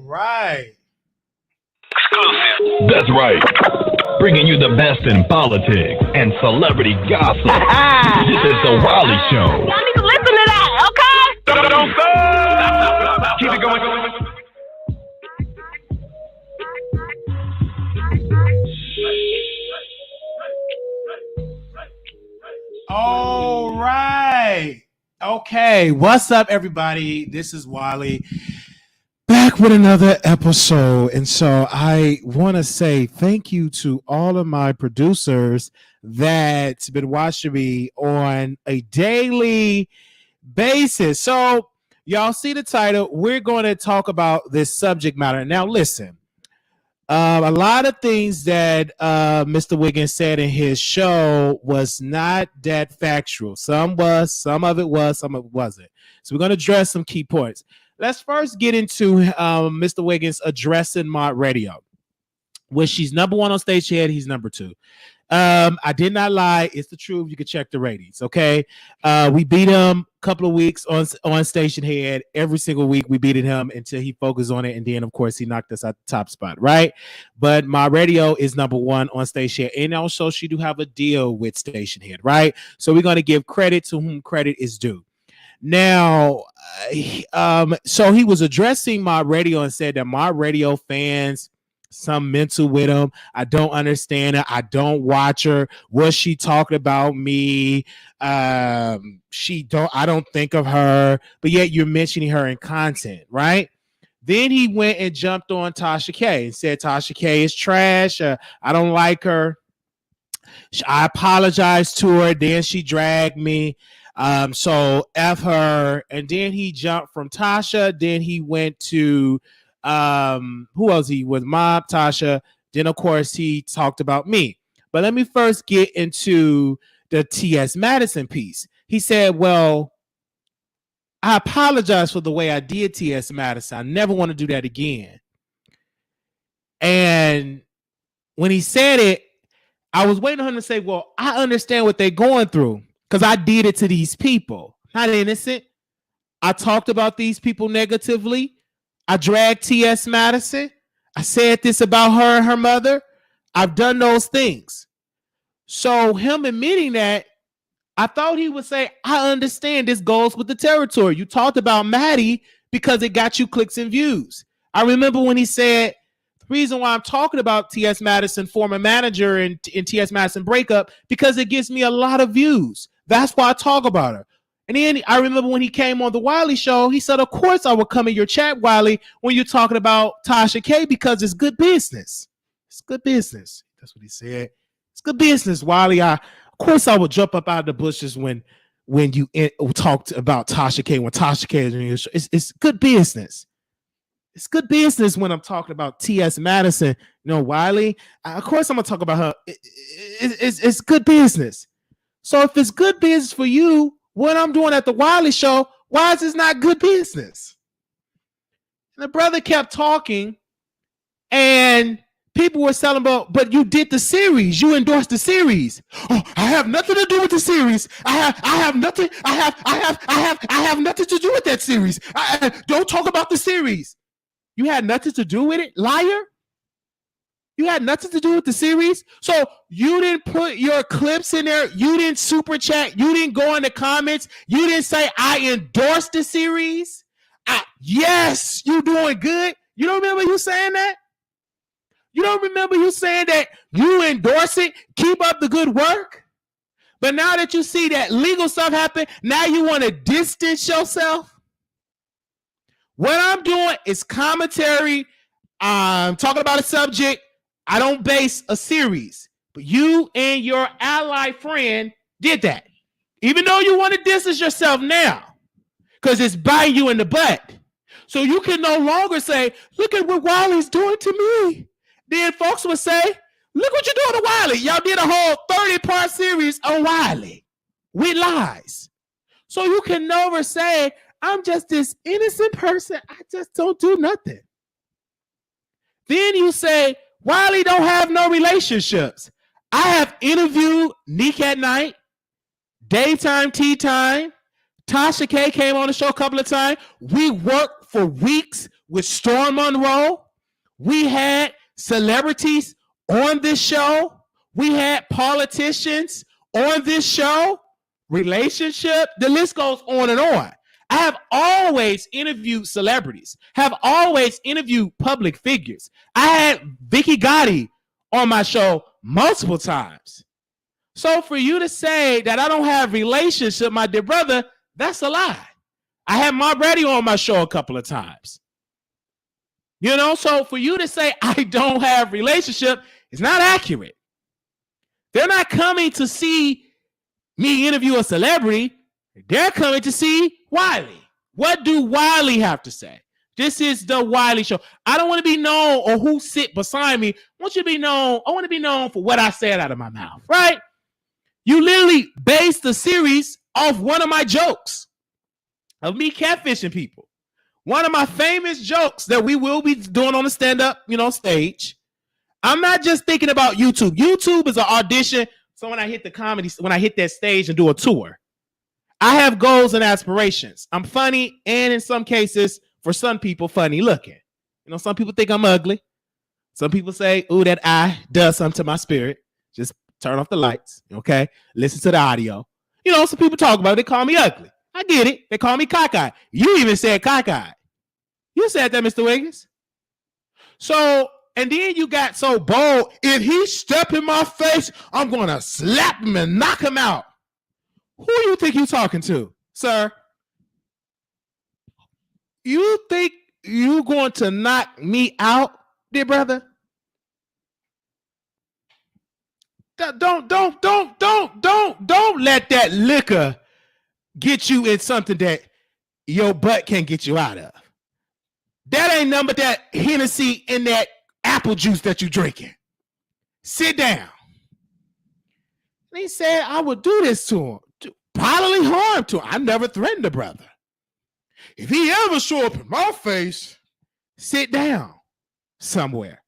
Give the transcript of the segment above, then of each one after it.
right. Exclusive. That's right. Bringing you the best in politics and celebrity gossip. This is the Wiley Show. Y'all need to listen to that, okay? Don't stop. Keep it going. All right. Okay. What's up, everybody? This is Wiley back with another episode. And so I want to say thank you to all of my producers that's been watching me on a daily basis. So y'all see the title. We're going to talk about this subject matter. Now, listen. A lot of things that Mr. Wiggins said in his show was not that factual. Some was, some of it was, some of it wasn't. So we're going to address some key points. Let's first get into Mr. Wiggins addressing Mod Radio, where she's number one on Station Head. He's number two. I did not lie. It's the truth. You can check the ratings. Okay. We beat him a couple of weeks on Station Head. Every single week we beat him until he focused on it. And then, of course, he knocked us at the top spot. Right. But my radio is number one on Station Head. And also she do have a deal with Station Head. Right. So we're going to give credit to whom credit is due. Now, so he was addressing my radio and said that my radio fans, some mental with him. I don't understand her. I don't watch her. Was she talking about me? I don't think of her, but yet you're mentioning her in content, right? Then he went and jumped on Tasha K and said Tasha K is trash. I don't like her. I apologized to her. Then she dragged me. So F her. And then he jumped from Tasha. Then he went to who else? He was Mob, Tasha. Then of course he talked about me. But let me first get into the T.S. Madison piece. He said, well, I apologize for the way I did T.S. Madison. I never want to do that again. And when he said it, I was waiting on him to say, well, I understand what they're going through because I did it to these people. Not innocent. I talked about these people negatively. I dragged T.S. Madison. I said this about her and her mother. I've done those things. So him admitting that, I thought he would say, I understand this goes with the territory. You talked about Maddie because it got you clicks and views. I remember when he said, the reason why I'm talking about T.S. Madison, former manager in T.S. Madison breakup, because it gives me a lot of views. That's why I talk about her. And then I remember when he came on the Wiley Show, he said, of course I will come in your chat, Wiley, when you're talking about Tasha K, because it's good business. It's good business. That's what he said. It's good business, Wiley. Of course I will jump up out of the bushes when you talked about Tasha K, when Tasha K is in your show. It's good business. It's good business when I'm talking about T.S. Madison. You know, Wiley, of course I'm going to talk about her. It's good business. So if it's good business for you, what I'm doing at the Wiley Show, why is this not good business? And the brother kept talking, and people were telling about, but you did the series, you endorsed the series. Oh, I have nothing to do with the series. I have nothing to do with that series. Don't talk about the series. You had nothing to do with it, liar. You had nothing to do with the series. So you didn't put your clips in there. You didn't super chat. You didn't go in the comments. You didn't say, I endorsed the series. Yes, you doing good. You don't remember you saying that? You don't remember you saying that you endorse it? Keep up the good work. But now that you see that legal stuff happen, now you want to distance yourself. What I'm doing is commentary. I'm talking about a subject. I don't base a series, but you and your ally friend did that. Even though you want to distance yourself now, because it's biting you in the butt. So you can no longer say, look at what Wiley's doing to me. Then folks would say, look what you're doing to Wiley. Y'all did a whole 30-part series on Wiley with lies. So you can never say, I'm just this innocent person. I just don't do nothing. Then you say, Wiley don't have no relationships. I have interviewed Neek at Night, Daytime, Tea Time. Tasha K came on the show a couple of times. We worked for weeks. with Storm Monroe. We had celebrities on this show. We had politicians on this show. Relationship. The list goes on and on. I have always interviewed celebrities, have always interviewed public figures. I had Vicky Gotti on my show multiple times. So for you to say that I don't have relationship, my dear brother, that's a lie. I had Mark Brady on my show a couple of times. You know, so for you to say I don't have relationship is not accurate. They're not coming to see me interview a celebrity. They're coming to see Wiley. What do Wiley have to say? This is the Wiley Show. I don't want to be known or who sit beside me. I want you to be known. I want to be known for what I said out of my mouth, right? You literally based the series off one of my jokes of me catfishing people. One of my famous jokes that we will be doing on the stand-up, stage. I'm not just thinking about YouTube. YouTube is an audition. So when I hit that stage and do a tour, I have goals and aspirations. I'm funny, and in some cases, for some people, funny looking. Some people think I'm ugly. Some people say, ooh, that eye does something to my spirit. Just turn off the lights, okay? Listen to the audio. Some people talk about it. They call me ugly. I get it. They call me cockeyed. You even said cockeyed. You said that, Mr. Wiggins. So, and then you got so bold. If he step in my face, I'm going to slap him and knock him out. Who do you think you're talking to, sir? You think you going to knock me out, dear brother? Don't let that liquor get you in something that your butt can't get you out of. That ain't nothing but that Hennessy and that apple juice that you drinking. Sit down. And he said I would do this to him. Bodily harm to him. I never threatened a brother. If he ever show up in my face, sit down somewhere.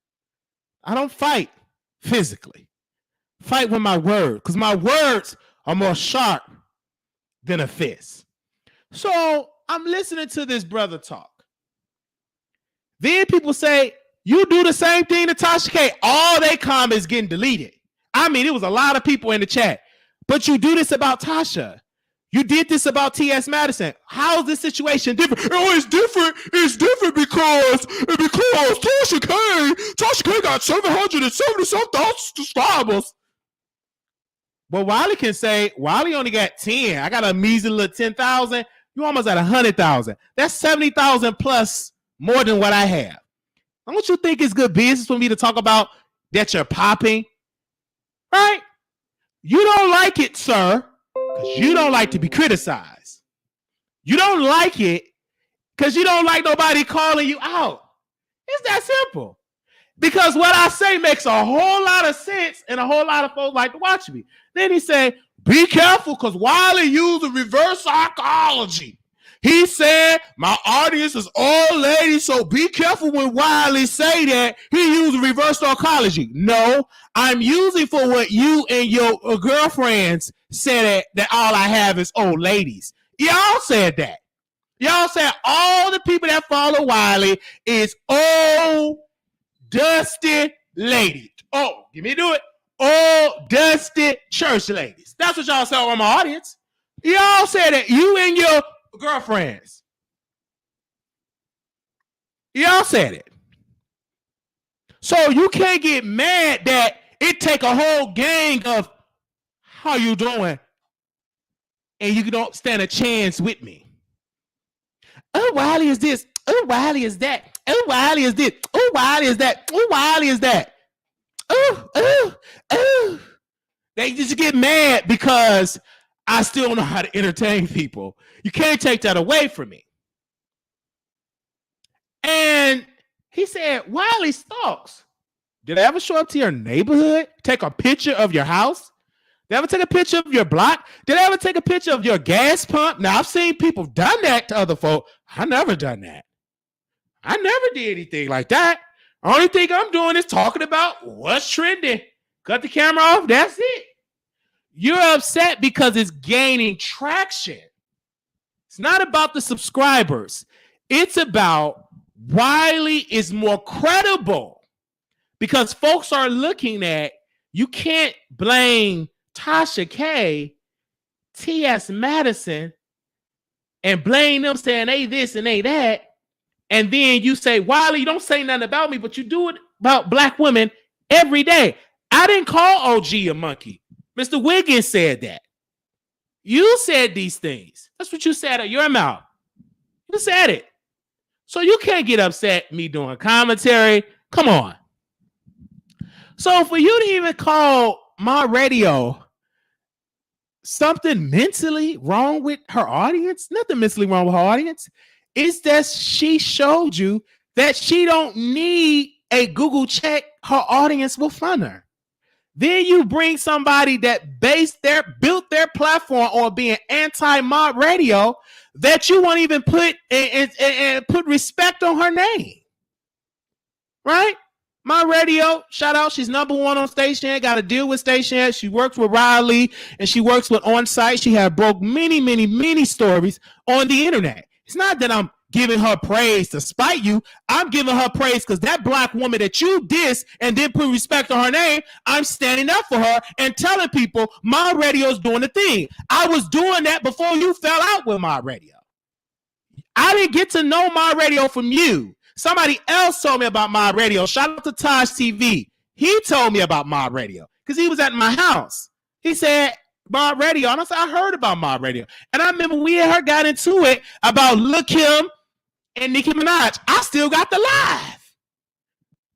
I don't fight physically. Fight with my words, because my words are more sharp than a fist. So I'm listening to this brother talk. Then people say, you do the same thing to Tasha K. All they comments getting deleted. I mean, it was a lot of people in the chat. But you do this about Tasha. You did this about T.S. Madison. How is this situation different? Oh, it's different. It's different because Tasha K got 770-some-thousand subscribers. But Wiley can say, Wiley only got 10. I got a measly little 10,000. You almost at 100,000. That's 70,000 plus more than what I have. Don't you think it's good business for me to talk about that you're popping? Right? You don't like it, sir, because you don't like to be criticized. You don't like it because you don't like nobody calling you out. It's that simple. Because what I say makes a whole lot of sense and a whole lot of folks like to watch me. Then he said, be careful because Wiley used reverse psychology. He said, my audience is all ladies, so be careful when Wiley say that he used reverse psychology. No, I'm using for what you and your girlfriends said that all I have is old ladies. Y'all said that. Y'all said all the people that follow Wiley is old, dusty ladies. Oh, give me do it. Old, dusty church ladies. That's what y'all said on my audience. Y'all said that you and your girlfriends. Y'all said it. So you can't get mad that it take a whole gang of how you doing and you don't stand a chance with me. Oh, Wiley is this. Oh, Wiley is that. Oh, Wiley is this. Oh, Wiley is that. Oh, Wiley is that. Oh. They just get mad because I still know how to entertain people. You can't take that away from me. And he said, Wiley stalks. Did I ever show up to your neighborhood? Take a picture of your house? Did I ever take a picture of your block? Did I ever take a picture of your gas pump? Now, I've seen people done that to other folk. I never done that. I never did anything like that. Only thing I'm doing is talking about what's trending. Cut the camera off. That's it. You're upset because it's gaining traction. It's not about the subscribers. It's about Wiley is more credible because folks are looking at, you can't blame Tasha K, T.S. Madison, and blame them saying they this and they that. And then you say, Wiley, you don't say nothing about me, but you do it about black women every day. I didn't call OG a monkey. Mr. Wiggins said that. You said these things. That's what you said out of your mouth. You said it. So you can't get upset me doing commentary. Come on. So for you to even call my radio something mentally wrong with her audience, nothing mentally wrong with her audience, is that she showed you that she don't need a Google check. Her audience will fund her. Then you bring somebody that built their platform on being anti-mob radio that you won't even put and put respect on her name, right? My radio, shout out, she's number one on Station. Got to deal with Station. She works with Riley and she works with On Site. She had broke many stories on the internet. It's not that I'm giving her praise to spite you. I'm giving her praise because that black woman that you diss and didn't put respect on her name, I'm standing up for her and telling people my radio's doing the thing. I was doing that before you fell out with my radio. I didn't get to know my radio from you. Somebody else told me about my radio. Shout out to Taj TV. He told me about my radio because he was at my house. He said, my radio. And I said, I heard about my radio. And I remember we and her got into it about Lil' Kim and Nicki Minaj. I still got the live.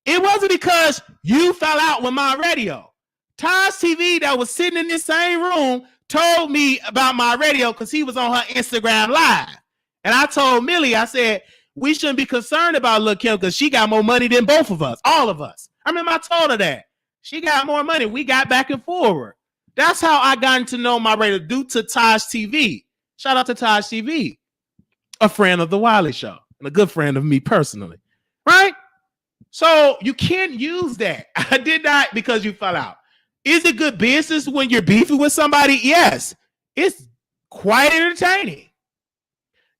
It wasn't because you fell out with my radio. Taj TV that was sitting in this same room told me about my radio because he was on her Instagram live. And I told Millie, I said, we shouldn't be concerned about Lil' Kim because she got more money than both of us, all of us. I remember I told her that. She got more money. We got back and forward. That's how I got to know my radio, due to Taj TV. Shout out to Taj TV, a friend of the Wiley Show and a good friend of me personally, right? So you can't use that. I did not because you fell out. Is it good business when you're beefing with somebody? Yes. It's quite entertaining.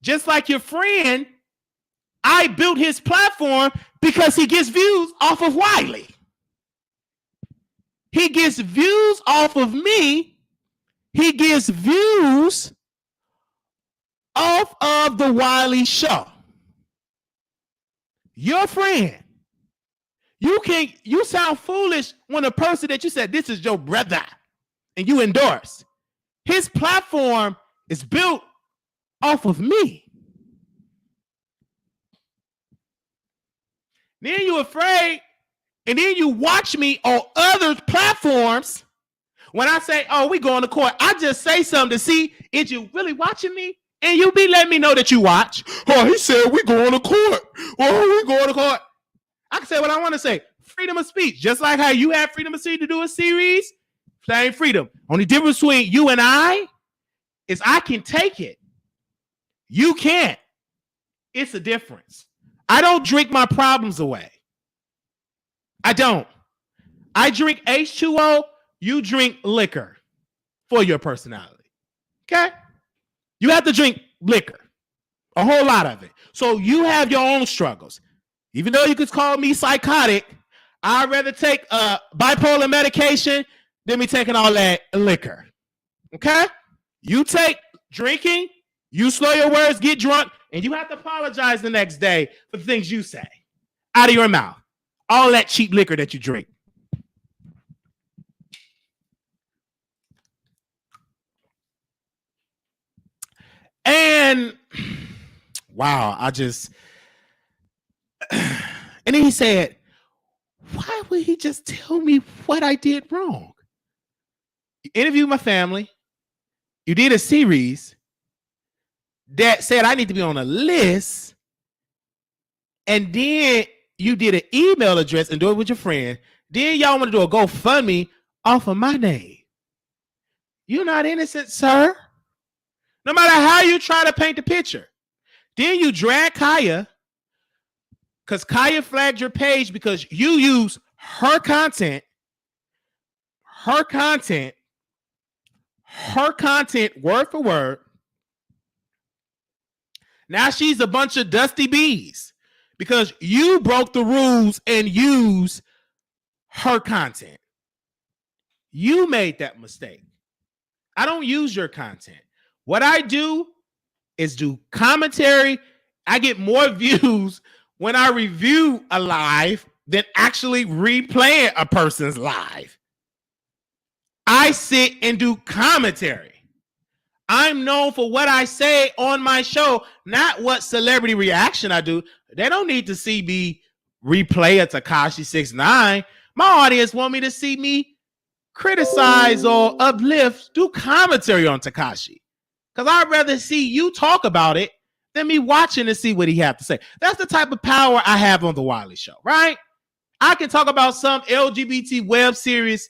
Just like your friend, I built his platform because he gets views off of Wiley. He gets views off of me. He gets views off of the Wiley Show. Your friend. You sound foolish when a person that you said, this is your brother, and you endorse. His platform is built off of me. Then you're afraid, and then you watch me on other platforms. When I say, oh, we going to court, I just say something to see, is you really watching me? And you be letting me know that you watch. Oh, he said we going to court. Oh, we going to court. I can say what I want to say. Freedom of speech. Just like how you have freedom of speech to do a series, same freedom. Only difference between you and I is I can take it. You can't. It's a difference. I don't drink my problems away. I don't. I drink H2O. You drink liquor for your personality. Okay? You have to drink liquor. A whole lot of it. So you have your own struggles. Even though you could call me psychotic, I'd rather take bipolar medication than me taking all that liquor. Okay? You take drinking, you slow your words, get drunk, and you have to apologize the next day for the things you say out of your mouth. All that cheap liquor that you drink. And wow, and then he said, why would he just tell me what I did wrong? You interviewed my family. You did a series that said I need to be on a list. And then you did an email address and do it with your friend. Then y'all want to do a GoFundMe off of my name. You're not innocent, sir. No matter how you try to paint the picture. Then you drag Kaya, because Kaya flagged your page because you use her content word for word. Now she's a bunch of dusty bees because you broke the rules and used her content. You made that mistake. I don't use your content. What I do is do commentary. I get more views when I review a live than actually replaying a person's live. I sit and do commentary. I'm known for what I say on my show, not what celebrity reaction I do. They don't need to see me replay a Tekashi 6ix9ine. My audience want me to see me criticize or uplift, do commentary on Tekashi. Because I'd rather see you talk about it than me watching to see what he have to say. That's the type of power I have on the Wiley Show, right? I can talk about some LGBT web series.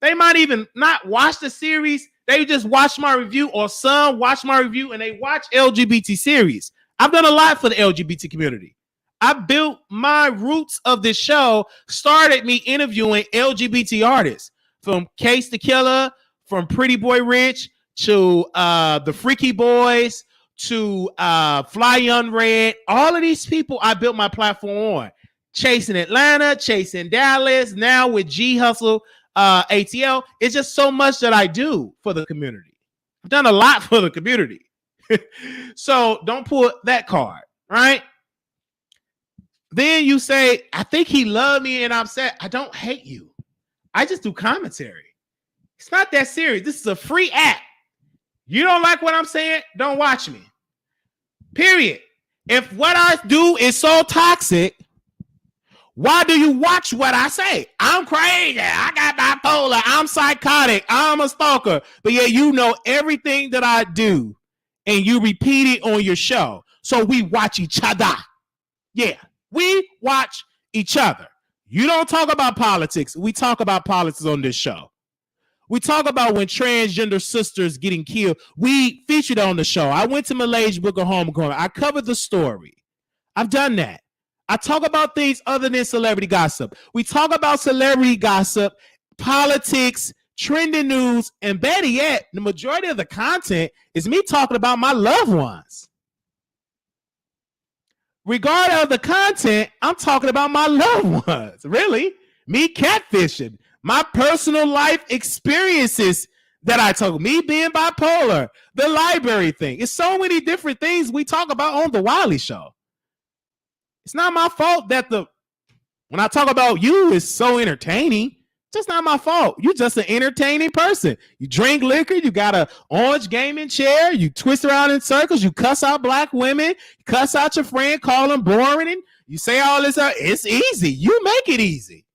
They might even not watch the series. They just watch my review, or some watch my review and they watch LGBT series. I've done a lot for the LGBT community. I built my roots of this show, started me interviewing LGBT artists, from Case the Killer, from Pretty Boy Rich, to the Freaky Boys, to Fly Young Red. All of these people I built my platform on. Chasing Atlanta, Chasing Dallas, now with G Hustle, ATL. It's just so much that I do for the community. I've done a lot for the community. So don't pull that card, right? Then you say, I think he loved me and I'm upset. I don't hate you. I just do commentary. It's not that serious. This is a free app. You don't like what I'm saying? Don't watch me. Period. If what I do is so toxic, why do you watch what I say? I'm crazy. I got bipolar. I'm psychotic. I'm a stalker. But yeah, you know everything that I do and you repeat it on your show. So we watch each other. Yeah, we watch each other. You don't talk about politics. We talk about politics on this show. We talk about when transgender sisters getting killed. We featured on the show. I went to Malaysia Book of Homecoming. I covered the story. I've done that. I talk about things other than celebrity gossip. We talk about celebrity gossip, politics, trending news, and better yet, the majority of the content is me talking about my loved ones. Regardless of the content, I'm talking about my loved ones. Really? Me catfishing. My personal life experiences that I talk, me being bipolar, the library thing. It's so many different things we talk about on the Wiley Show. It's not my fault that when I talk about you, it's so entertaining. It's just not my fault. You're just an entertaining person. You drink liquor, you got an orange gaming chair, you twist around in circles, you cuss out black women, you cuss out your friend, call them boring, and you say all this. It's easy. You make it easy.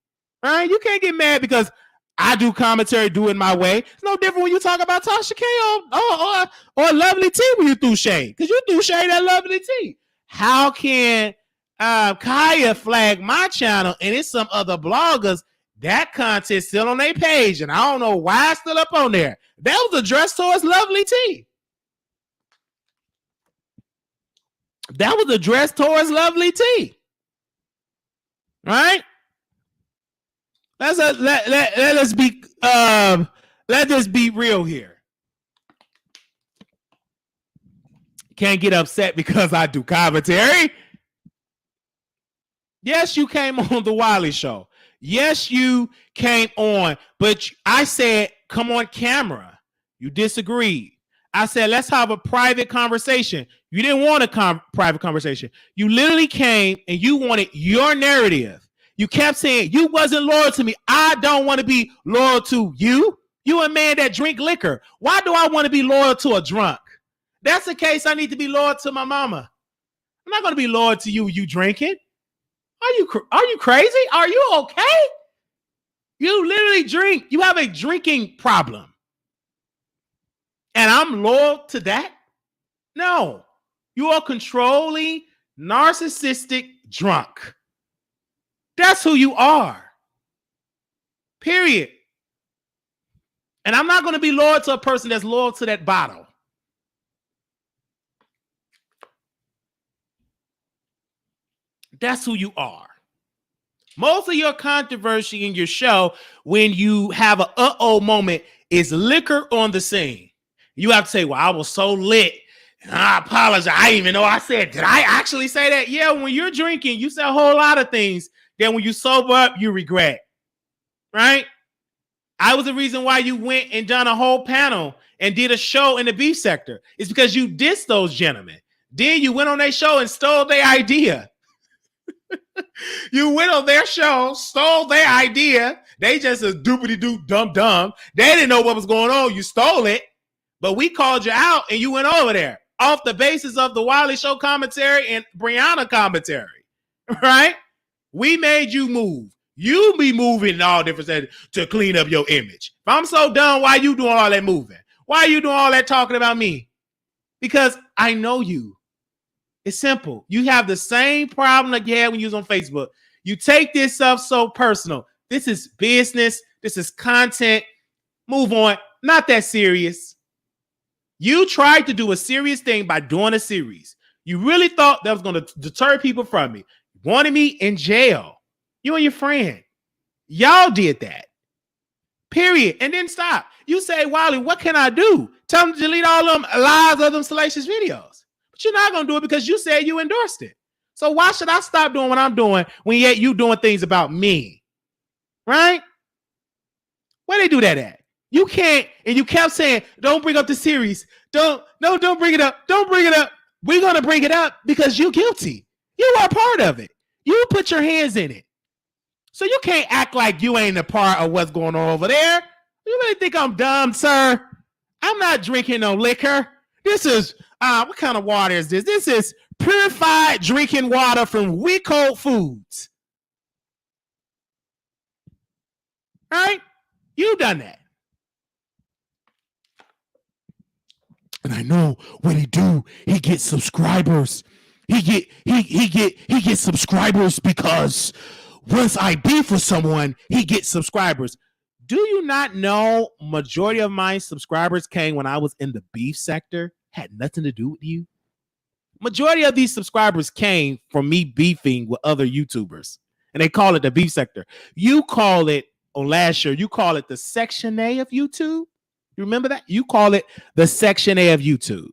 All right? You can't get mad because I do commentary, do it my way. It's no different when you talk about Tasha K or Lovely T when you threw shade, because you threw shade at Lovely T. How can Kaya flag my channel and it's some other bloggers? That content still on their page, and I don't know why it's still up on there. That was addressed towards Lovely T. That was addressed towards Lovely T. Right? Let's just be real here. Can't get upset because I do commentary. Yes, you came on the Wiley Show. Yes, you came on, but I said, come on camera. You disagreed. I said, let's have a private conversation. You didn't want a private conversation. You literally came and you wanted your narrative. You kept saying you wasn't loyal to me. I don't want to be loyal to you. You a man that drink liquor. Why do I want to be loyal to a drunk? That's the case. I need to be loyal to my mama. I'm not going to be loyal to you drinking. Are you crazy? Are you okay? You literally drink. You have a drinking problem. And I'm loyal to that? No. You are controlling, narcissistic drunk. That's who you are. Period. And I'm not going to be loyal to a person that's loyal to that bottle. That's who you are. Most of your controversy in your show, when you have an uh-oh moment, is liquor on the scene. You have to say, well, I was so lit. I apologize. I didn't even know I said. Did I actually say that? Yeah, when you're drinking, you say a whole lot of things that when you sober up, you regret. Right? I was the reason why you went and done a whole panel and did a show in the beef sector. It's because you dissed those gentlemen. Then you went on their show and stole their idea. You went on their show, stole their idea. They just a doopity-doo dumb. They didn't know what was going on. You stole it, but we called you out and you went over there off the basis of the Wiley Show commentary and Brianna commentary, right? We made you move. You be moving in all different settings to clean up your image. If I'm so done, why you doing all that moving? Why are you doing all that talking about me? Because I know you. It's simple. You have the same problem like you had when you was on Facebook. You take this stuff so personal. This is business. This is content. Move on. Not that serious. You tried to do a serious thing by doing a series. You really thought that was going to deter people from me. You wanted me in jail. You and your friend. Y'all did that. Period. And then stop. You say, Wiley, what can I do? Tell them to delete all them lies of them salacious videos. But you're not going to do it because you said you endorsed it. So why should I stop doing what I'm doing when yet you doing things about me? Right? Where they do that at? You can't, and you kept saying, don't bring up the series. Don't bring it up. Don't bring it up. We're going to bring it up because you're guilty. You are part of it. You put your hands in it. So you can't act like you ain't a part of what's going on over there. You really think I'm dumb, sir? I'm not drinking no liquor. This is, what kind of water is this? This is purified drinking water from We Cold Foods. Right? You done that. And I know what he do. He gets subscribers. He gets subscribers because once I beef with someone, he gets subscribers. Do you not know majority of my subscribers came when I was in the beef sector? Had nothing to do with you. Majority of these subscribers came from me beefing with other YouTubers. And they call it the beef sector. You call it, on last year, you call it the Section A of YouTube. You remember that? You call it the Section A of YouTube.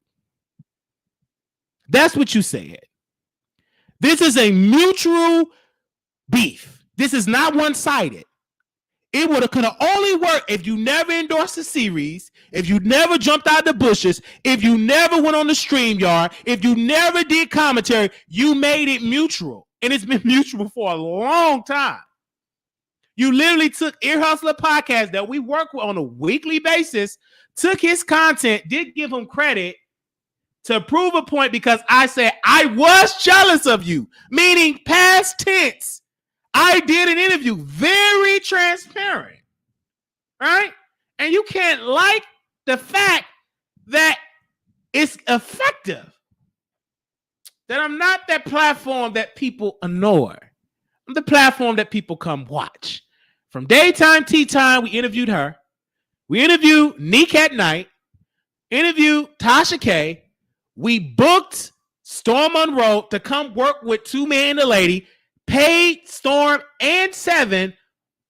That's what you said. This is a mutual beef. This is not one-sided. It could have only worked if you never endorsed the series, if you never jumped out the bushes, if you never went on the StreamYard, if you never did commentary. You made it mutual, and it's been mutual for a long time. You literally took Ear Hustler podcast that we work with on a weekly basis, took his content, did give him credit to prove a point because I said I was jealous of you, meaning past tense. I did an interview, very transparent, right? And you can't like the fact that it's effective, that I'm not that platform that people ignore. I'm the platform that people come watch. From Daytime Tea Time, we interviewed her. We interviewed Neek at Night, interviewed Tasha K. We booked Storm Monroe to come work with Two Man and a Lady, paid Storm and Seven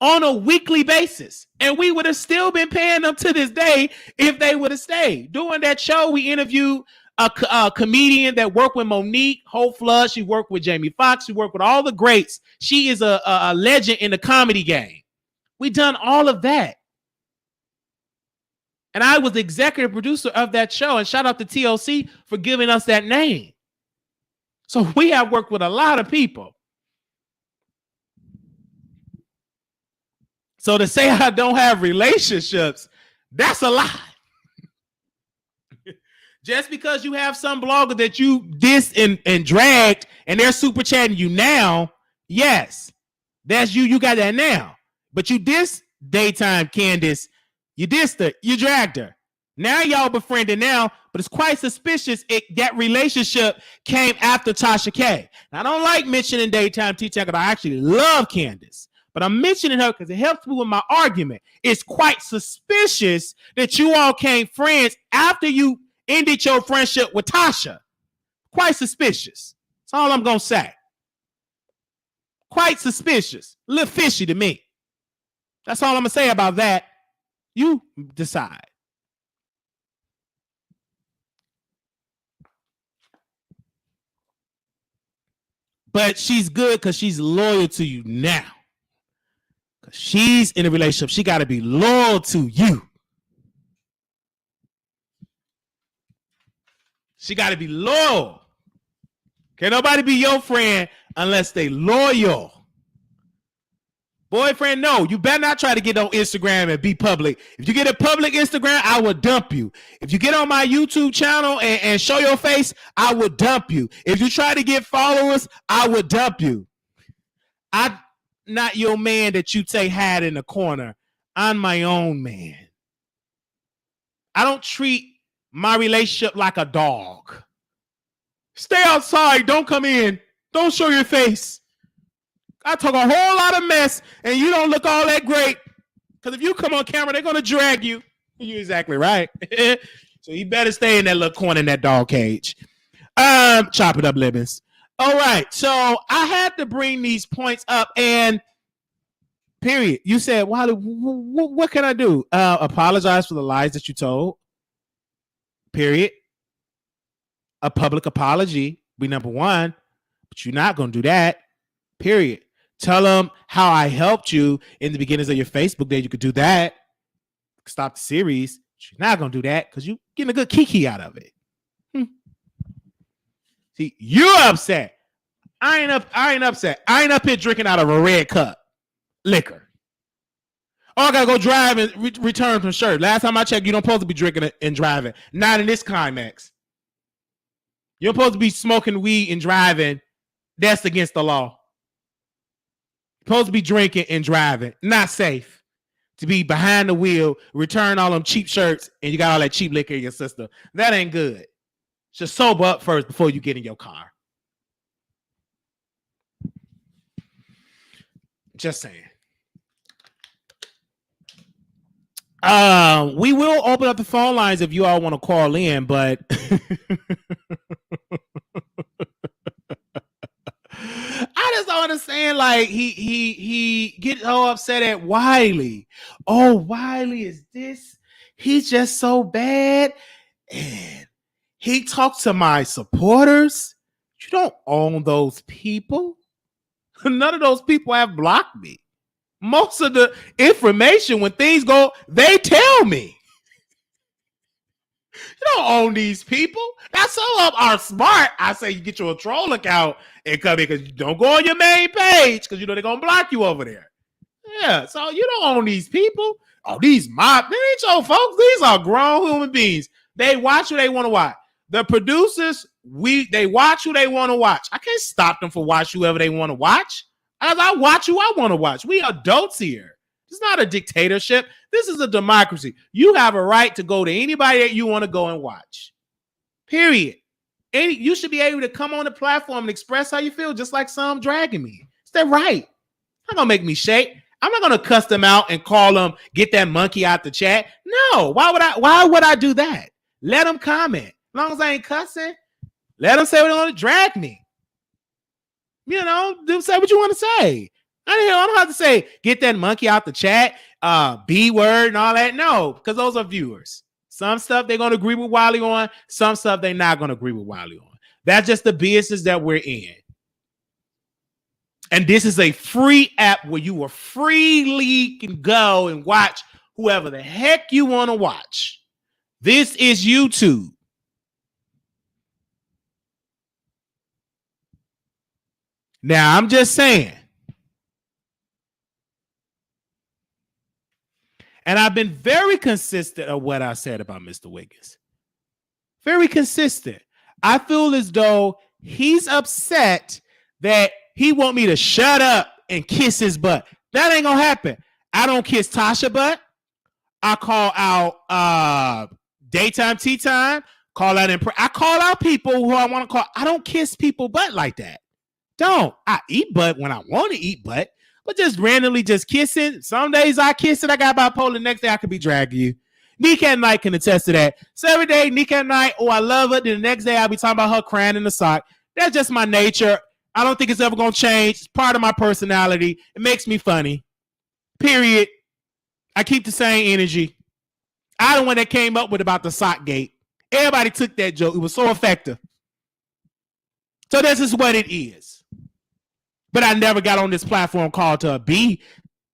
on a weekly basis. And we would have still been paying them to this day if they would have stayed. During that show, we interviewed a comedian that worked with Monique, Hope Flood. She worked with Jamie Foxx. She worked with all the greats. She is a legend in the comedy game. We done all of that. And I was the executive producer of that show. And shout out to TLC for giving us that name. So we have worked with a lot of people. So to say I don't have relationships, that's a lie. Just because you have some blogger that you dissed and dragged and they're super chatting you now, yes, that's you. You got that now. But you dissed Daytime Candace. You dissed her. You dragged her. Now y'all befriended now, but it's quite suspicious that relationship came after Tasha K. Now, I don't like mentioning Daytime Tea Time because I actually love Candace. But I'm mentioning her because it helps me with my argument. It's quite suspicious that you all came friends after you ended your friendship with Tasha. Quite suspicious. That's all I'm going to say. Quite suspicious. A little fishy to me. That's all I'm going to say about that. You decide. But she's good because she's loyal to you now. Because she's in a relationship. She got to be loyal to you. She got to be loyal. Can't nobody be your friend unless they loyal. Boyfriend, no. You better not try to get on Instagram and be public. If you get a public Instagram, I will dump you. If you get on my YouTube channel and show your face, I will dump you. If you try to get followers, I will dump you. I'm not your man that you take hide in the corner. I'm my own man. I don't treat my relationship like a dog. Stay outside. Don't come in. Don't show your face. I talk a whole lot of mess, and you don't look all that great. Because if you come on camera, they're going to drag you. You're exactly right. So you better stay in that little corner in that dog cage. Chop it up, Libbins. All right. So I had to bring these points up, and period. You said, Wiley, what can I do? Apologize for the lies that you told. Period. A public apology be number one, but you're not going to do that. Period. Tell them how I helped you in the beginnings of your Facebook day. You could do that. Stop the series. But you're not going to do that because you're getting a good kiki out of it. See, you're upset. I ain't upset. I ain't up here drinking out of a red cup. Liquor. Oh, I got to go drive and return from shirt. Last time I checked, you don't supposed to be drinking and driving. Not in this climax. You're supposed to be smoking weed and driving. That's against the law. Supposed to be drinking and driving. Not safe. To be behind the wheel, return all them cheap shirts, and you got all that cheap liquor in your system. That ain't good. Just sober up first before you get in your car. Just saying. We will open up the phone lines if you all want to call in, but I just don't understand. Like he gets so upset at Wiley. Oh, Wiley is this? He's just so bad, and he talks to my supporters. You don't own those people. None of those people have blocked me. Most of the information, when things go, they tell me. You don't own these people. Now, some of them are smart. I say you get your troll account and come in because you don't go on your main page because you know they're going to block you over there. Yeah, so you don't own these people. Oh, these mob, they ain't your folks. These are grown human beings. They watch who they want to watch. The producers, they watch who they want to watch. I can't stop them for watching whoever they want to watch. As I watch who I want to watch. We adults here. It's not a dictatorship. This is a democracy. You have a right to go to anybody that you want to go and watch. Period. You should be able to come on the platform and express how you feel, just like some dragging me. Is that right? Not gonna make me shake. I'm not gonna cuss them out and call them, get that monkey out the chat. No. Why would I do that? Let them comment. As long as I ain't cussing, let them say what they want to drag me. You know, say what you want to say. I don't have to say, get that monkey out the chat, B word and all that. No, because those are viewers. Some stuff they're going to agree with Wiley on. Some stuff they're not going to agree with Wiley on. That's just the business that we're in. And this is a free app where you will freely can go and watch whoever the heck you want to watch. This is YouTube. Now, I'm just saying, and I've been very consistent of what I said about Mr. Wiggins. Very consistent. I feel as though he's upset that he want me to shut up and kiss his butt. That ain't gonna happen. I don't kiss Tasha butt. I call out daytime, tea time. I call out people who I want to call. I don't kiss people butt like that. Don't. I eat butt when I want to eat butt, but just randomly just kissing. Some days I kiss it, I got bipolar. The next day I could be dragging you. Nick at night can attest to that. So every day, Nick at night, oh, I love her. Then the next day I'll be talking about her crying in the sock. That's just my nature. I don't think it's ever going to change. It's part of my personality. It makes me funny. Period. I keep the same energy. I the one that came up with about the sock gate. Everybody took that joke. It was so effective. So this is what it is. But I never got on this platform called to be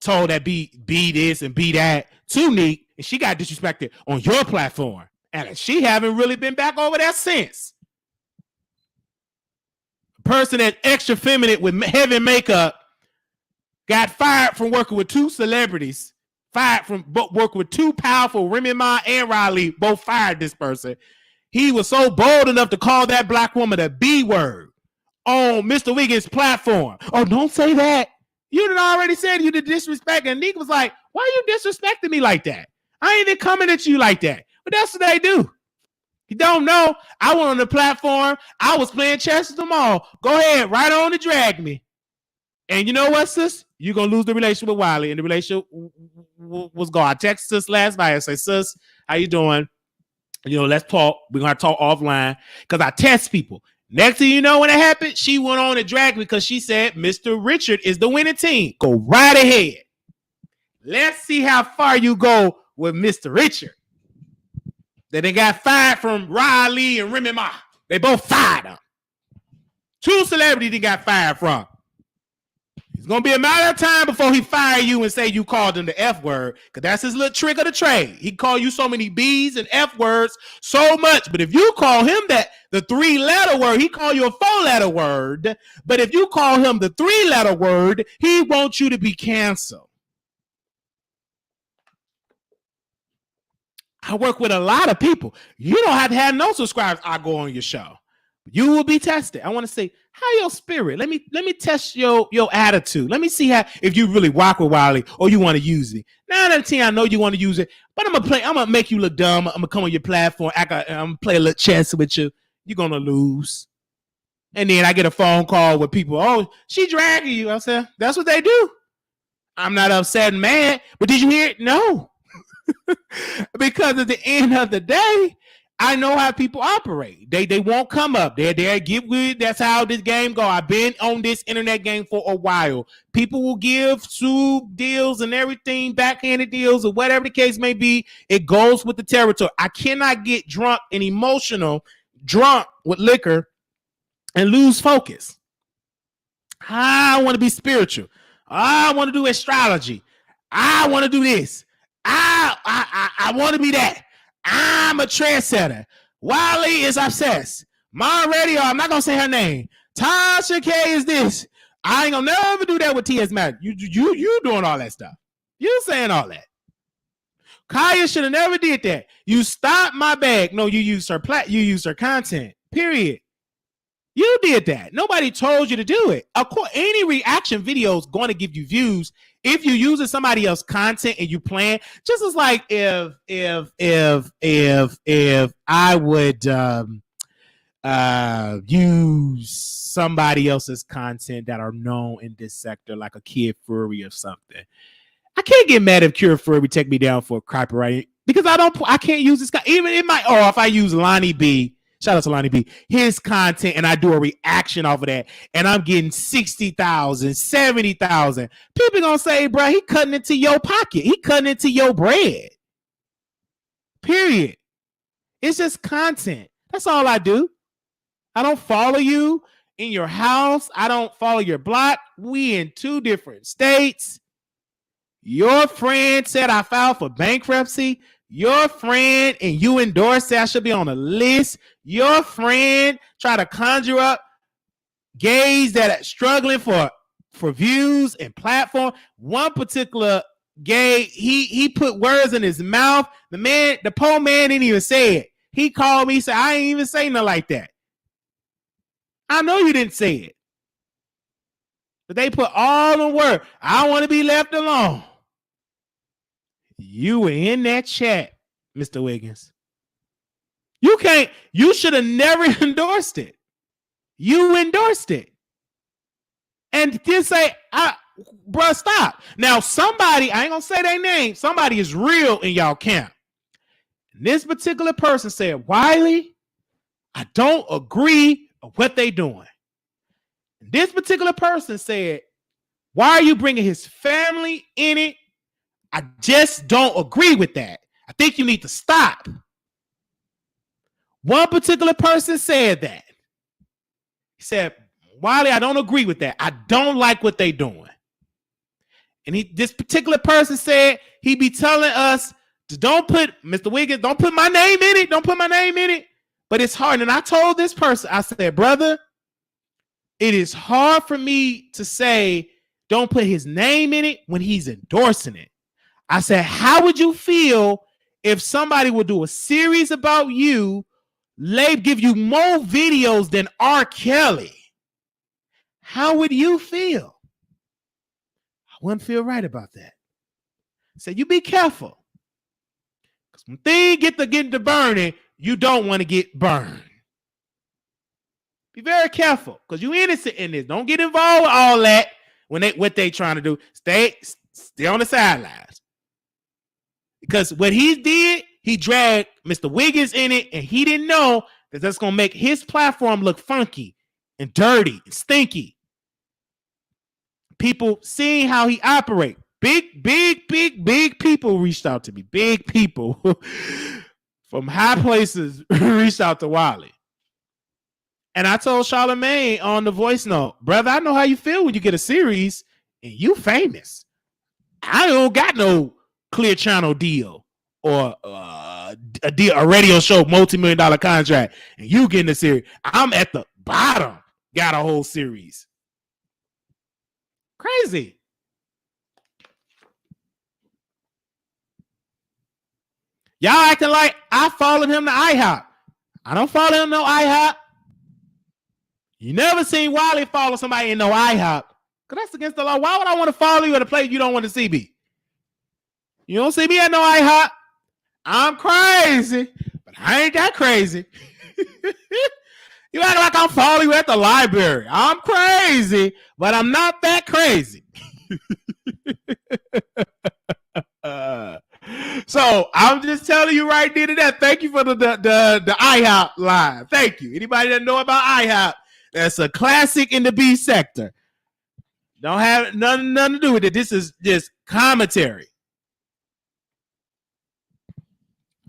told that be this and be that to Neek, and she got disrespected on your platform. And she haven't really been back over there since. A person that's extra feminine with heavy makeup got fired from working with two celebrities, fired from working with two powerful, Remy Ma and Riley, both fired this person. He was so bold enough to call that black woman a B word on Mr. Wiggins' platform. Oh, don't say that. You done already said you did disrespect. And Nick was like, why are you disrespecting me like that? I ain't even coming at you like that. But that's what they do. You don't know. I went on the platform. I was playing chess with them all. Go ahead, right on to drag me. And you know what, sis? You're going to lose the relationship with Wiley. And the relationship was gone. I texted sis last night. I said, sis, how you doing? Let's talk. We're going to talk offline. Because I test people. Next thing you know, when it happened, she went on and dragged me because she said Mr. Richard is the winning team. Go right ahead. Let's see how far you go with Mr. Richard. Then they got fired from Riley and Remy Ma. They both fired him. Two celebrities he got fired from. It's going to be a matter of time before he fire you and say you called him the F word, because that's his little trick of the trade. He call you so many B's and F words so much, but if you call him the 3-letter word, he call you a 4-letter word, but if you call him the 3-letter word, he wants you to be canceled. I work with a lot of people. You don't have to have no subscribers. I go on your show. You will be tested. I want to say, how your spirit? Let me test your attitude. Let me see if you really rock with Wiley or you want to use it. 9 out of 10, I know you want to use it, but I'm gonna make you look dumb. I'm gonna come on your platform. I'm gonna play a little chess with you. You're gonna lose. And then I get a phone call with people. Oh, she dragging you. I said, that's what they do. I'm not upset and mad, but did you hear it? No. Because at the end of the day, I know how people operate. They won't come up. They're get with. That's how this game go. I've been on this internet game for a while. People will give sub deals and everything, backhanded deals or whatever the case may be. It goes with the territory. I cannot get drunk and emotional, drunk with liquor and lose focus. I want to be spiritual. I want to do astrology. I want to do this. I want to be that. I'm a trendsetter. Wiley is obsessed. Mom Radio, I'm not gonna say her name. Tasha K is this. I ain't gonna never do that with T.S. Matt. You doing all that stuff. You saying all that. Kaya should have never did that. You stopped my bag. No, you used her content. Period. You did that. Nobody told you to do it. Of course, any reaction video is going to give you views if you using somebody else's content and you plan. Just as like if I would use somebody else's content that are known in this sector, like a Kid Fury or something. I can't get mad if Kid Fury take me down for copyright because I can't use this guy. Even in my if I use Lonnie B. Shout out to Lonnie B. His content, and I do a reaction off of that, and I'm getting 60,000, 70,000. People gonna say, bro, he cutting into your pocket. He cutting into your bread. Period. It's just content. That's all I do. I don't follow you in your house. I don't follow your block. We in 2 different states. Your friend said I filed for bankruptcy. Your friend and you endorsed that I should be on a list. Your friend try to conjure up gays that are struggling for views and platform. One particular gay, he put words in his mouth. The poor man didn't even say it. He called me, said, I ain't even say nothing like that. I know you didn't say it. But they put all the word. I want to be left alone. You were in that chat, Mr. Wiggins. You should have never endorsed it. You endorsed it. And then say, bruh, stop. Now, somebody, I ain't gonna say their name, somebody is real in y'all camp. And this particular person said, Wiley, I don't agree with what they doing. And this particular person said, why are you bringing his family in it? I just don't agree with that. I think you need to stop. One particular person said that. He said, Wiley, I don't agree with that. I don't like what they doing. And this particular person said he be telling us to don't put Mr. Wiggins, don't put my name in it. Don't put my name in it. But it's hard. And I told this person, I said, brother, it is hard for me to say don't put his name in it when he's endorsing it. I said, how would you feel if somebody would do a series about you, give you more videos than R. Kelly? How would you feel? I wouldn't feel right about that. I said, you be careful. Because when things get to burning, you don't want to get burned. Be very careful because you innocent in this. Don't get involved with all that what they trying to do. Stay on the sidelines. Because what he did, he dragged Mr. Wiggins in it, and he didn't know that that's going to make his platform look funky and dirty and stinky. People seeing how he operate. Big people reached out to me. Big people from high places reached out to Wiley. And I told Charlamagne on the voice note, brother, I know how you feel when you get a series and you famous. I don't got no Clear Channel deal or a radio show, multi-million-dollar contract, and you getting a series. I'm at the bottom, got a whole series. Crazy. Y'all acting like I followed him to IHOP. I don't follow him no IHOP. You never seen Wiley follow somebody in no IHOP. Because that's against the law. Why would I want to follow you at a place you don't want to see me? You don't see me at no IHOP. I'm crazy. But I ain't that crazy. You act like I'm following you at the library. I'm crazy, but I'm not that crazy. So I'm just telling you right there to that. Thank you for the IHOP line. Thank you. Anybody that know about IHOP, that's a classic in the B sector. Don't have nothing to do with it. This is just commentary.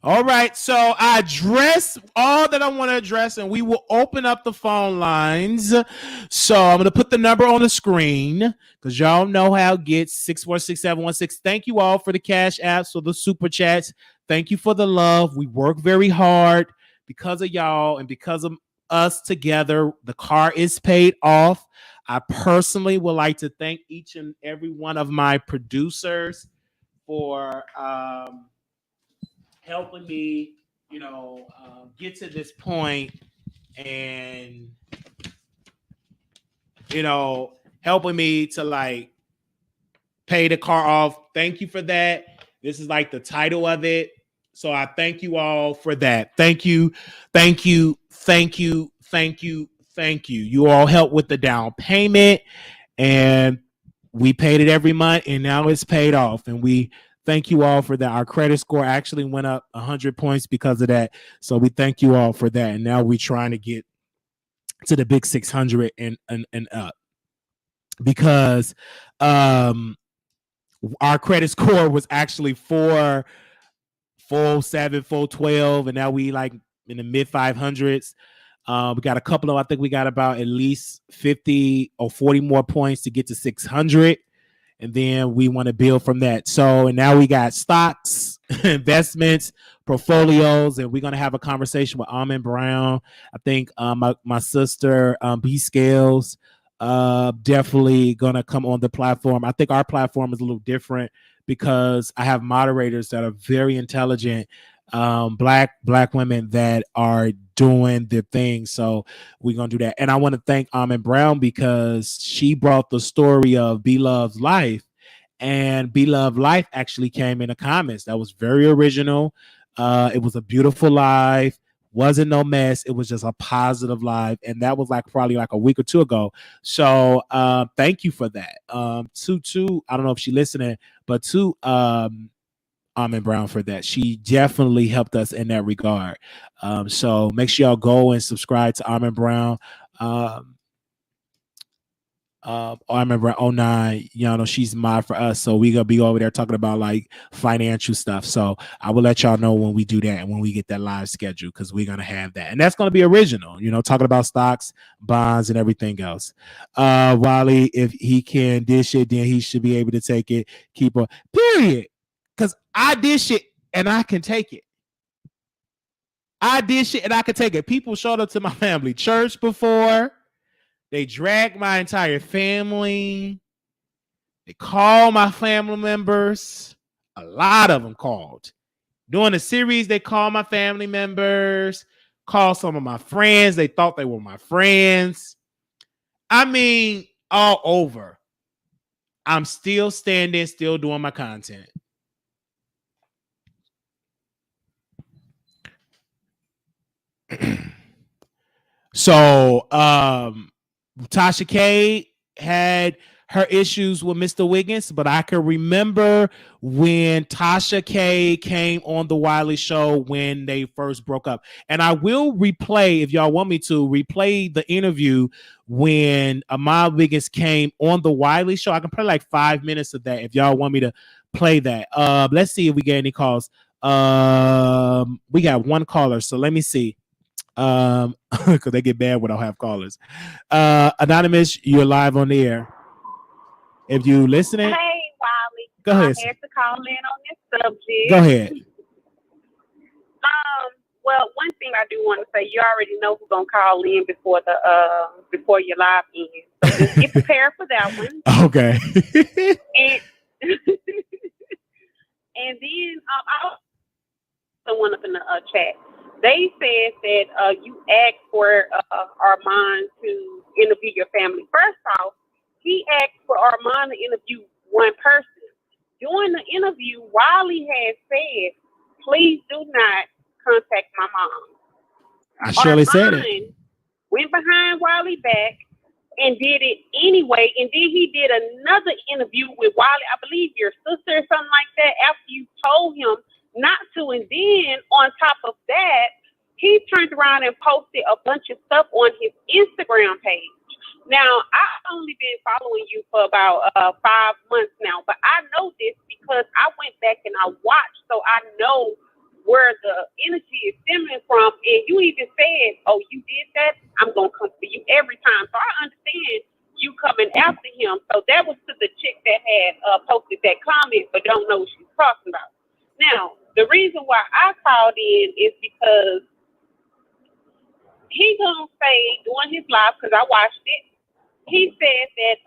All right, so I address all that I want to address, and we will open up the phone lines. So I'm going to put the number on the screen because y'all know how it gets, 646-716. Thank you all for the cash apps, for the super chats. Thank you for the love. We work very hard because of y'all and because of us together. The car is paid off. I personally would like to thank each and every one of my producers for helping me, get to this point and, helping me to pay the car off. Thank you for that. This is the title of it. So I thank you all for that. Thank you. Thank you. Thank you. Thank you. Thank you. You all helped with the down payment and we paid it every month and now it's paid off. And we thank you all for that. Our credit score actually went up 100 points because of that. So we thank you all for that. And now we're trying to get to the big 600 and up because our credit score was actually 407, 412, and now we in the mid 500s. We got a couple of, I think we got about at least 50 or 40 more points to get to 600. And then we want to build from that. So, and now we got stocks, investments, portfolios, and we're going to have a conversation with Armon Brown. I think my sister, B Scales, definitely going to come on the platform. I think our platform is a little different because I have moderators that are very intelligent, black women that are doing their thing. So we're gonna do that. And I want to thank Armon Brown because she brought the story of Be Love's Life, and Be Love Life actually came in the comments. That was very original. It was a beautiful live, wasn't no mess. It was just a positive live, and that was probably a week or two ago. So thank you for that. To I don't know if she's listening, but to Armon Brown for that. She definitely helped us in that regard. So make sure y'all go and subscribe to Armon Brown. I remember in 09, she's mod for us. So we gonna be over there talking about like financial stuff. So I will let y'all know when we do that and when we get that live schedule, because we're gonna have that. And that's gonna be original, talking about stocks, bonds, and everything else. Wiley, if he can dish it, then he should be able to take it. Keep on, period. Because I dish it and I can take it. I did shit and I could take it. People showed up to my family church before. They dragged my entire family. They called my family members. A lot of them called. During the series, they called my family members, called some of my friends. They thought they were my friends. I mean, all over. I'm still standing, still doing my content. So, Tasha K had her issues with Mr. Wiggins, but I can remember when Tasha K came on the Wiley Show when they first broke up. And I will replay, if y'all want me to, replay the interview when Armon Wiggins came on the Wiley Show. I can play like 5 minutes of that if y'all want me to play that. Let's see if we get any calls. We got one caller, so let me see. Because they get bad when I don't have callers. Anonymous, you're live on the air. If you listening, Hey, Wiley. Go ahead. I had to call in on this subject. Go ahead. Well, one thing I do want to say, you already know who's gonna call in before your live ends. So just get prepared for that one. Okay. And and then I someone up in the chat. They said that you asked for Armon to interview your family. First off, he asked for Armon to interview one person. During the interview, Wiley had said, please do not contact my mom. I surely said it. Went behind Wiley back and did it anyway. And then he did another interview with Wiley, I believe your sister or something like that, after you told him not to. And then on top of that, he turned around and posted a bunch of stuff on his Instagram page. Now, I've only been following you for about 5 months now, but I know this because I went back and I watched, so I know where the energy is stemming from. And you even said, oh, you did that? I'm going to come for you every time. So I understand you coming after him. So that was to the chick that had posted that comment, but don't know what she's talking about. Now, the reason why I called in is because he gonna say during his live, because I watched it, he said that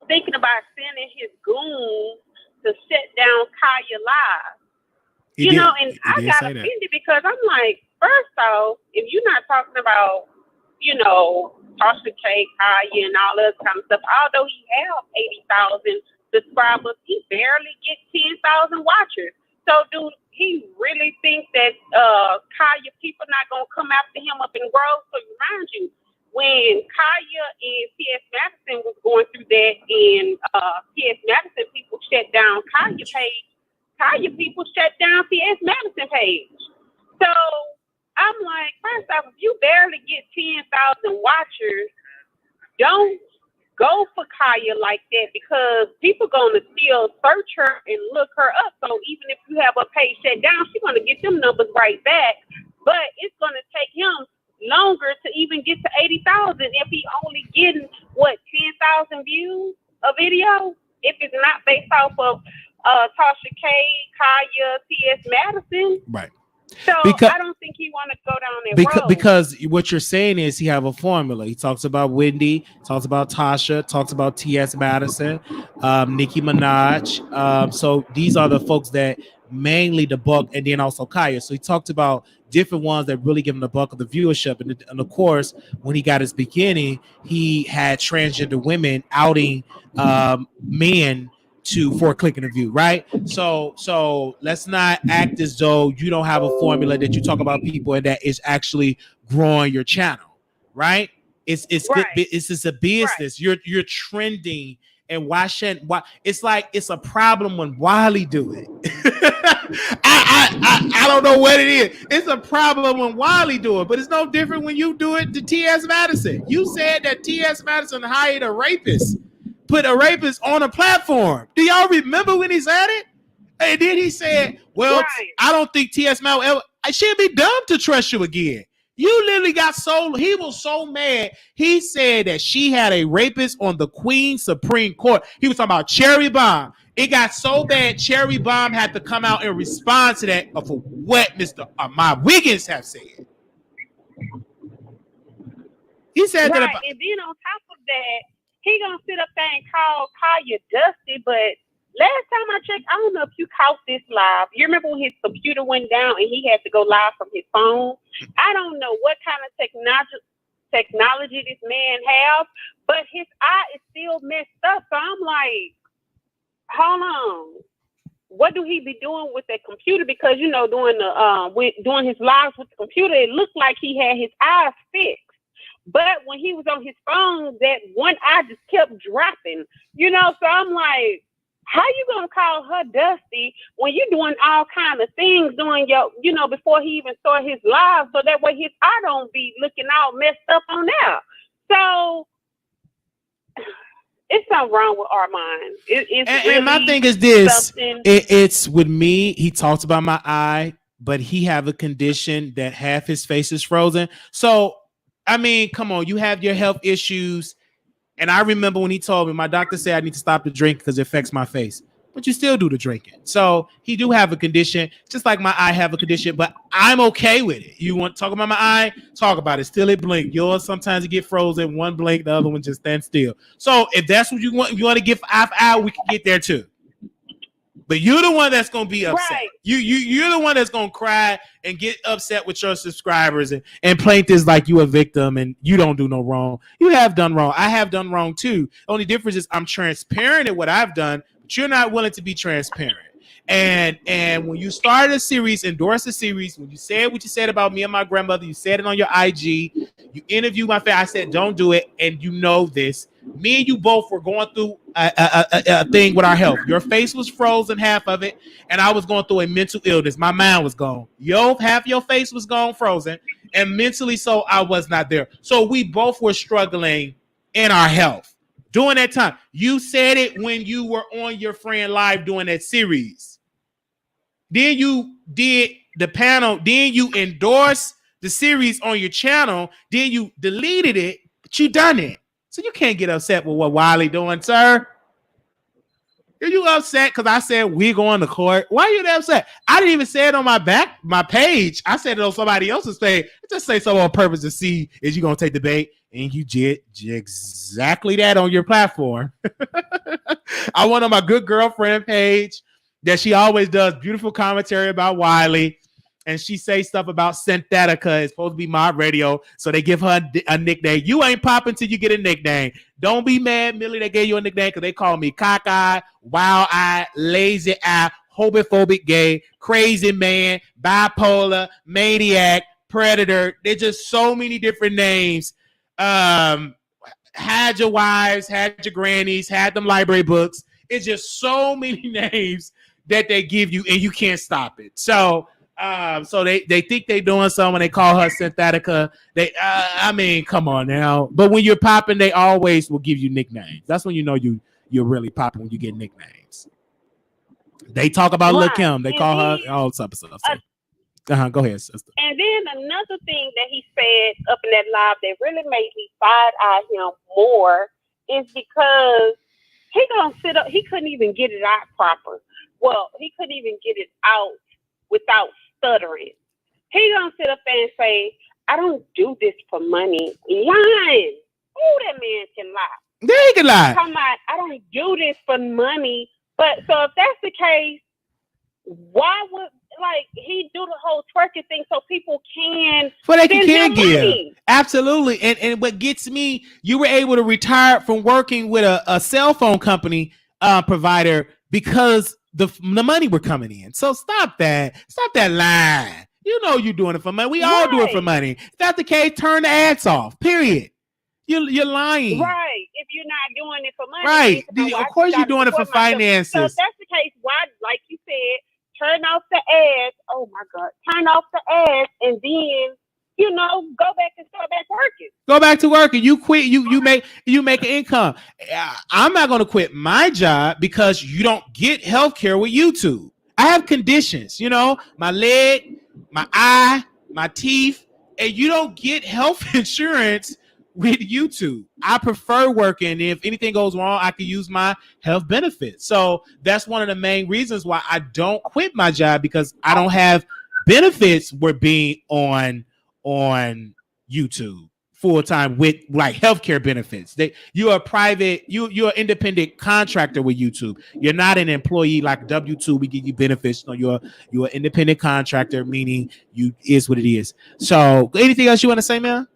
thinking about sending his goons to shut down Kaya live. And I got offended because I'm like, first off, if you're not talking about, Tasha K, Kaya, and all that kind of stuff, although he have 80,000 subscribers, he barely get 10,000 watchers. So, do he really think that Kaya people not gonna come after him up in Grove? So, remind you, when Kaya and T.S. Madison was going through that, and T.S. Madison people shut down Kaya page, Kaya people shut down T.S. Madison page. So, I'm like, first off, if you barely get 10,000 watchers, don't go for Kaya like that, because people gonna still search her and look her up. So even if you have a page shut down, she's gonna get them numbers right back. But it's gonna take him longer to even get to 80,000 if he only getting 10,000 views a video. If it's not based off of Tasha K, Kaya, T.S. Madison, right? So I don't think he want to go down that road. Because what you're saying is he have a formula. He talks about Wendy, talks about Tasha, talks about T.S. Madison, Nicki Minaj. So these are the folks that mainly the bulk, and then also Kaya. So he talked about different ones that really give him the bulk of the viewership. And of course, when he got his beginning, he had transgender women outing men for clicking a view, right? So let's not act as though you don't have a formula that you talk about people and that is actually growing your channel, right? It's right. It's a business. Right. You're trending And why it's like it's a problem when Wiley do it. I don't know what it is. It's a problem when Wiley do it, but it's no different when you do it to T.S. Madison. You said that T.S. Madison hired a rapist, put a rapist on a platform. Do y'all remember when he said it? And then he said, well, right. I don't think T.S. Madison ever, I should be dumb to trust you again. You literally he was so mad. He said that she had a rapist on the Queen's Supreme Court. He was talking about Cherry Bomb. It got so bad, Cherry Bomb had to come out and respond to that for what Mr. Wiggins have said. He said right. that about, and then on top of that, he gonna sit up there and call you Dusty, but last time I checked, I don't know if you caught this live. You remember when his computer went down and he had to go live from his phone? I don't know what kind of technology this man has, but his eye is still messed up. So I'm like, hold on. What do he be doing with that computer? Because, you know, doing his lives with the computer, it looked like he had his eyes fixed. But when he was on his phone, that one eye just kept dropping. You know, so I'm like, how you gonna call her Dusty when you're doing all kind of things doing your, you know, before he even started his live, so that way his eye don't be looking all messed up on there. So it's something wrong with Armon. And my thing is this: it's with me. He talks about my eye, but he have a condition that half his face is frozen. So I mean, come on, you have your health issues. And I remember when he told me, my doctor said I need to stop the drink because it affects my face. But you still do the drinking. So he do have a condition, just like my eye have a condition, but I'm okay with it. You want to talk about my eye? Talk about it. Still it blink. Yours sometimes it get frozen. One blink, the other one just stands still. So if that's what you want to get out, we can get there too. But you're the one that's going to be upset. Right. You're the one that's going to cry and get upset with your subscribers and paint this like you a victim and you don't do no wrong. You have done wrong. I have done wrong too. The only difference is I'm transparent at what I've done, but you're not willing to be transparent. And when you started a series, endorsed a series, when you said what you said about me and my grandmother, you said it on your IG, you interviewed my family, I said, don't do it. And you know this. Me and you both were going through a thing with our health. Your face was frozen, half of it, and I was going through a mental illness. My mind was gone. Half your face was gone, frozen, and mentally so I was not there. So we both were struggling in our health during that time. You said it when you were on your friend live doing that series. Then you did the panel. Then you endorsed the series on your channel. Then you deleted it, but you done it. So you can't get upset with what Wiley doing, sir. Are you upset because I said we going to court? Why are you upset? I didn't even say it on my page. I said it on somebody else's page. I just say so on purpose to see is you gonna take the bait, and you did exactly that on your platform. I went on my good girlfriend page that she always does beautiful commentary about Wiley. And she say stuff about Synthetica. It's supposed to be my radio. So they give her a nickname. You ain't popping till you get a nickname. Don't be mad, Millie, they gave you a nickname because they call me cockeye, wild eye, lazy eye, homophobic gay, crazy man, bipolar, maniac, predator. There's just so many different names. Had your wives, had your grannies, had them library books. It's just so many names that they give you and you can't stop it. So they think they're doing something when they call her Synthetica. I mean, come on now. But when you're popping, they always will give you nicknames. That's when you know you're really popping, when you get nicknames. They talk about Lil' Kim. They call her all type of stuff. So. Go ahead, sister. And then another thing that he said up in that live that really made me side-eye him more is because he gonna sit up. He couldn't even get it out proper. Well, he couldn't even get it out without stuttering. He gonna sit up there and say, I don't do this for money. Lying. Oh, that man can lie. Yeah, he can lie. Come on, I don't do this for money. But so if that's the case, why would he do the whole twerking thing so people can give money? Absolutely. And what gets me, you were able to retire from working with a cell phone company provider because the money were coming in. So stop that line. You know you're doing it for money. We all do it for money. If that's the case, turn the ads off. Period. You're lying. Right. If you're not doing it for money. Right. Of course you're doing it for finances. So if that's the case, why, like you said, turn off the ads. Oh my God. Turn off the ads and then, go back and start back working. Go back to work and you quit. You make an income. I'm not going to quit my job because you don't get healthcare with YouTube. I have conditions, my leg, my eye, my teeth, and you don't get health insurance with YouTube. I prefer working. If anything goes wrong, I can use my health benefits. So that's one of the main reasons why I don't quit my job, because I don't have benefits with being on YouTube full time with like healthcare benefits. You're a private, you're an independent contractor with YouTube. You're not an employee like W2. We give you benefits. No, you're an independent contractor, meaning you is what it is. So anything else you want to say, man?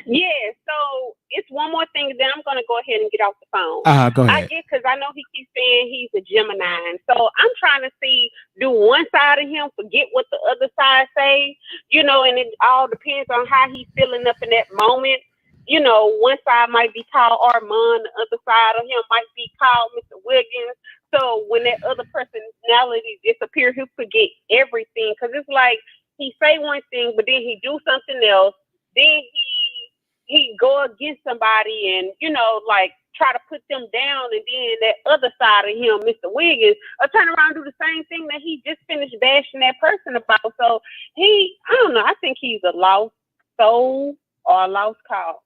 Yeah, so it's one more thing, then I'm going to go ahead and get off the phone. Go ahead. I get, because I know he keeps saying he's a Gemini. So I'm trying to see, do one side of him forget what the other side say? And it all depends on how he's feeling up in that moment. One side might be called Armon, the other side of him might be called Mr. Wiggins. So when that other personality disappears, he'll forget everything. Because it's like he say one thing, but then he do something else. Then he go against somebody and, like try to put them down. And then that other side of him, Mr. Wiggins, will turn around and do the same thing that he just finished bashing that person about. So I don't know. I think he's a lost soul or a lost cause.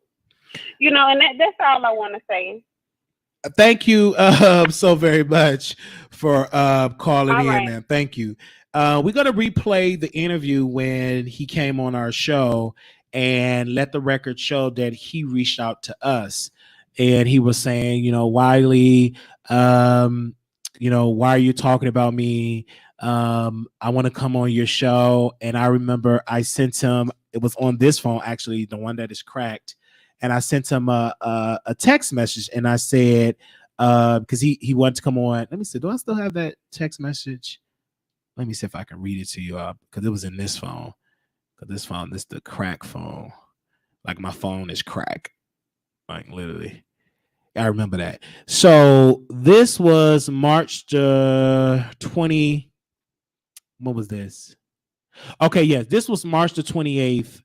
And that's all I want to say. Thank you so very much for calling in, man. Thank you. We're going to replay the interview when he came on our show and let the record show that he reached out to us. And he was saying, Wiley, why are you talking about me? I want to come on your show. And I remember I sent him, it was on this phone, actually, the one that is cracked. And I sent him a text message, and I said, because he wanted to come on. Let me see. Do I still have that text message? Let me see if I can read it to you, because it was in this phone. Because this is the crack phone. Like my phone is crack. Like literally. I remember that. So this was March 20. What was this? Okay, yes. This was March the 28th.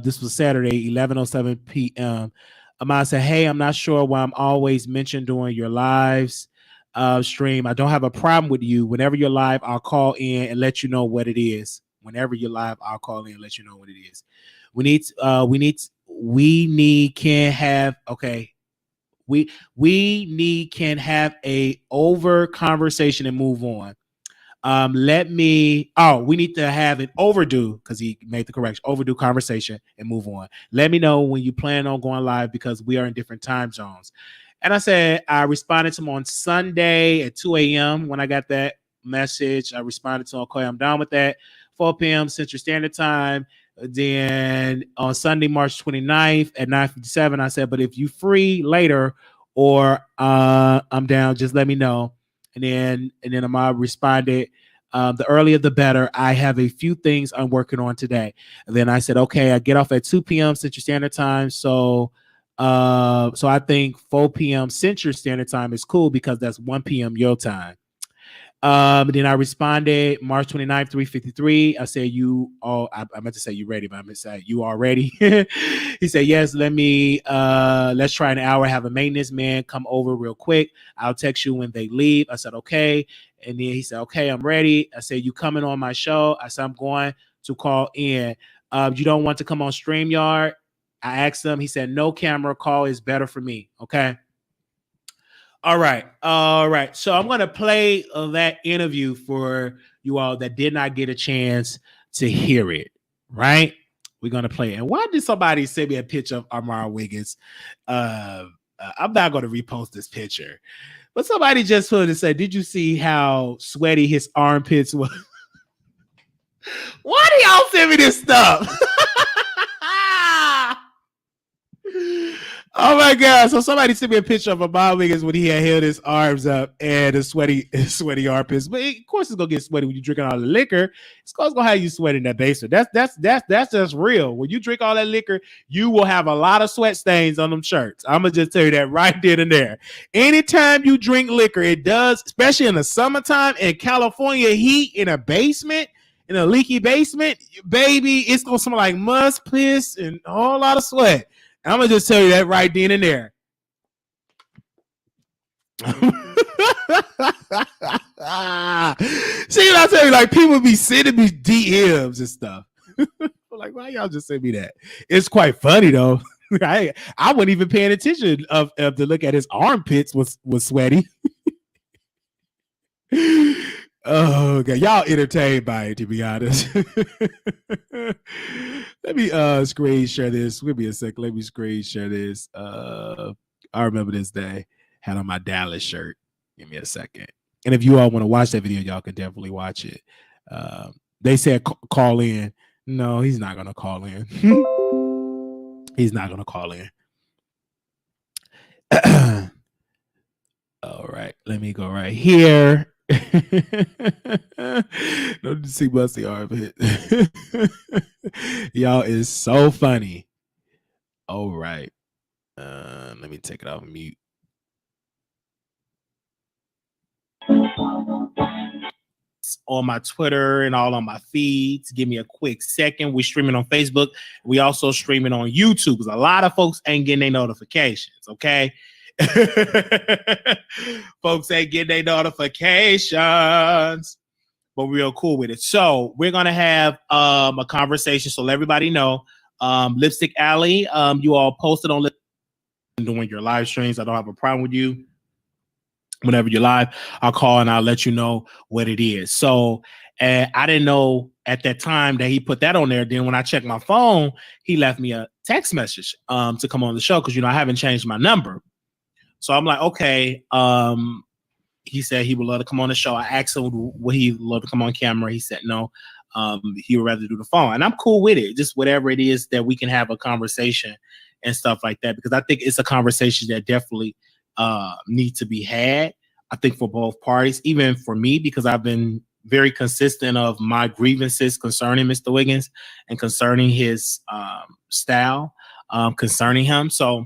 This was Saturday, 11:07 p.m. Amon said, hey, I'm not sure why I'm always mentioned during your lives stream. I don't have a problem with you. Whenever you're live, I'll call in and let you know what it is. Whenever you're live, I'll call in and let you know what it is. Can have a over conversation and move on. We need to have an overdue, because he made the correction, overdue conversation and move on. Let me know when you plan on going live, because we are in different time zones. And I said, I responded to him on Sunday at 2 a.m. when I got that message. I responded to him, okay, I'm down with that. 4 p.m. Central Standard Time. Then on Sunday, March 29th at 9:57, I said, but if you free later or I'm down, just let me know. And then Ahmad responded, the earlier the better. I have a few things I'm working on today. And then I said, okay, I get off at 2 p.m. Central Standard Time. So I think 4 p.m. Central Standard Time is cool, because that's 1 p.m. your time. Then I responded March 29th, 3:53. I said, I meant to say you ready, but I meant to say you are ready. He said, yes, let's try an hour, have a maintenance man come over real quick. I'll text you when they leave. I said, okay. And then he said, okay, I'm ready. I said, you coming on my show? I said, I'm going to call in. You don't want to come on StreamYard? I asked him. He said, no, camera call is better for me. Okay. All right. So I'm going to play that interview for you all that did not get a chance to hear it, right? We're going to play it. And why did somebody send me a picture of Armon Wiggins? I'm not going to repost this picture, but somebody just put it and said, did you see how sweaty his armpits were? Why do y'all send me this stuff? Oh my God. So somebody sent me a picture of Bob Wiggins when he had held his arms up and his sweaty armpits. But of course it's gonna get sweaty when you drinking all the liquor. It's gonna have you sweat in that basement. That's just real. When you drink all that liquor, you will have a lot of sweat stains on them shirts. I'm gonna just tell you that right then and there. Anytime you drink liquor, it does, especially in the summertime in California heat in a basement. In a leaky basement, baby, it's gonna smell like must, piss, and a whole lot of sweat. I'm gonna just tell you that right then and there. See what I tell you? Like people be sending me DMs and stuff. Like, why y'all just send me that? It's quite funny though. I wasn't even paying attention of to look at his armpits was sweaty. Oh, okay. Y'all entertained by it, to be honest. Let me screen share this. Give me a second. Let me screen share this. I remember this day. Had on my Dallas shirt. Give me a second. And if you all want to watch that video, y'all can definitely watch it. They said call in. No, he's not gonna call in. He's not gonna call in. All right, let me go right here. Don't see Busty armpit. Y'all is so funny. All right. Let me take it off mute. On my Twitter and all on my feeds. Give me a quick second. We're streaming on Facebook. We also streaming on YouTube because a lot of folks ain't getting their notifications. Okay. Folks ain't getting their notifications, but we're real cool with it. So we're gonna have a conversation. So let everybody know. Lipstick Alley, you all posted on doing your live streams. I don't have a problem with you. Whenever you're live, I'll call and I'll let you know what it is. So I didn't know at that time that he put that on there. Then when I checked my phone, he left me a text message to come on the show because I haven't changed my number. So I'm like, okay. He said he would love to come on the show. I asked him would he love to come on camera. He said no. He would rather do the phone, and I'm cool with it. Just whatever it is that we can have a conversation and stuff like that, because I think it's a conversation that definitely need to be had. I think for both parties, even for me, because I've been very consistent of my grievances concerning Mr. Wiggins and concerning his style, concerning him. So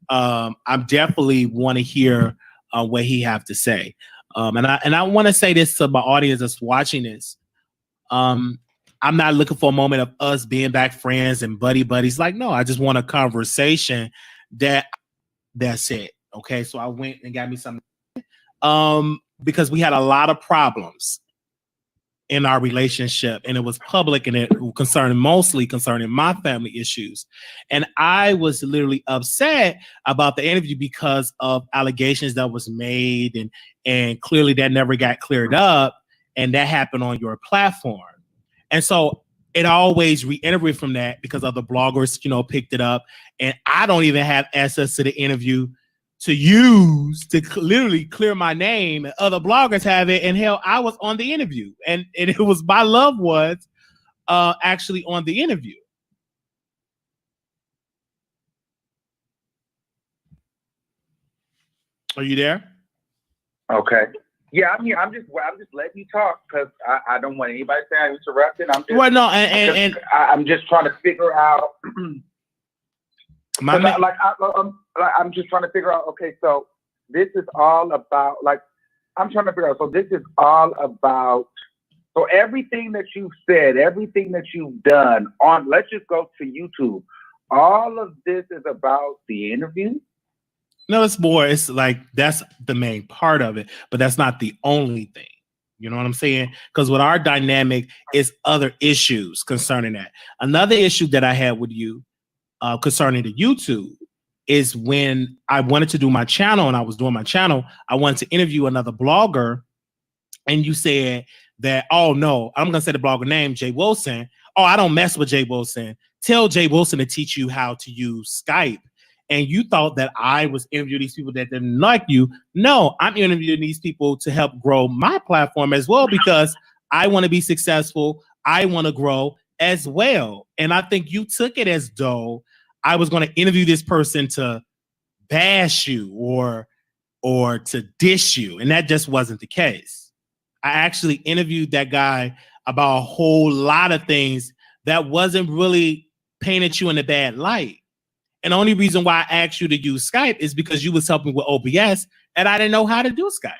I definitely want to hear what he have to say. And I want to say this to my audience that's watching this. I'm not looking for a moment of us being back friends and buddies. Like, no, I just want a conversation that's it. Okay. So I went and got me something because we had a lot of problems in our relationship, and it was public, and it mostly concerning my family issues. And I was literally upset about the interview because of allegations that was made, and clearly that never got cleared up, and that happened on your platform. And so it always reiterated from that because other bloggers, picked it up, and I don't even have access to the interview to use to literally clear my name, and other bloggers have it. And hell, I was on the interview, and it was my loved ones actually on the interview. Are you there? Okay. Yeah, I'm here. I'm just letting you talk because I don't want anybody saying I'm interrupting. I'm just trying to figure out. I'm just trying to figure out. Okay, so this is all about I'm trying to figure out. So this is all about. So everything that you've said, everything that you've done on. Let's just go to YouTube. All of this is about the interview. No, it's more. It's like that's the main part of it, but that's not the only thing. You know what I'm saying? Because with our dynamic is other issues concerning that. Another issue that I had with you concerning the YouTube is when I wanted to do my channel and I was doing my channel, I wanted to interview another blogger, and you said that, oh no, I'm gonna say the blogger name, Jay Wilson. Oh, I don't mess with Jay Wilson. Tell Jay Wilson to teach you how to use Skype. And you thought that I was interviewing these people that didn't like you. No, I'm interviewing these people to help grow my platform as well, because I want to be successful. I want to grow as well. And I think you took it as though I was going to interview this person to bash you or to dish you. And that just wasn't the case. I actually interviewed that guy about a whole lot of things that wasn't really painted you in a bad light. And the only reason why I asked you to use Skype is because you was helping with OBS and I didn't know how to do Skype.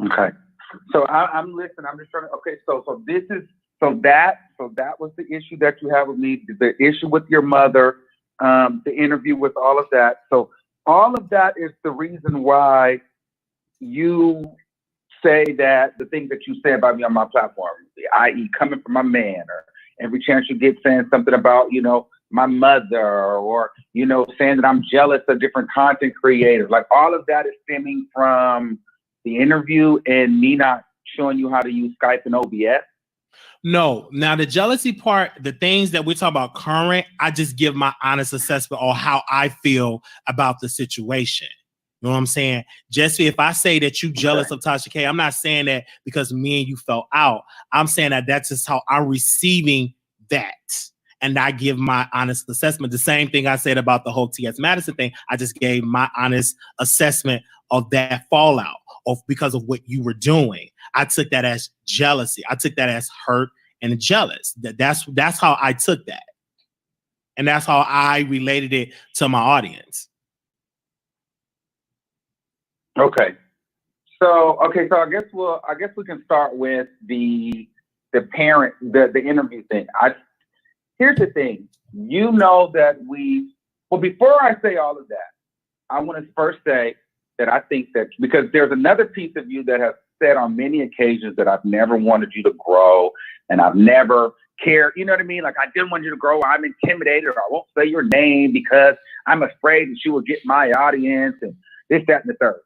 Okay. So I'm listening. I'm just trying to, okay. So that was the issue that you have with me, the issue with your mother, the interview with all of that. So all of that is the reason why you say that the thing that you say about me on my platform, i.e. coming from my man, or every chance you get saying something about, my mother, or, saying that I'm jealous of different content creators. Like all of that is stemming from the interview and me not showing you how to use Skype and OBS. No. Now, the jealousy part, the things that we're talking about current, I just give my honest assessment on how I feel about the situation. You know what I'm saying? Just if I say that you jealous of Tasha K, I'm not saying that because me and you fell out. I'm saying that that's just how I'm receiving that. And I give my honest assessment. The same thing I said about the whole T.S. Madison thing. I just gave my honest assessment of that fallout because of what you were doing. I took that as jealousy. I took that as hurt and jealous. That's how I took that. And that's how I related it to my audience. Okay. So I guess we can start with the interview thing. Here's the thing. That before I say all of that, I want to first say that I think that because there's another piece of you that has said on many occasions that I've never wanted you to grow and I've never cared. You know what I mean? Like I didn't want you to grow. I'm intimidated, or I won't say your name because I'm afraid that you will get my audience and this, that, and the third.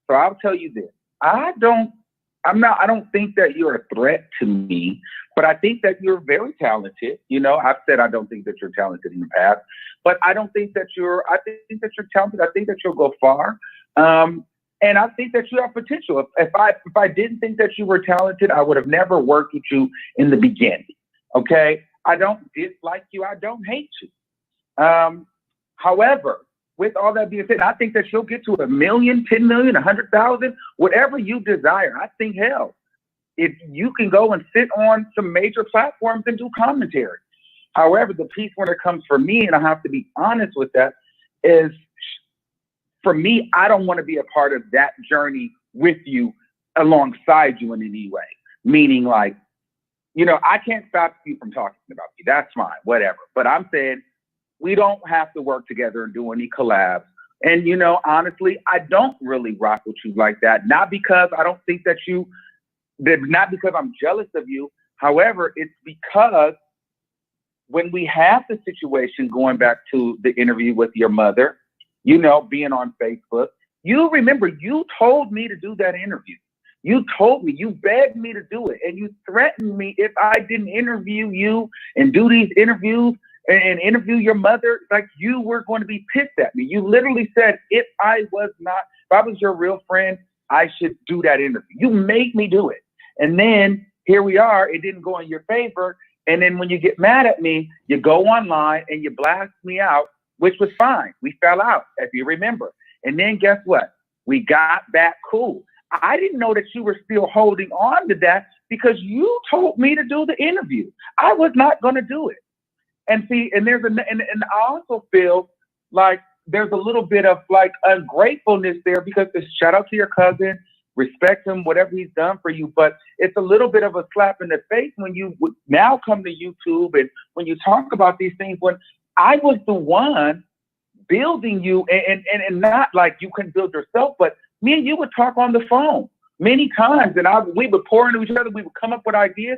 So I'll tell you this. I don't think that you're a threat to me, but I think that you're very talented. I've said I don't think that you're talented in the past, but I think that you're talented. I think that you'll go far. And I think that you have potential. If I didn't think that you were talented, I would have never worked with you in the beginning. Okay. I don't dislike you. I don't hate you. However, with all that being said, I think that you'll get to 1 million, 10 million, 100,000, whatever you desire. I think, hell, if you can go and sit on some major platforms and do commentary. However, the piece when it comes for me, and I have to be honest with that, is for me, I don't want to be a part of that journey with you alongside you in any way. Meaning like, I can't stop you from talking about you. That's fine, whatever. But I'm saying, we don't have to work together and do any collabs. And, honestly, I don't really rock with you like that. Not because I don't think that not because I'm jealous of you. However, it's because when we have the situation going back to the interview with your mother, being on Facebook, you remember you told me to do that interview. You told me, you begged me to do it. And you threatened me if I didn't interview you and do these interviews and interview your mother, like you were going to be pissed at me. You literally said, if I was your real friend, I should do that interview. You made me do it. And then here we are. It didn't go in your favor. And then when you get mad at me, you go online and you blast me out, which was fine. We fell out, if you remember. And then guess what? We got back cool. I didn't know that you were still holding on to that because you told me to do the interview. I was not going to do it. And see, and I also feel like there's a little bit of like ungratefulness there because it's shout out to your cousin, respect him, whatever he's done for you. But it's a little bit of a slap in the face when you would now come to YouTube and when you talk about these things, when I was the one building you and not like you couldn't build yourself, but me and you would talk on the phone many times and we would pour into each other. We would come up with ideas.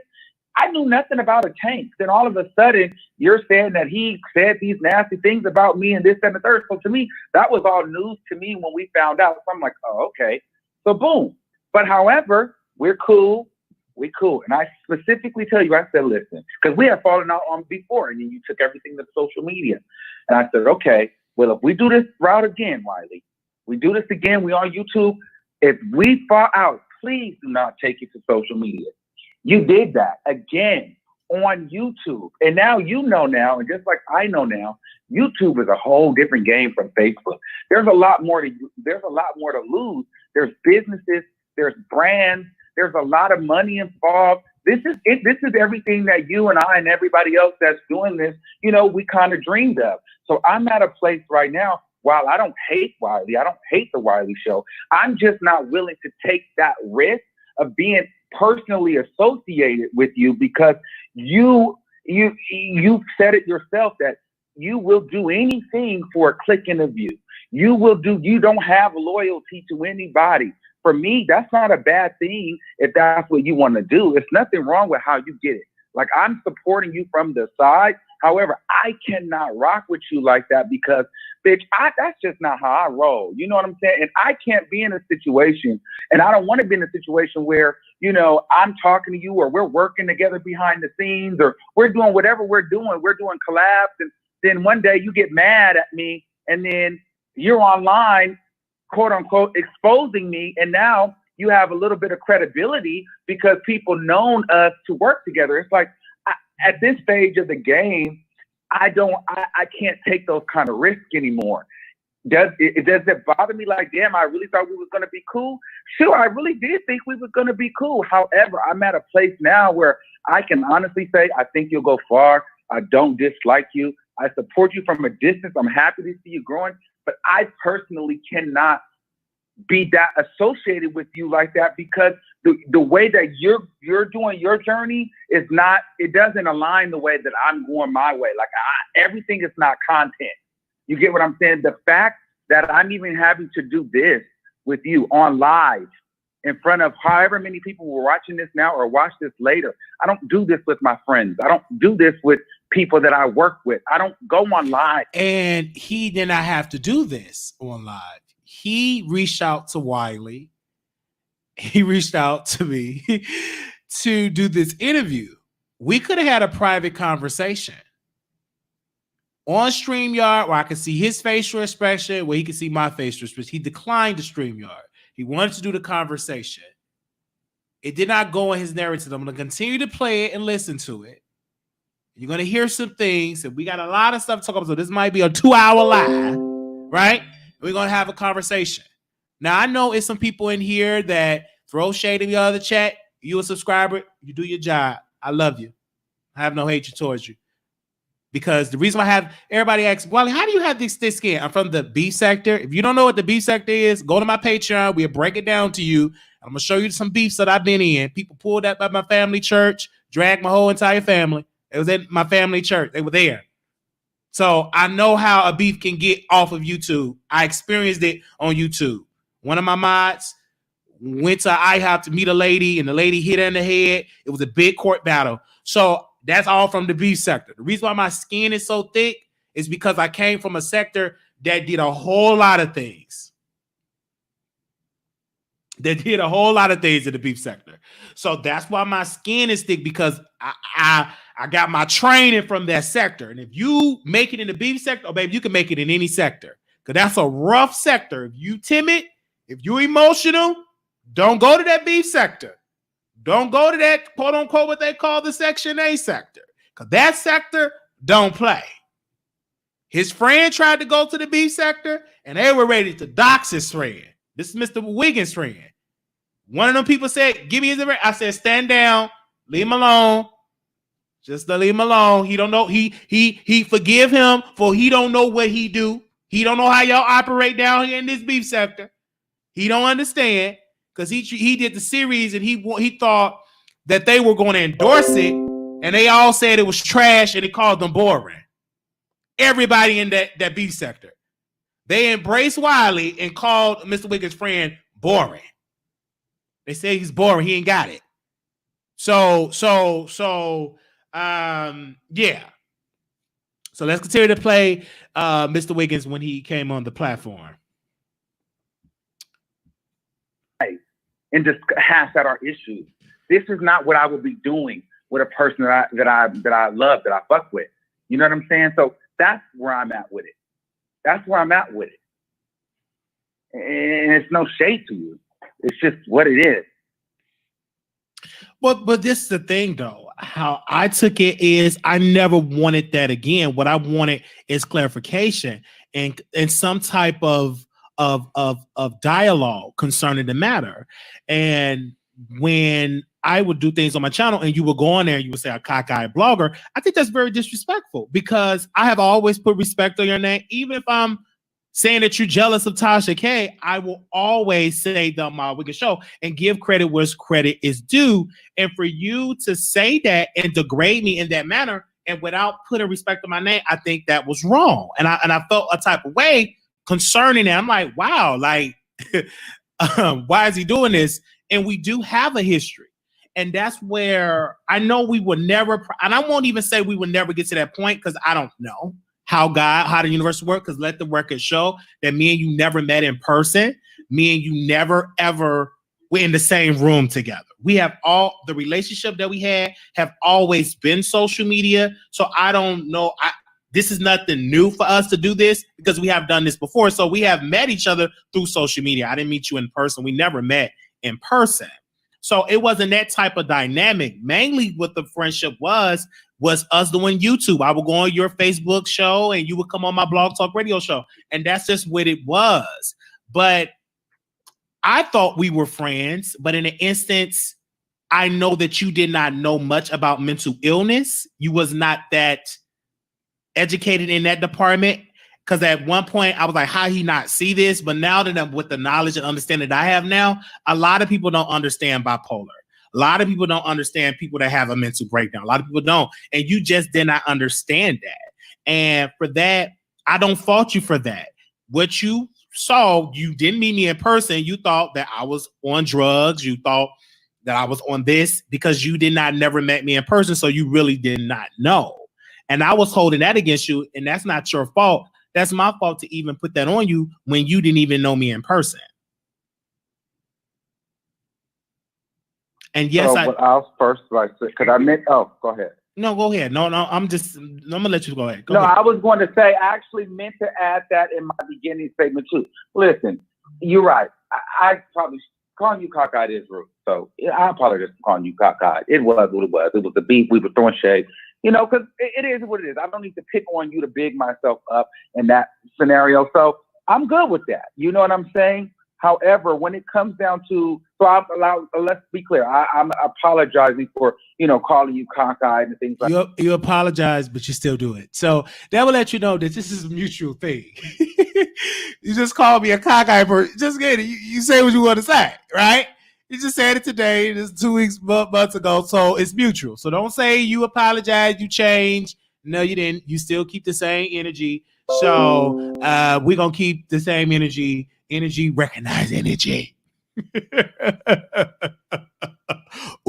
I knew nothing about a tank. Then all of a sudden you're saying that he said these nasty things about me and this, that, and the third. So to me, that was all news to me when we found out. So I'm like, oh, okay. So boom. But however, we're cool. We cool. And I specifically tell you, I said, listen, because we had fallen out on before and then you took everything to social media. And I said, okay, well, if we do this route again, Wiley, we do this again, we on YouTube. If we fall out, please do not take it to social media. You did that again. on YouTube. And now you know now, and just like I know now, YouTube is a whole different game from Facebook. There's a lot more to lose. There's businesses, there's brands, there's a lot of money involved. This is everything that you and I and everybody else that's doing this, we kind of dreamed of. So I'm at a place right now, while I don't hate Wiley, I don't hate the Wiley Show, I'm just not willing to take that risk of being personally associated with you, because you said it yourself that you will do anything for a click and a view. You don't have loyalty to anybody. For me, that's not a bad thing if that's what you want to do. It's nothing wrong with how you get it. Like, I'm supporting you from the side. However, I cannot rock with you like that because, bitch, that's just not how I roll. You know what I'm saying? And I can't be in a situation, and I don't want to be in a situation where, I'm talking to you or we're working together behind the scenes or we're doing whatever we're doing. We're doing collabs, and then one day you get mad at me and then you're online, quote unquote, exposing me. And now you have a little bit of credibility because people known us to work together. It's like, at this stage of the game, I can't take those kind of risks anymore. Does it bother me? Like, damn, I really thought we was going to be cool. Sure, I really did think we was going to be cool. However, I'm at a place now where I can honestly say, I think you'll go far. I don't dislike you. I support you from a distance. I'm happy to see you growing, but I personally cannot be that associated with you like that, because the way that you're doing your journey is not, it doesn't align the way that I'm going my way. Like, everything is not content. You get what I'm saying? The fact that I'm even having to do this with you on live in front of however many people were watching this now or watch this later. I don't do this with my friends. I don't do this with people that I work with. I don't go on live. And he did not have to do this on live. He reached out to Wiley. He reached out to me to do this interview. We could have had a private conversation on StreamYard where I could see his facial expression, where he could see my facial expression. He declined the StreamYard. He wanted to do the conversation. It did not go in his narrative. I'm going to continue to play it and listen to it. You're going to hear some things, and we got a lot of stuff to talk about. So this might be a 2-hour live, right? We're going to have a conversation. Now, I know it's some people in here that throw shade in the other chat. You a subscriber, you do your job. I love you. I have no hatred towards you. Because the reason why I have everybody asks, well, how do you have this skin? I'm from the beef sector. If you don't know what the beef sector is, go to my Patreon. We'll break it down to you. I'm going to show you some beefs that I've been in. People pulled up by my family church, dragged my whole entire family. It was at my family church. They were there. So I know how a beef can get off of YouTube. I experienced it on YouTube. One of my mods went to IHOP to meet a lady, and the lady hit her in the head. It was a big court battle. So that's all from the beef sector. The reason why my skin is so thick is because I came from a sector that did a whole lot of things. That did a whole lot of things in the beef sector. So that's why my skin is thick, because I got my training from that sector. And if you make it in the beef sector, oh, baby, you can make it in any sector. Because that's a rough sector. If you timid, if you emotional, don't go to that beef sector. Don't go to that, quote unquote, what they call the Section A sector. Because that sector don't play. His friend tried to go to the beef sector, and they were ready to dox his friend. This is Mr. Wiggins' friend. One of them people said, give me his address. I said, stand down, leave him alone. Just to leave him alone. He don't know. He forgive him for he don't know what he do. He don't know how y'all operate down here in this beef sector. He don't understand. Because he did the series, and he thought that they were going to endorse it, and they all said it was trash, and he called them boring. Everybody in that beef sector. They embraced Wiley and called Mr. Wiggins' friend boring. They say he's boring. He ain't got it. So yeah. So let's continue to play Mr. Wiggins when he came on the platform. And just hash out our issues. This is not what I would be doing with a person that I love, that I fuck with. You know what I'm saying? So that's where I'm at with it. That's where I'm at with it. And it's no shade to you. It's just what it is. But this is the thing, though. How I took it is I never wanted that again. What I wanted is clarification and some type of dialogue concerning the matter. And when I would do things on my channel and you would go on there and you would say a cockeyed blogger, I think that's very disrespectful because I have always put respect on your name. Even if I'm saying that you're jealous of Tasha K, I will always say the Wiggins Show and give credit where credit is due. And for you to say that and degrade me in that manner and without putting respect on my name, I think that was wrong. And I felt a type of way concerning it. I'm like, wow, like, why is he doing this? And we do have a history. And that's where I know we would never, and I won't even say we would never get to that point because I don't know how the universe works, because let the record show that me and you never met in person. Me and you never, ever were in the same room together. We have all the relationship that we had have always been social media. So I don't know. This is nothing new for us to do this because we have done this before. So we have met each other through social media. I didn't meet you in person. We never met in person. So it wasn't that type of dynamic. Mainly what the friendship was us doing YouTube. I would go on your Facebook show and you would come on my Blog Talk Radio show. And that's just what it was. But I thought we were friends. But in an instance, I know that you did not know much about mental illness. You was not that educated in that department. Because at one point I was like, how he not see this? But now that I'm with the knowledge and understanding that I have now, a lot of people don't understand bipolar. A lot of people don't understand people that have a mental breakdown. A lot of people don't. And you just did not understand that. And for that, I don't fault you for that. What you saw, you didn't meet me in person. You thought that I was on drugs. You thought that I was on this because you did not never met me in person. So you really did not know. And I was holding that against you. And that's not your fault. That's my fault to even put that on you when you didn't even know me in person. And yes, I was first like, because I meant, go ahead. No, go ahead. No, I'm gonna let you go ahead. Go ahead. I was going to say, I actually meant to add that in my beginning statement too. Listen, you're right. I probably calling you cockeyed is rude. So I apologize for calling you cockeyed. It was what it was. It was the beef. We were throwing shade. Because it is what it is. I don't need to pick on you to big myself up in that scenario. So I'm good with that. You know what I'm saying? However, when it comes down to, let's be clear. I'm apologizing for, calling you cockeyed and things like that. You apologize, but you still do it. So that will let you know that this is a mutual thing. You just call me a cockeyed person. Just get it. You say what you want to say, right? You just said it today. This 2 weeks, months ago. So it's mutual. So don't say you apologize, you changed. No, you didn't. You still keep the same energy. So we're going to keep the same energy. Energy, recognize energy.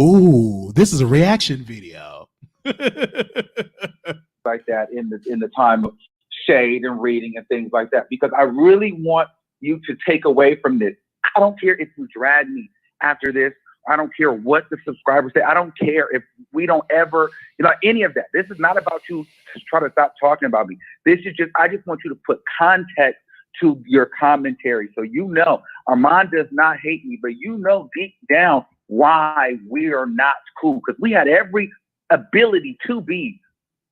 Ooh, this is a reaction video. Like that in the time of shade and reading and things like that. Because I really want you to take away from this. I don't care if you drag me after this. I don't care what the subscribers say. I don't care if we don't ever, any of that. This is not about you just try to stop talking about me. This is I just want you to put context to your commentary. So Armon does not hate me, but deep down why we are not cool. Because we had every ability to be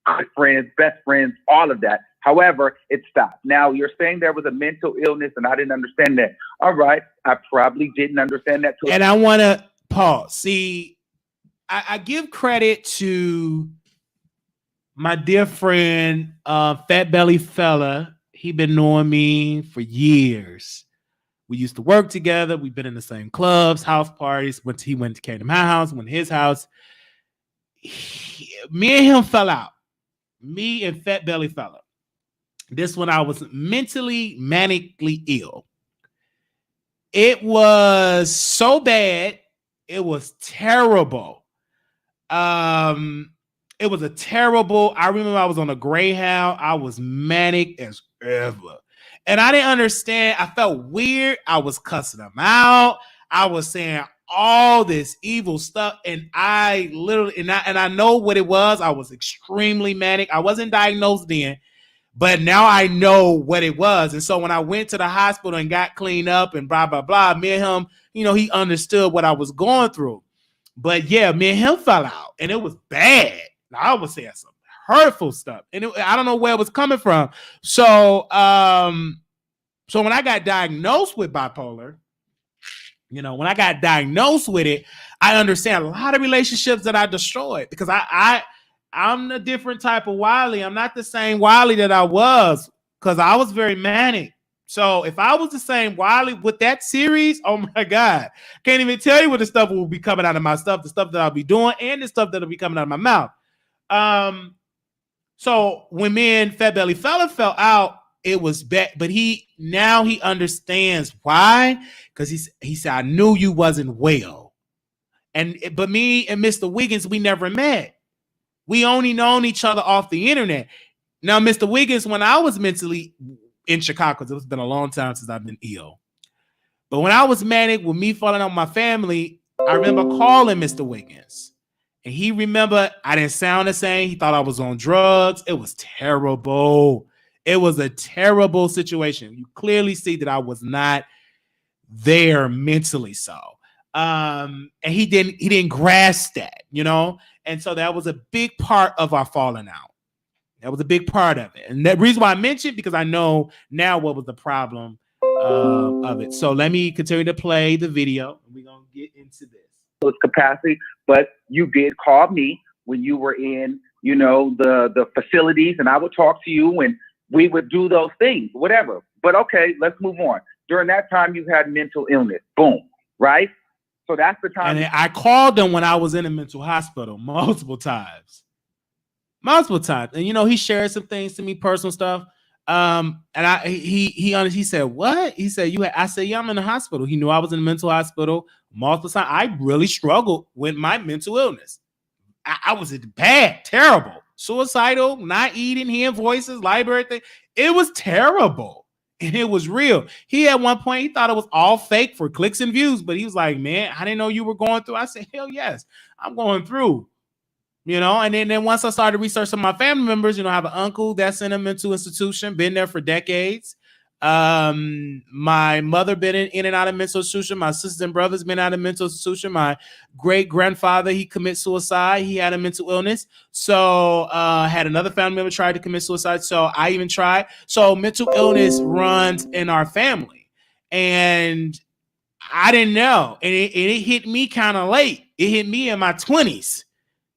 good friends, best friends, all of that. However, it stopped. Now you're saying there was a mental illness and I didn't understand that. All right. I probably didn't understand that too. And I want to pause. See, I give credit to my dear friend, Fat Belly Fella. He been knowing me for years. We used to work together. We've been in the same clubs, house parties. He came to my house, went to his house. Me and him fell out. Me and Fat Belly Fella. This when I was mentally, manically ill. It was so bad. It was terrible. It was I remember I was on a Greyhound. I was manic as ever. And I didn't understand. I felt weird. I was cussing them out. I was saying all this evil stuff. And I literally, and I know what it was. I was extremely manic. I wasn't diagnosed then, but now I know what it was. And so when I went to the hospital and got cleaned up and blah, blah, blah, me and him, he understood what I was going through. But yeah, me and him fell out, and it was bad. I was saying some hurtful stuff, and I don't know where it was coming from. So, so when I got diagnosed with bipolar, when I got diagnosed with it, I understand a lot of relationships that I destroyed because I'm a different type of Wiley. I'm not the same Wiley that I was because I was very manic. So if I was the same Wiley with that series, oh my God, can't even tell you what the stuff will be coming out of my stuff, the stuff that I'll be doing, and the stuff that'll be coming out of my mouth. So when me and Fat Belly Fella fell out, it was bad, but he understands why, because he said, I knew you wasn't well. But me and Mr. Wiggins, we never met. We only known each other off the internet. Now, Mr. Wiggins, when I was mentally in Chicago, because it's been a long time since I've been ill. But when I was manic with me falling on my family, I remember calling Mr. Wiggins. And he remembered I didn't sound the same. He thought I was on drugs. It was terrible. It was a terrible situation. You clearly see that I was not there mentally. So, and he didn't grasp that, And so that was a big part of our falling out. That was a big part of it. And the reason why I mentioned, because I know now what was the problem of it. So let me continue to play the video. And we're going to get into this. Capacity, but you did call me when you were in, the facilities, and I would talk to you and we would do those things, whatever. But okay, let's move on. During that time, you had mental illness. Boom. Right? So that's the time. And I called him when I was in a mental hospital multiple times. And he shared some things to me, personal stuff. And he said, what? He said, I said, yeah, I'm in the hospital. He knew I was in a mental hospital multiple times. I really struggled with my mental illness. I was bad, terrible, suicidal, not eating, hearing voices, library thing. It was terrible. And it was real. He at one point, he thought it was all fake for clicks and views, but he was like, man, I didn't know you were going through. I said, hell yes, I'm going through. And then once I started researching my family members, I have an uncle that's in a mental institution, been there for decades. My mother been in and out of mental institution. My sisters and brothers been out of mental institution. My great grandfather, he commit suicide. He had a mental illness. So had another family member try to commit suicide. So I even tried. So mental illness runs in our family, and I didn't know. And it hit me kind of late. It hit me in my 20s.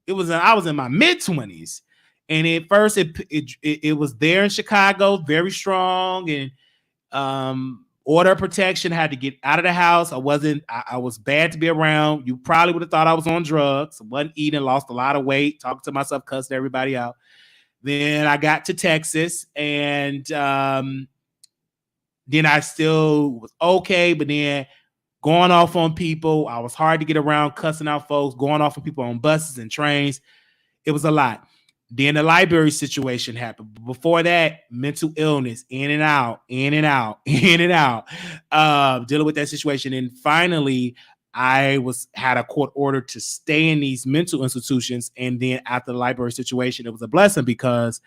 I was in my mid-20s, and at first it was there in Chicago, very strong, and order of protection, had to get out of the house. I was bad to be around. You probably would have thought I was on drugs. I wasn't eating, lost a lot of weight, talking to myself, cussed everybody out. Then I got to Texas, and then I still was okay, but then going off on people. I was hard to get around, cussing out folks, going off on people on buses and trains. It was a lot. Then the library situation happened. Before that, mental illness, in and out, dealing with that situation. And finally, I had a court order to stay in these mental institutions. And then after the library situation, it was a blessing because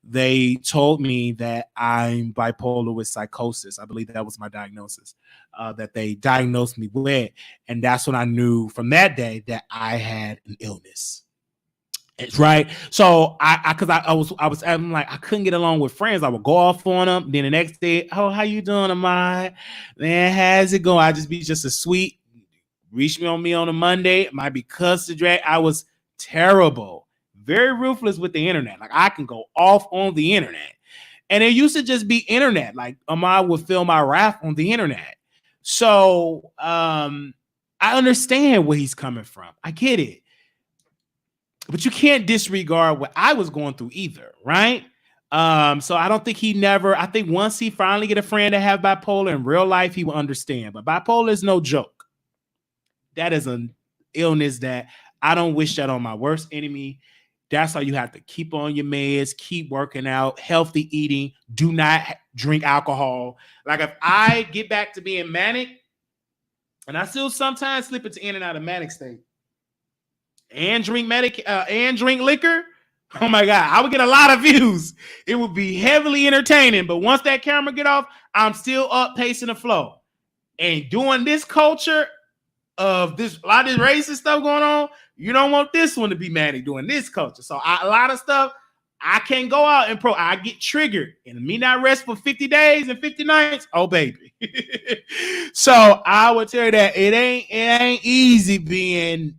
they told me that I'm bipolar with psychosis. I believe that was my diagnosis that they diagnosed me with. And that's when I knew from that day that I had an illness. It's right. So I'm like, I couldn't get along with friends. I would go off on them. Then the next day, oh, how you doing, Amai? Man, how's it going? I just be just a sweet, reach me on a Monday. It might be cuss to drag. I was terrible. Very ruthless with the internet. Like I can go off on the internet. And it used to just be internet. Like Amai would feel my wrath on the internet. So I understand where he's coming from. I get it. But you can't disregard what I was going through either, right? So I don't think I think once he finally get a friend that have bipolar in real life, he will understand. But bipolar is no joke. That is an illness that I don't wish that on my worst enemy. That's why you have to keep on your meds, keep working out, healthy eating, do not drink alcohol. Like if I get back to being manic, and I still sometimes slip into in and out of manic state, and drink liquor, oh my God, I would get a lot of views. It would be heavily entertaining. But once that camera get off, I'm still up pacing the flow. And doing this culture, of this, a lot of this racist stuff going on. You don't want this one to be manic doing this culture. So a lot of stuff, I can't go out and I get triggered, and me not rest for 50 days and 50 nights. Oh, baby. So I would tell you that it ain't easy being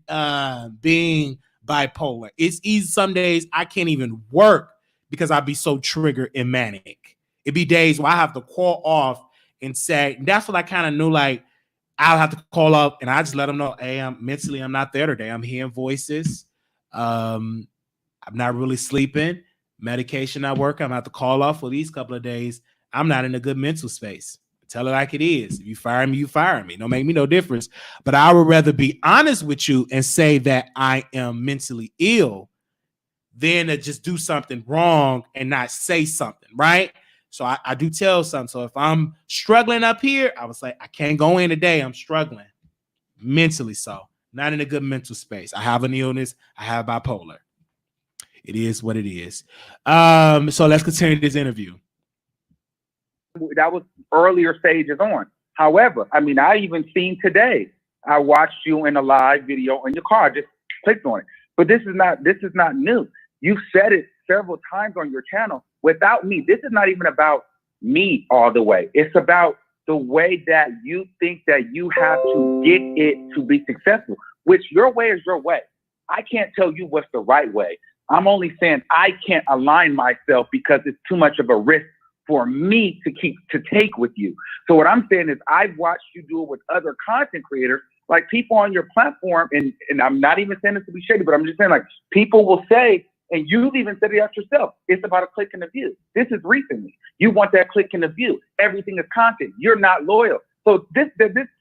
bipolar. It's easy. Some days I can't even work because I'd be so triggered and manic. It'd be days where I have to call off and say, that's what I kind of knew, like, I'll have to call up and I just let them know, hey, I'm not there today. I'm hearing voices. I'm not really sleeping. Medication not working. I'm gonna have to call off for these couple of days. I'm not in a good mental space. Tell it like it is. If you fire me, you fire me. Don't make me no difference. But I would rather be honest with you and say that I am mentally ill than to just do something wrong and not say something, right? So I do tell something. So if I'm struggling up here, I would say I can't go in today. I'm struggling mentally, so not in a good mental space. I have an illness. I have bipolar. It is what it is. So let's continue this interview. That was earlier stages on. However, I mean, I even seen today, I watched you in a live video in your car. I just clicked on it. But this is not new. You've said it several times on your channel. Without me, this is not even about me all the way. It's about the way that you think that you have to get it to be successful, which your way is your way. I can't tell you what's the right way. I'm only saying I can't align myself because it's too much of a risk for me to take with you. So what I'm saying is I've watched you do it with other content creators, like people on your platform, and I'm not even saying this to be shady, but I'm just saying, like, people will say, and you've even said it out yourself, it's about a click and a view. This is recently. You want that click and a view. Everything is content. You're not loyal. So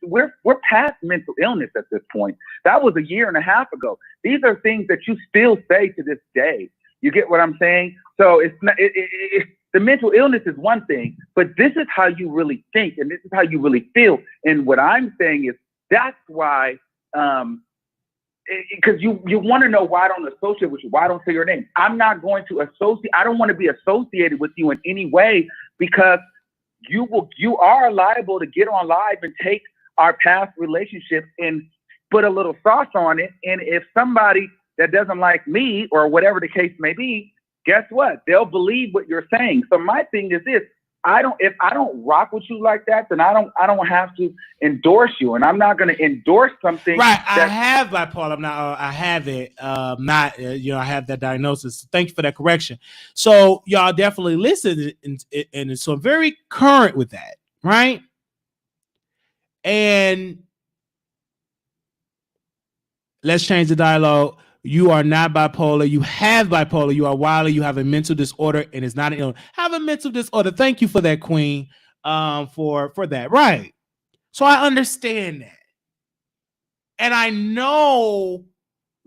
we're past mental illness at this point. That was a year and a half ago. These are things that you still say to this day. You get what I'm saying? So it's not, the mental illness is one thing, but this is how you really think, and this is how you really feel. And what I'm saying is that's why, because you want to know why I don't associate with you, why I don't say your name. I'm not going to associate. I don't want to be associated with you in any way, because you are liable to get on live and take our past relationship and put a little sauce on it. And if somebody that doesn't like me, or whatever the case may be, guess what? They'll believe what you're saying. So my thing is this: if I don't rock with you like that, then I don't have to endorse you, and I'm not going to endorse something. Right, I have bipolar. I have it. I have that diagnosis. Thank you for that correction. So y'all definitely listen, and so I'm very current with that, right? And let's change the dialogue. You are not bipolar. You have bipolar. You are Wiley. You have a mental disorder, and it's not an illness. Have a mental disorder. Thank you for that, Queen. For that, right? So I understand that, and I know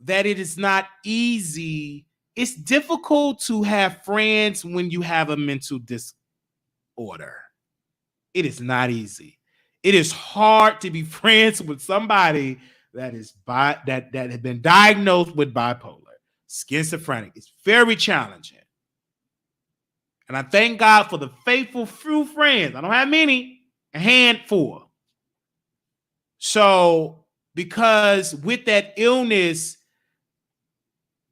that it is not easy. It's difficult to have friends when you have a mental disorder. It is not easy. It is hard to be friends with somebody that had been diagnosed with bipolar, schizophrenic. It's very challenging. And I thank God for the faithful few friends. I don't have many, a handful. So, because with that illness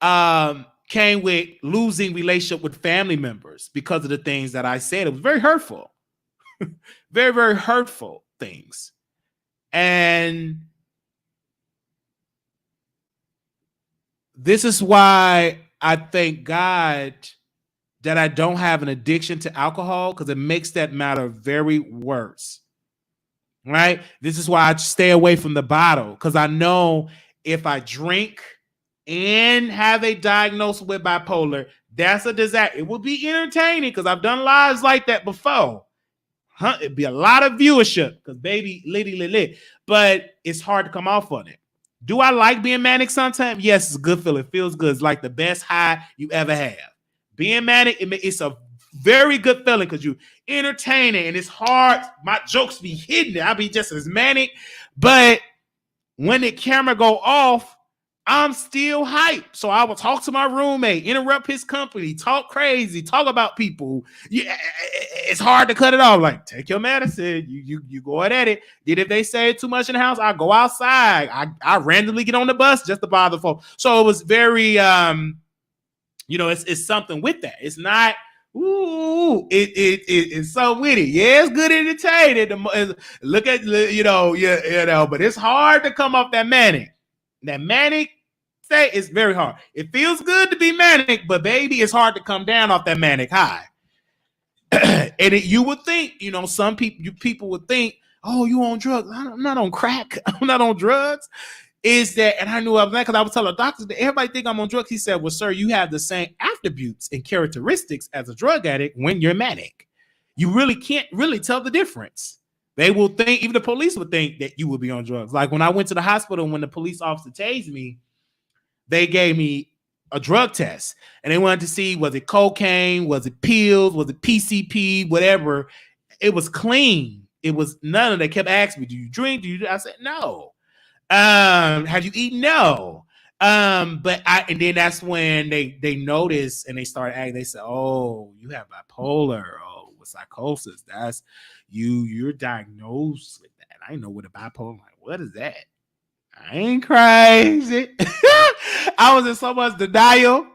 came with losing relationship with family members because of the things that I said. It was very hurtful. Very, very hurtful things. And this is why I thank God that I don't have an addiction to alcohol, because it makes that matter very worse. Right? This is why I stay away from the bottle, because I know if I drink and have a diagnosis with bipolar, that's a disaster. It will be entertaining because I've done lives like that before. It'd be a lot of viewership because baby, lit. But it's hard to come off on it. Do I like being manic sometimes? Yes, it's a good feeling. It feels good. It's like the best high you ever have. Being manic, it's a very good feeling because you entertaining and it's hard. My jokes be hidden. I'll be just as manic. But when the camera go off, I'm still hyped. So I will talk to my roommate, interrupt his company, talk crazy, talk about people. Yeah, it's hard to cut it off. Like, take your medicine. You go at it. Then if they say too much in the house, I go outside. I randomly get on the bus just to bother folks. So it was very it's something with that. It's not it's so witty. Yeah, it's good entertaining. Look at but it's hard to come off that manic. That manic state is very hard. It feels good to be manic, but baby, it's hard to come down off that manic high. And you would think, some people would think, oh, you on drugs? I'm not on crack. I'm not on drugs. Is that, and I knew I was because I was telling the doctor that everybody think I'm on drugs. He said, well, sir, you have the same attributes and characteristics as a drug addict when you're manic. You really can't really tell the difference. They will think, even the police would think that you would be on drugs. Like when I went to the hospital, when the police officer tased me, they gave me a drug test and they wanted to see, was it cocaine? Was it pills? Was it PCP? Whatever. It was clean. It was none of that. They kept asking me, do you drink? I said, no. Have you eaten? No. And then that's when they noticed and they started acting. They said, oh, you have bipolar. Oh, with psychosis. That's you're diagnosed with that. I know what a bipolar. I'm like, what is that? I ain't crazy. I was in so much denial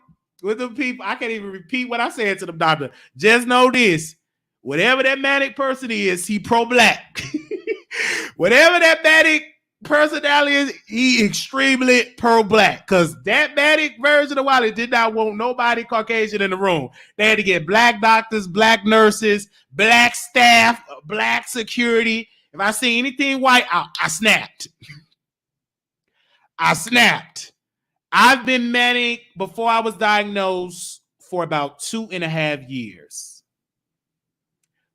with the people. I can't even repeat what I said to the doctor. Just know this. Whatever that manic person is, he pro-black. Whatever that manic personality is, he extremely pro-black. Because that manic version of Wiley did not want nobody Caucasian in the room. They had to get black doctors, black nurses, black staff, black security. If I see anything white, I snapped. I snapped. I've been manic before I was diagnosed for about 2.5 years.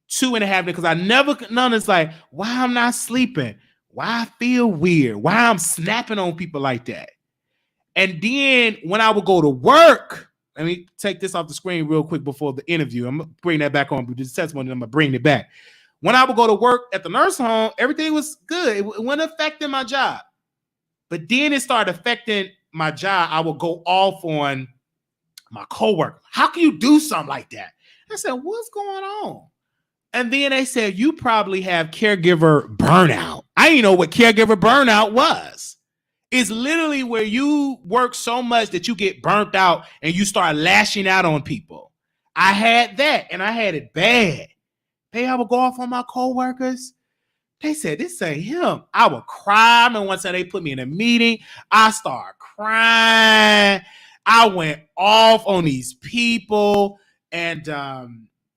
2.5 because I never none. It's like, why I'm not sleeping? Why I feel weird? Why I'm snapping on people like that? And then when I would go to work, let me take this off the screen real quick before the interview. I'm gonna bring that back on, but this testimony, I'm gonna bring it back. When I would go to work at the nursing home, everything was good. It wasn't affecting my job. But then it started affecting my job. I would go off on my coworker. How can you do something like that? I said, what's going on? And then they said, you probably have caregiver burnout. I didn't know what caregiver burnout was. It's literally where you work so much that you get burnt out and you start lashing out on people. I had that and I had it bad. Hey, I would go off on my coworkers. They said, this ain't him. I would cry. And once they put me in a meeting, I started crying. I went off on these people. And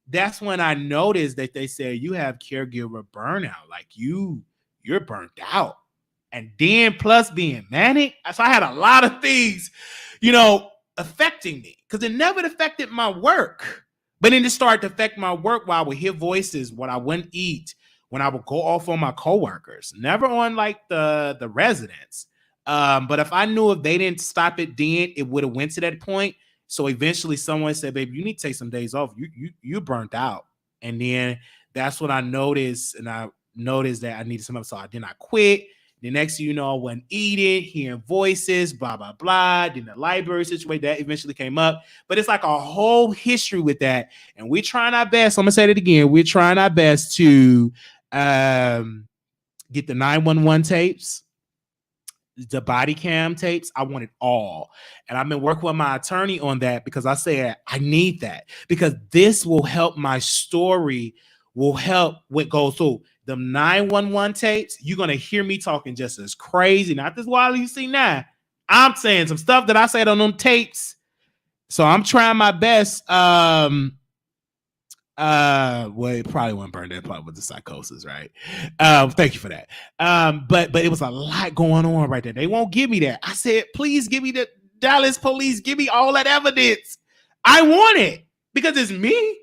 that's when I noticed that they said, you have caregiver burnout. Like you're burnt out. And then plus being manic. So I had a lot of things, affecting me. Because it never affected my work. But then it started to affect my work while I would hear voices, when I wouldn't eat, when I would go off on my coworkers, never on like the residents. But if I knew if they didn't stop it, then it would have went to that point. So eventually someone said, baby, you need to take some days off. You burnt out. And then that's when I noticed, and I noticed that I needed some help. So I quit. The next thing you know, I wasn't eating, hearing voices, blah, blah, blah. Then the library situation, that eventually came up. But it's like a whole history with that. And we're trying our best. I'm going to say that again. We're trying our best to get the 911 tapes, the body cam tapes. I want it all. And I've been working with my attorney on that because I said, I need that because this will help my story, will help what goes through. The 911 tapes, you're going to hear me talking just as crazy. Not this Wiley you see now. I'm saying some stuff that I said on them tapes. So I'm trying my best. Well, it probably wouldn't burn that part with the psychosis, right? Thank you for that. But it was a lot going on right there. They won't give me that. I said, please give me the Dallas police. Give me all that evidence. I want it because it's me.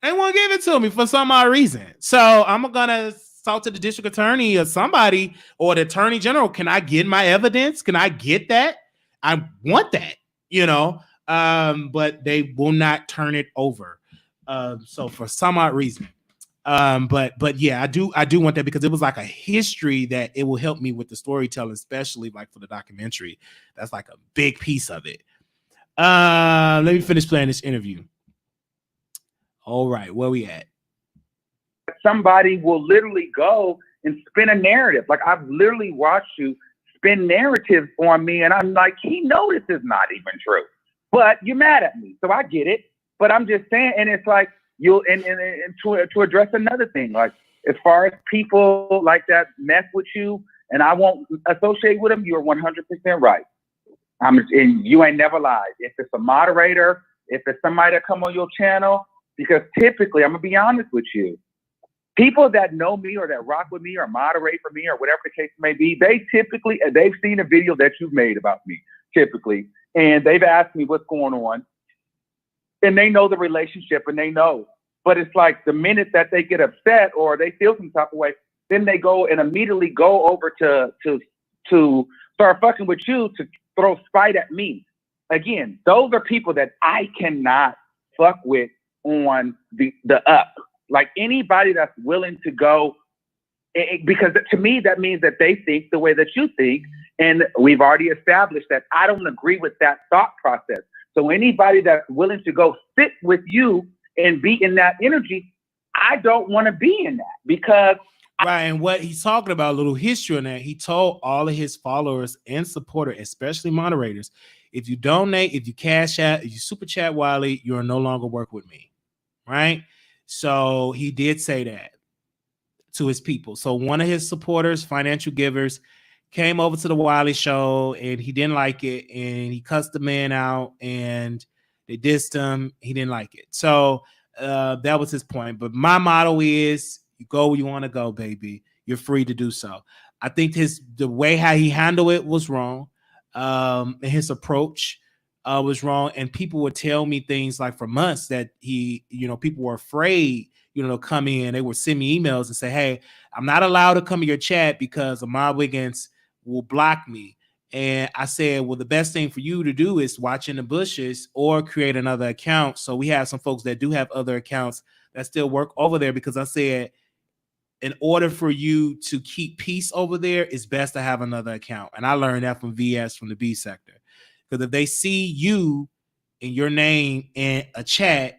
They won't give it to me for some odd reason. So I'm gonna talk to the district attorney or somebody or the attorney general. Can I get my evidence? Can I get that? I want that, but they will not turn it over. So for some odd reason, But yeah, I do want that because it was like a history that it will help me with the storytelling, especially like for the documentary. That's like a big piece of it. Let me finish playing this interview. All right, where we at? Somebody will literally go and spin a narrative. Like I've literally watched you spin narratives on me, and I'm like, he knows this is not even true, but you're mad at me, so I get it. But I'm just saying, and it's like and to address another thing, like as far as people like that mess with you, and I won't associate with them. You're 100% right. And you ain't never lied. If it's a moderator, if it's somebody that come on your channel, because typically, I'm gonna be honest with you. People that know me or that rock with me or moderate for me or whatever the case may be, they've seen a video that you've made about me, typically, and they've asked me what's going on, and they know the relationship and they know. But it's like the minute that they get upset or they feel some type of way, then they go and immediately go over to start fucking with you to throw spite at me. Again, those are people that I cannot fuck with on the up. Like anybody that's willing to go, because to me, that means that they think the way that you think. And we've already established that I don't agree with that thought process. So anybody that's willing to go sit with you and be in that energy, I don't want to be in that because. Right. And what he's talking about, a little history on that, he told all of his followers and supporters, especially moderators, if you donate, if you cash out, if you super chat Wiley, you'll no longer work with me. Right. So he did say that to his people. So one of his supporters, financial givers, came over to the Wiley Show and he didn't like it. And he cussed the man out and they dissed him. He didn't like it. So that was his point. But my motto is you go where you want to go, baby. You're free to do so. I think the way how he handled it was wrong. And his approach was wrong, and people would tell me things like for months that people were afraid, to come in. They would send me emails and say, "Hey, I'm not allowed to come in your chat because Ahmad Wiggins will block me." And I said, "Well, the best thing for you to do is watch in the bushes or create another account." So we have some folks that do have other accounts that still work over there because I said, in order for you to keep peace over there, it's best to have another account. And I learned that from VS from the B sector. Because if they see you and your name in a chat,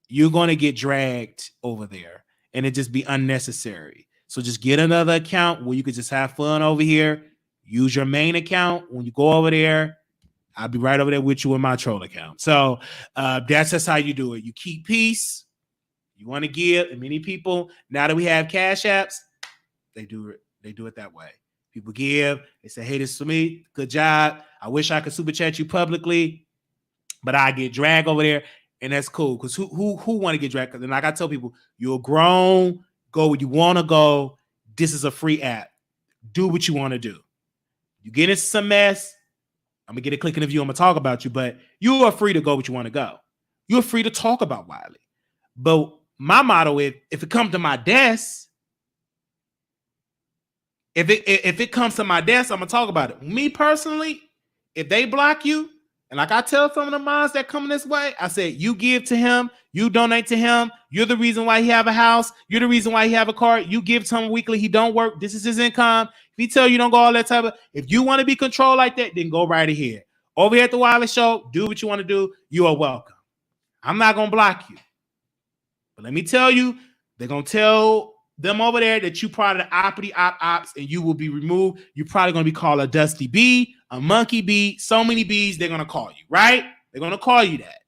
you're going to get dragged over there and it just be unnecessary. So just get another account where you could just have fun over here. Use your main account. When you go over there, I'll be right over there with you in my troll account. So that's just how you do it. You keep peace. You want to give, and many people, now that we have cash apps, they do it that way. People give, they say, "Hey, this is for me. Good job. I wish I could super chat you publicly, but I get dragged over there," and that's cool. Because who want to get dragged? And like I tell people, you're grown, go where you want to go. This is a free app. Do what you want to do. You get into some mess, I'm gonna get a click in the view. I'm gonna talk about you, but you are free to go where you want to go. You're free to talk about Wiley. But my motto is, if it comes to my desk, if it comes to my desk, I'm gonna talk about it. Me personally, if they block you, and like I tell some of the moms that come this way, I say, you give to him, you donate to him. You're the reason why he have a house. You're the reason why he have a car. You give to him weekly. He don't work. This is his income. If he tell you don't go all that type of, if you want to be controlled like that, then go right ahead. Over here at the Wiley Show, do what you want to do. You are welcome. I'm not gonna block you. But let me tell you, they're going to tell them over there that you part of the oppity ops and you will be removed. You're probably going to be called a dusty bee, a monkey bee, so many bees they're going to call you, right? They're going to call you that.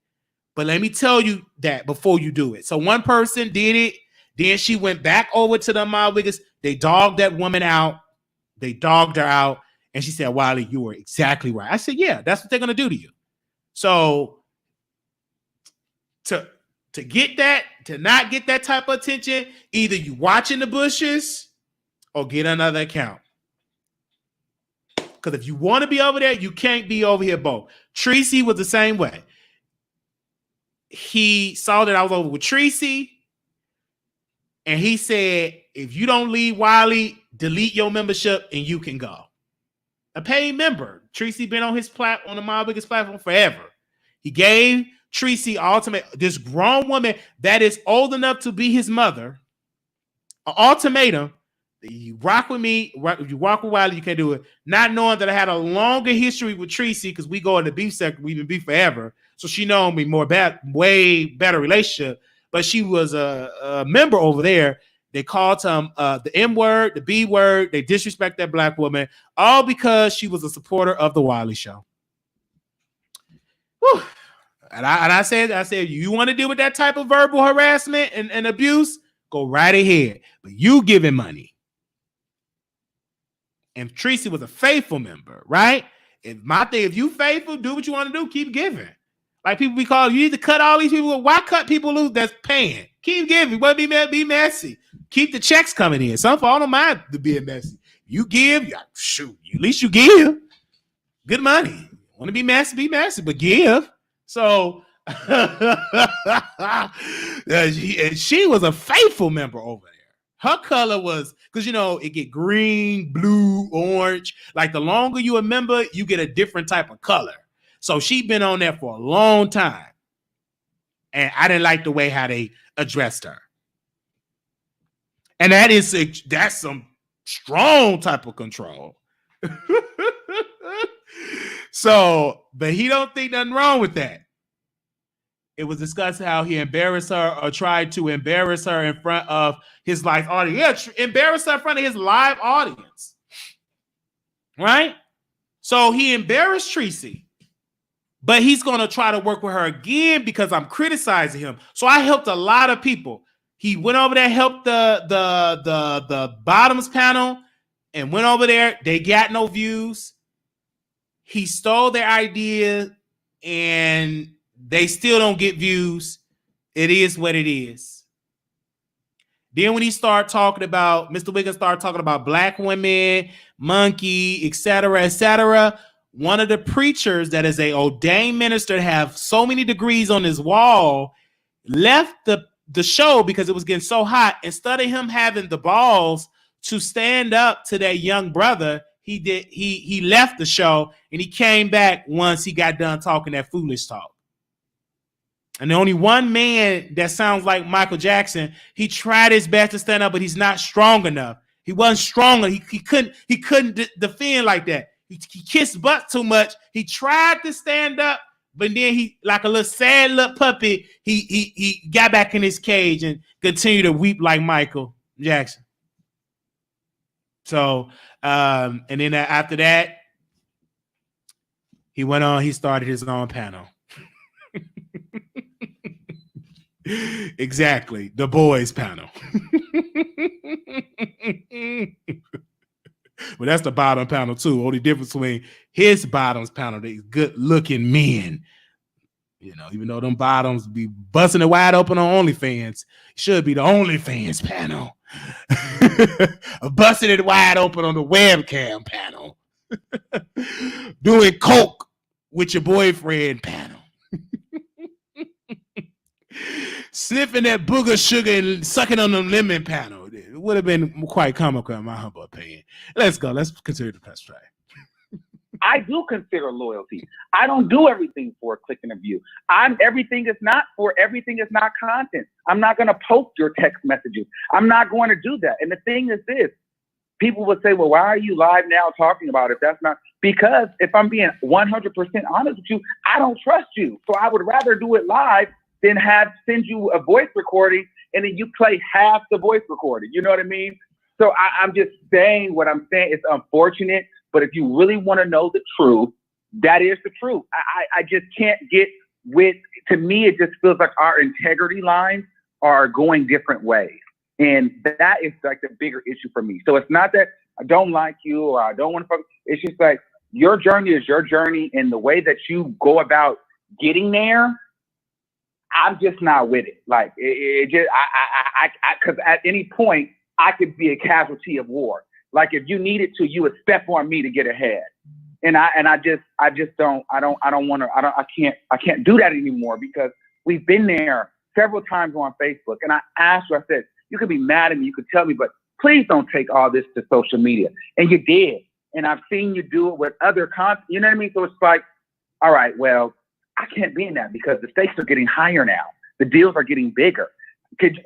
But let me tell you that before you do it. So one person did it. Then she went back over to the Ahmad Wiggins. They dogged that woman out. They dogged her out. And she said, "Wiley, you were exactly right." I said, "Yeah, that's what they're going to do to you." So to get that, to not get that type of attention, either you watch in the bushes or get another account. Because if you want to be over there, you can't be over here both. Tracy was the same way. He saw that I was over with Tracy, and he said, "If you don't leave Wiley, delete your membership and you can go." A paid member. Tracy been on his on the My Biggest platform forever. He gave Tracy this grown woman that is old enough to be his mother, an ultimatum. You rock with me, you walk with Wiley, you can't do it. Not knowing that I had a longer history with Tracy because we go in the beef sector, we've been beef forever. So she known me way better relationship. But she was a member over there. They called him the M word, the B word. They disrespect that black woman, all because she was a supporter of the Wiley Show. Whew. And I said, you want to deal with that type of verbal harassment and abuse? Go right ahead. But you giving money. And Tracy was a faithful member, right? If you faithful, do what you want to do, keep giving. Like people be called, you need to cut all these people. Why cut people loose that's paying? Keep giving. What be messy? Keep the checks coming in. Some folk don't mind to being messy. You give, shoot, at least you give. Good money. Want to be messy, but give. So she was a faithful member over there. Her color was, because it get green, blue, orange. Like the longer you a member, you get a different type of color. So she been on there for a long time. And I didn't like the way how they addressed her. And that's some strong type of control. So, but he don't think nothing wrong with that. It was discussed how he embarrassed her or tried to embarrass her in front of his live audience. Yeah, embarrass her in front of his live audience. Right? So he embarrassed Tracy. But he's going to try to work with her again because I'm criticizing him. So I helped a lot of people. He went over there, helped the bottoms panel and went over there. They got no views. He stole their idea and they still don't get views. It is what it is. Then when he started talking about, Mr. Wiggins started talking about black women, monkey, etc., one of the preachers that is a ordained minister to have so many degrees on his wall left the show because it was getting so hot. Instead of him having the balls to stand up to that young brother, he left the show and he came back once he got done talking that foolish talk. And the only one man that sounds like Michael Jackson, he tried his best to stand up, but he's not strong enough. He wasn't strong enough. He couldn't defend like that. He kissed butt too much. He tried to stand up, but then he, like a little sad little puppy, he got back in his cage and continued to weep like Michael Jackson. So, and then after that, he went on, he started his own panel. Exactly. The boys panel. But that's the bottom panel too. Only difference between his bottoms panel, they good looking men. Even though them bottoms be busting it wide open on OnlyFans, should be the OnlyFans panel. Busting it wide open on the webcam panel. Doing coke with your boyfriend panel. Sniffing that booger sugar and sucking on the lemon panel. It would have been quite comical in my humble opinion. Let's go. Let's consider the press try. I do consider loyalty. I don't do everything for a click and a view. Everything is not content. I'm not going to post your text messages. I'm not going to do that. And the thing is this, people would say, well, why are you live now talking about it? That's not, because if I'm being 100% honest with you, I don't trust you. So I would rather do it live than send you a voice recording and then you play half the voice recording. You know what I mean? So I'm just saying what I'm saying. It's unfortunate, but if you really want to know the truth, that is the truth. I just can't get with, to me, it just feels like our integrity lines are going different ways. And that is like the bigger issue for me. So it's not that I don't like you or I don't want to fuck. It's just like your journey is your journey, and the way that you go about getting there, I'm just not with it. Like because at any point I could be a casualty of war. Like if you needed to, you would step on me to get ahead. And I can't do that anymore, because we've been there several times on Facebook. And I asked you, I said, you could be mad at me, you could tell me, but please don't take all this to social media. And you did. And I've seen you do it with other content. You know what I mean? So it's like, all right, well, I can't be in that because the stakes are getting higher now. The deals are getting bigger.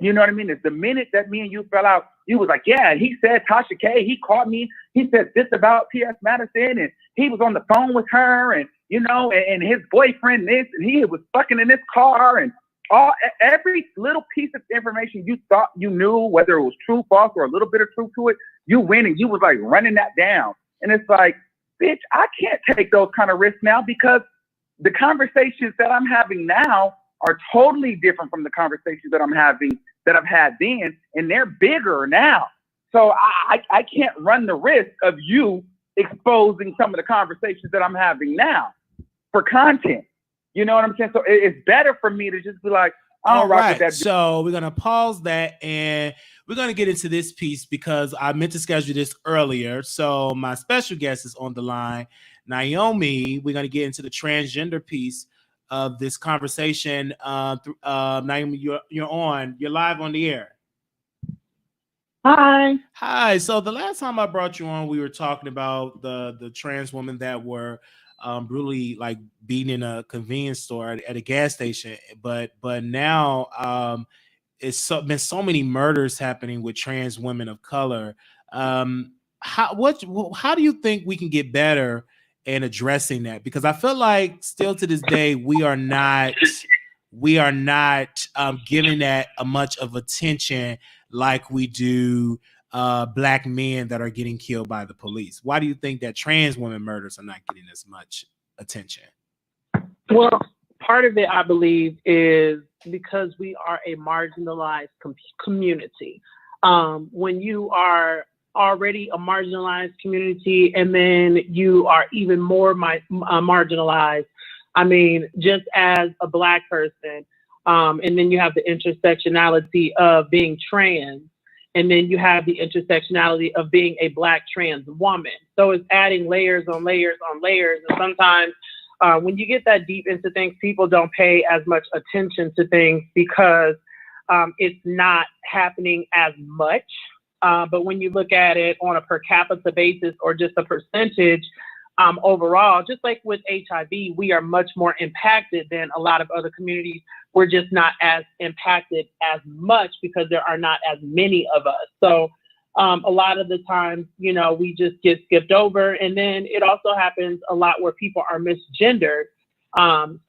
You know what I mean? It's the minute that me and you fell out, you was like, yeah, he said Tasha K, he called me, he said this about T.S. Madison, and he was on the phone with her, and you know, and his boyfriend this, and he was fucking in this car, and every little piece of information you thought you knew, whether it was true, false, or a little bit of truth to it, you went and you was like running that down. And it's like, bitch, I can't take those kind of risks now because the conversations that I'm having now are totally different from the conversations that I've had then, and they're bigger now. So I can't run the risk of you exposing some of the conversations that I'm having now for content. You know what I'm saying? So it's better for me to just be like, I don't rock with that. So we're going to pause that and we're going to get into this piece because I meant to schedule this earlier. So my special guest is on the line, Naomi. We're going to get into the transgender piece of this conversation. Naomi, you're live on the air. Hi. So the last time I brought you on, we were talking about the trans women that were brutally like beaten in a convenience store at a gas station. But now it's been so many murders happening with trans women of color. How do you think we can get better in addressing that? Because I feel like still to this day we are not giving that a much of attention like we do Black men that are getting killed by the police. Why do you think that trans women murders are not getting as much attention? Well, part of it, I believe, is because we are a marginalized community. When you are already a marginalized community and then you are even more marginalized, I mean, just as a Black person, and then you have the intersectionality of being trans, and then you have the intersectionality of being a Black trans woman. So it's adding layers on layers on layers. And sometimes when you get that deep into things, people don't pay as much attention to things because it's not happening as much. But when you look at it on a per capita basis or just a percentage overall, just like with HIV, we are much more impacted than a lot of other communities. We're just not as impacted as much because there are not as many of us. So a lot of the times, you know, we just get skipped over. And then it also happens a lot where people are misgendered.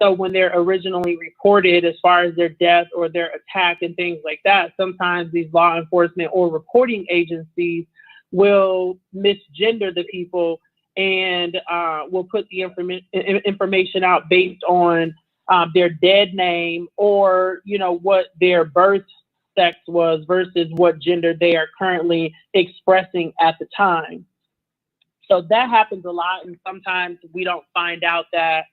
So when they're originally reported as far as their death or their attack and things like that, sometimes these law enforcement or reporting agencies will misgender the people and will put the information out based on their dead name or, you know, what their birth sex was versus what gender they are currently expressing at the time. So that happens a lot. And sometimes we don't find out that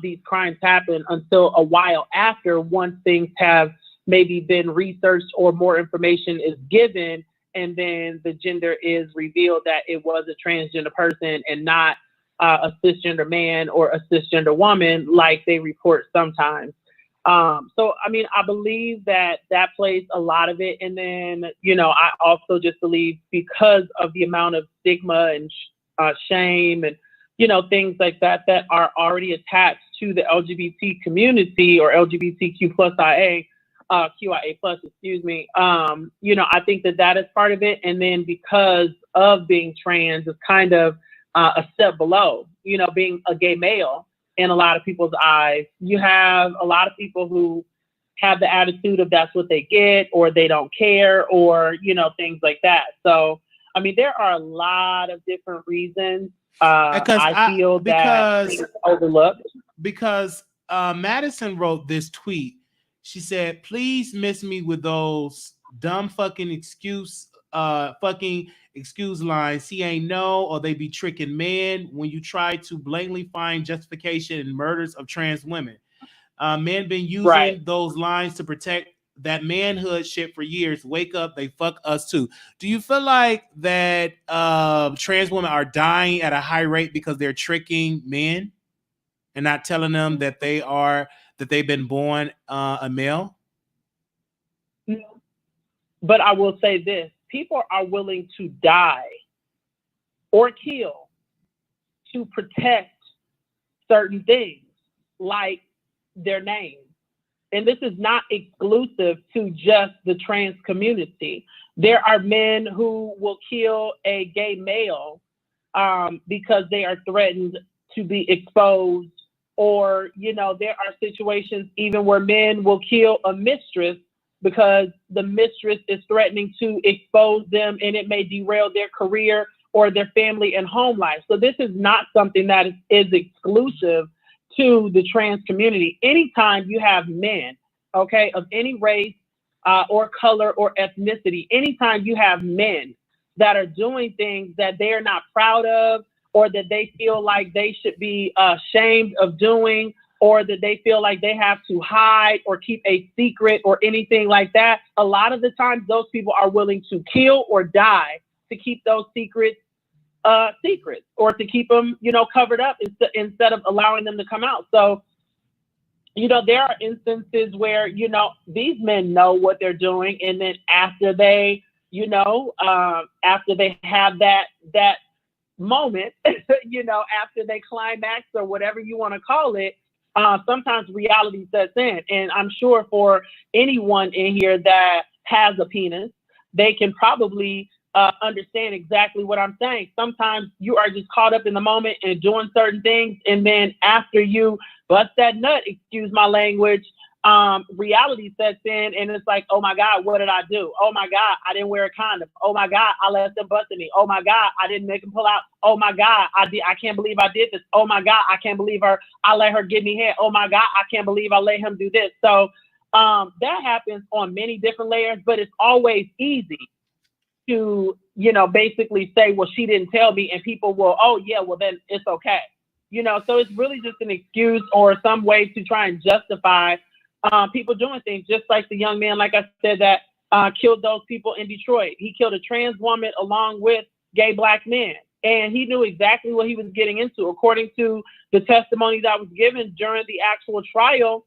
these crimes happen until a while after, once things have maybe been researched or more information is given, and then the gender is revealed that it was a transgender person and not a cisgender man or a cisgender woman like they report sometimes. So, I mean, I believe that plays a lot of it. And then, you know, I also just believe because of the amount of stigma and shame and, you know, things like that that are already attached to the LGBT community or LGBTQ plus QIA plus, excuse me. You know, I think that is part of it. And then because of being trans is kind of a step below, you know, being a gay male in a lot of people's eyes. You have a lot of people who have the attitude of that's what they get, or they don't care, or, you know, things like that. So, I mean, there are a lot of different reasons I feel that it's overlooked. Because Madison wrote this tweet. She said, please miss me with those dumb fucking excuse lines. He ain't know, or they be tricking men when you try to blatantly find justification in murders of trans women. Men been using those lines to protect that manhood shit for years. Wake up, they fuck us too. Do you feel like that trans women are dying at a high rate because they're tricking men and not telling them that they've been born a male? But I will say this. People are willing to die or kill to protect certain things, like their name. And this is not exclusive to just the trans community. There are men who will kill a gay male because they are threatened to be exposed. Or, you know, there are situations even where men will kill a mistress because the mistress is threatening to expose them, and it may derail their career or their family and home life. So this is not something that is exclusive to the trans community. Anytime you have men, okay, of any race or color or ethnicity, anytime you have men that are doing things that they are not proud of, or that they feel like they should be ashamed of doing, or that they feel like they have to hide or keep a secret or anything like that, a lot of the times those people are willing to kill or die to keep those secrets secrets, or to keep them, you know, covered up instead of allowing them to come out. So, you know, there are instances where, you know, these men know what they're doing, and then after they, you know, after they have that moment, you know, after they climax or whatever you want to call it, sometimes reality sets in. And I'm sure for anyone in here that has a penis, they can probably understand exactly what I'm saying. Sometimes you are just caught up in the moment and doing certain things, and then after you bust that nut, excuse my language, reality sets in, and it's like, oh my God, what did I do? Oh my God, I didn't wear a condom. Oh my God, I let them bust at me. Oh my God, I didn't make them pull out. Oh my God, I can't believe I did this. Oh my God, I can't believe I let her give me head. Oh my God, I can't believe I let him do this. So that happens on many different layers, but it's always easy to, you know, basically say, well, she didn't tell me, and people will, oh yeah, well then it's okay. You know, so it's really just an excuse or some way to try and justify people doing things, just like the young man, like I said, that killed those people in Detroit. He killed a trans woman along with gay black men, and he knew exactly what he was getting into. According to the testimony that was given during the actual trial,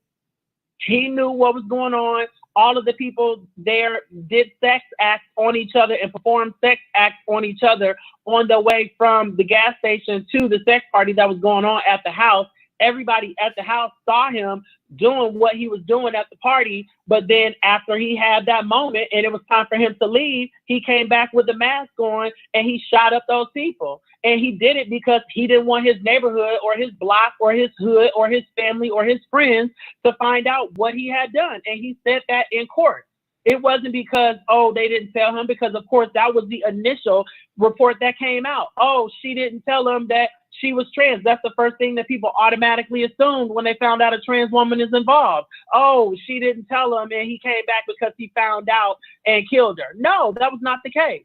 he knew what was going on. All of the people there did sex acts on each other and performed sex acts on each other on the way from the gas station to the sex party that was going on at the house. Everybody at the house saw him doing what he was doing at the party, but then after he had that moment and it was time for him to leave, he came back with the mask on and he shot up those people. And he did it because he didn't want his neighborhood or his block or his hood or his family or his friends to find out what he had done. And he said that in court. It wasn't because, oh, they didn't tell him, because of course that was the initial report that came out. Oh, she didn't tell him that she was trans. That's the first thing that people automatically assumed when they found out a trans woman is involved. Oh, she didn't tell him and he came back because he found out and killed her. No, that was not the case.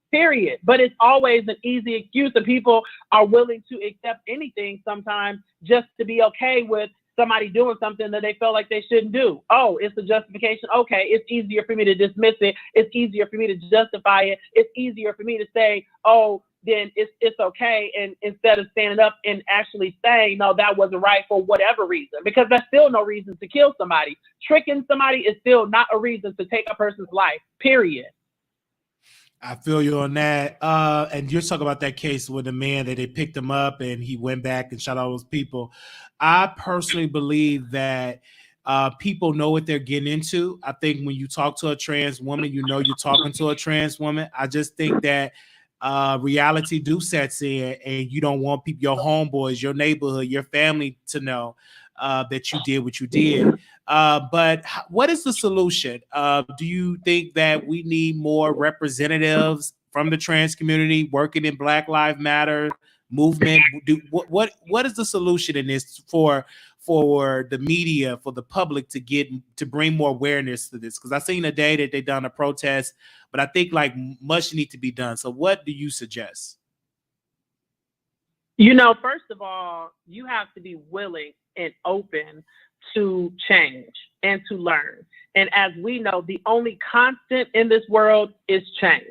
Period. But it's always an easy excuse, and people are willing to accept anything sometimes just to be okay with somebody doing something that they felt like they shouldn't do. Oh, it's a justification. Okay, it's easier for me to dismiss it. It's easier for me to justify it. It's easier for me to say, oh, then it's okay. And instead of standing up and actually saying, no, that wasn't right for whatever reason, because that's still no reason to kill somebody. Tricking somebody is still not a reason to take a person's life, period. I feel you on that. And you're talking about that case with the man that they picked him up and he went back and shot all those people. I personally believe that people know what they're getting into. I think when you talk to a trans woman, you know you're talking to a trans woman. I just think that reality do sets in, and you don't want people, your homeboys, your neighborhood, your family to know that you did what you did. But what is the solution? Do you think that we need more representatives from the trans community working in Black Lives Matter movement? What is the solution in this for the media, for the public to bring more awareness to this? Because I seen a day that they done a protest, but I think like much need to be done. So what do you suggest? You know, first of all, you have to be willing and open to change and to learn. And as we know, the only constant in this world is change.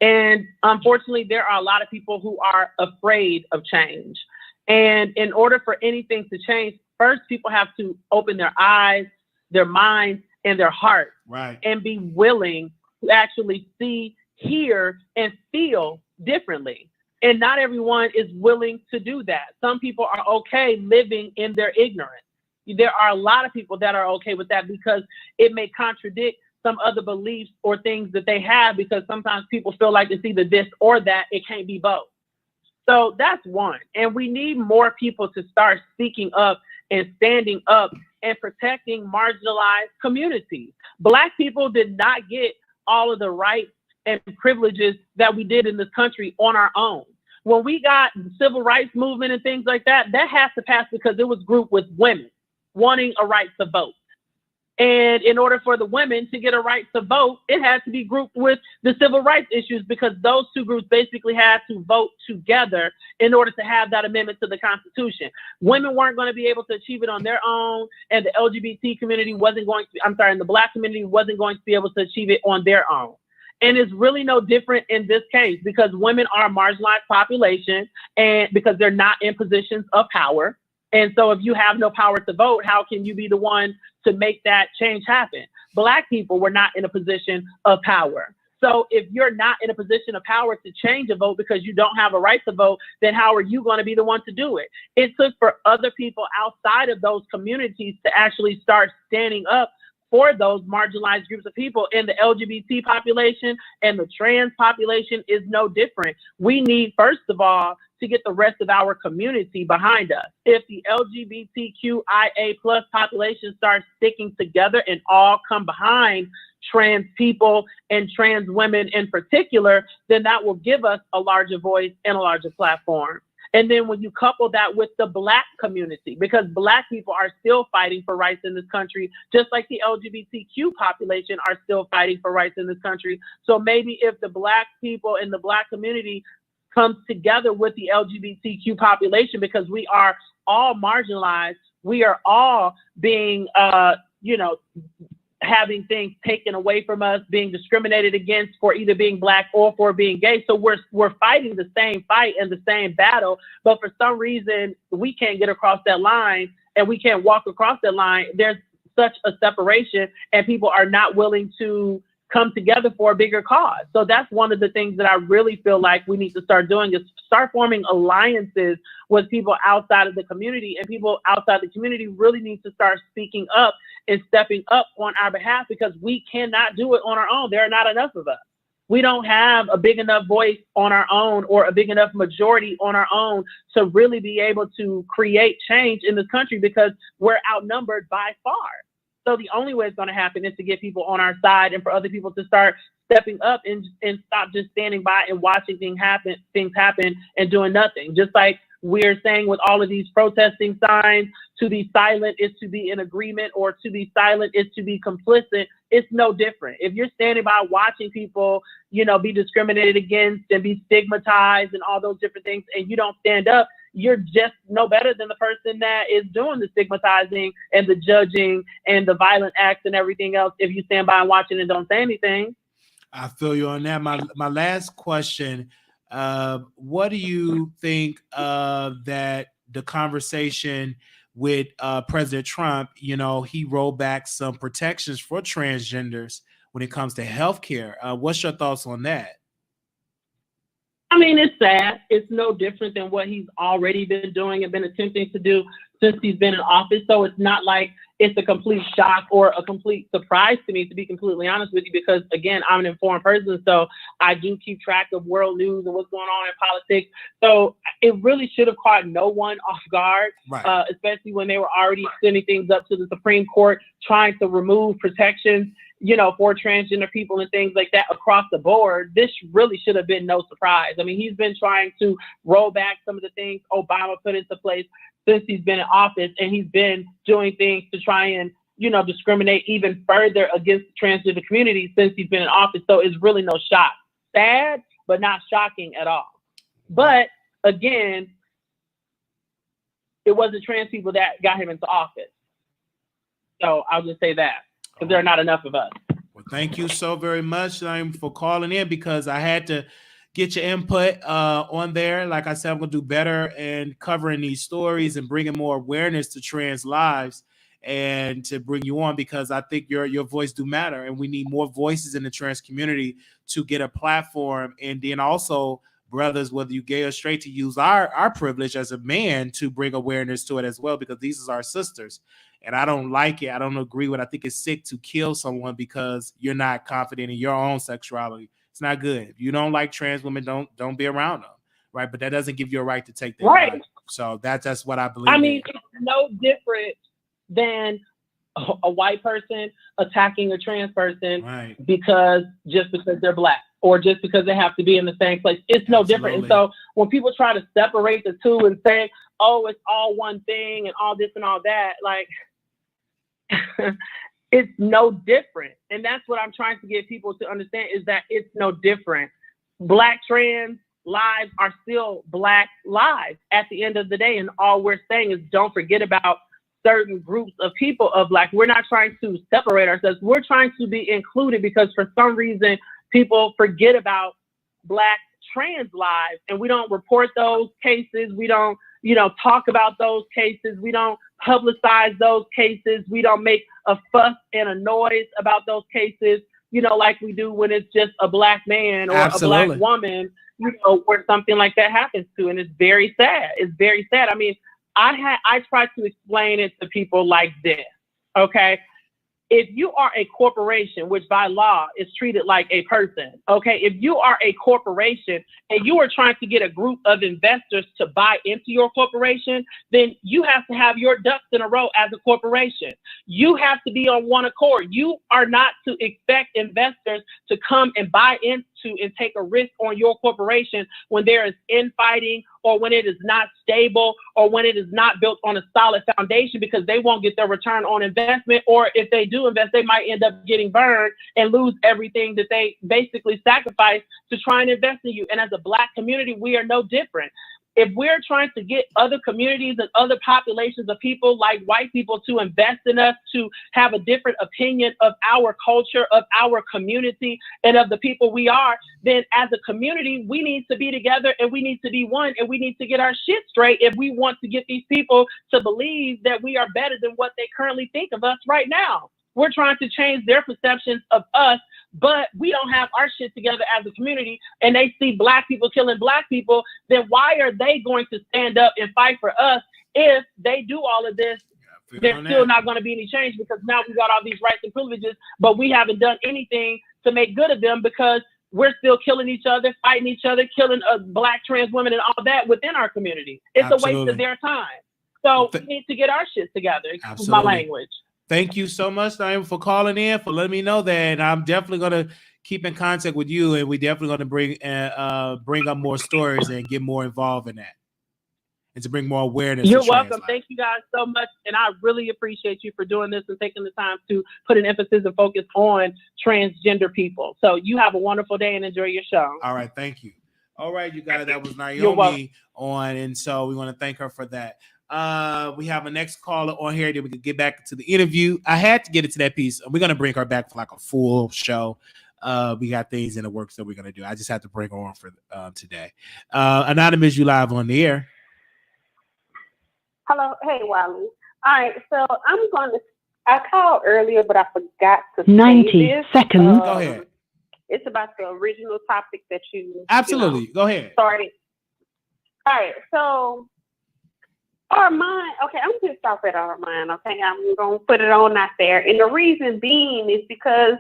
And unfortunately, there are a lot of people who are afraid of change. And in order for anything to change, first, people have to open their eyes, their minds, and their hearts, right, and be willing to actually see, hear, and feel differently. And not everyone is willing to do that. Some people are okay living in their ignorance. There are a lot of people that are okay with that because it may contradict some other beliefs or things that they have, because sometimes people feel like it's either this or that. It can't be both. So that's one. And we need more people to start speaking up and standing up and protecting marginalized communities. Black people did not get all of the rights and privileges that we did in this country on our own. When we got the civil rights movement and things like that, that has to pass because it was grouped with women wanting a right to vote. And in order for the women to get a right to vote, it had to be grouped with the civil rights issues, because those two groups basically had to vote together in order to have that amendment to the Constitution. Women weren't going to be able to achieve it on their own, and the LGBT community wasn't going to, and the Black community wasn't going to be able to achieve it on their own. And it's really no different in this case, because women are a marginalized population, and because they're not in positions of power. And so if you have no power to vote, how can you be the one to make that change happen? Black people were not in a position of power. So if you're not in a position of power to change a vote because you don't have a right to vote, then how are you going to be the one to do it? It took for other people outside of those communities to actually start standing up for those marginalized groups of people. And the LGBT population and the trans population is no different. We need, first of all, to get the rest of our community behind us. If the LGBTQIA+ population starts sticking together and all come behind trans people and trans women in particular, then that will give us a larger voice and a larger platform. And then when you couple that with the Black community, because Black people are still fighting for rights in this country, just like the LGBTQ population are still fighting for rights in this country. So maybe if the Black people in the Black community comes together with the LGBTQ population, because we are all marginalized, we are all being, having things taken away from us, being discriminated against for either being Black or for being gay. So we're fighting the same fight and the same battle, but for some reason we can't get across that line and we can't walk across that line. There's such a separation and people are not willing to come together for a bigger cause. So that's one of the things that I really feel like we need to start doing, is start forming alliances with people outside of the community, and people outside the community really need to start speaking up and stepping up on our behalf, because we cannot do it on our own. There are not enough of us. We don't have a big enough voice on our own or a big enough majority on our own to really be able to create change in this country, because we're outnumbered by far. So the only way it's going to happen is to get people on our side and for other people to start stepping up and stop just standing by and watching things happen and doing nothing. Just like we're saying with all of these protesting signs, to be silent is to be in agreement, or to be silent is to be complicit. It's no different. If you're standing by watching people, be discriminated against and be stigmatized and all those different things, and you don't stand up, you're just no better than the person that is doing the stigmatizing and the judging and the violent acts and everything else, if you stand by and watch it and don't say anything. I feel you on that. My last question, what do you think that the conversation with President Trump, he rolled back some protections for transgenders when it comes to healthcare. What's your thoughts on that? I mean, it's sad. It's no different than what he's already been doing and been attempting to do since he's been in office. So it's not like it's a complete shock or a complete surprise to me, to be completely honest with you, because again, I'm an informed person. So I do keep track of world news and what's going on in politics. So it really should have caught no one off guard, right. Especially when they were already sending things up to the Supreme Court, trying to remove protections, for transgender people and things like that across the board. This really should have been no surprise. I mean, he's been trying to roll back some of the things Obama put into place since he's been in office, and he's been doing things to try and, discriminate even further against the transgender community since he's been in office. So it's really no shock. Sad, but not shocking at all. But again, it wasn't trans people that got him into office. So I'll just say that, because there are not enough of us. Well, thank you so very much for calling in, because I had to get your input on there. Like I said, I'm going to do better in covering these stories and bringing more awareness to trans lives and to bring you on, because I think your voice do matter, and we need more voices in the trans community to get a platform. And then also, brothers, whether you gay or straight, to use our privilege as a man to bring awareness to it as well, because these are our sisters. And I don't like it. I don't agree with it. I think it's sick to kill someone because you're not confident in your own sexuality. It's not good. If you don't like trans women, don't be around them, right? But that doesn't give you a right to take their life. So that's what I believe. I mean, it's no different than a white person attacking a trans person because they're black or just because they have to be in the same place. It's no different. And so when people try to separate the two and say, oh, it's all one thing and all this and all that, like, it's no different. And that's what I'm trying to get people to understand, is that it's no different. Black trans lives are still Black lives at the end of the day. And all we're saying is don't forget about certain groups of people of Black. We're not trying to separate ourselves. We're trying to be included because for some reason people forget about Black trans lives and we don't report those cases. We don't, talk about those cases. We don't publicize those cases. We don't make a fuss and a noise about those cases, like we do when it's just a Black man or a Black woman, where something like that happens to. And it's very sad. It's very sad. I mean, I try to explain it to people like this, okay? If you are a corporation, which by law is treated like a person, okay? If you are a corporation and you are trying to get a group of investors to buy into your corporation, then you have to have your ducks in a row as a corporation. You have to be on one accord. You are not to expect investors to come and buy into and take a risk on your corporation when there is infighting or when it is not stable or when it is not built on a solid foundation, because they won't get their return on investment. Or if they do invest, they might end up getting burned and lose everything that they basically sacrificed to try and invest in you. And as a Black community, we are no different. If we're trying to get other communities and other populations of people like white people to invest in us, to have a different opinion of our culture, of our community, and of the people we are, then as a community, we need to be together and we need to be one and we need to get our shit straight if we want to get these people to believe that we are better than what they currently think of us right now. We're trying to change their perceptions of us, but we don't have our shit together as a community, and they see Black people killing Black people. Then why are they going to stand up and fight for us if they do all of this? There's still not going to be any change, because now we got all these rights and privileges, but we haven't done anything to make good of them because we're still killing each other, fighting each other, killing Black trans women and all that within our community. It's a waste of their time. So we need to get our shit together. Excuse my language. Thank you so much, Naima, for calling in, for letting me know that. And I'm definitely going to keep in contact with you, and we're definitely going to bring up more stories and get more involved in that, and to bring more awareness. You're welcome. Thank you guys so much, and I really appreciate you for doing this and taking the time to put an emphasis and focus on transgender people. So you have a wonderful day and enjoy your show. All right, thank you. All right, you guys, that was Naomi on, and so we want to thank her for that. We have a next caller on here that we can get back to the interview. I had to get it to that piece. We're going to bring her back for like a full show. We got things in the works that we're going to do. I just have to bring her on for today. Anonymous, you live on the air. Hello. Hey, Wiley. All right. So I called earlier, but I forgot to 90 seconds. Go ahead. It's about the original topic that you absolutely go ahead. Started. All right. So Armon, okay, I'm pissed off at Armon, okay? I'm going to put it on out there. And the reason being is because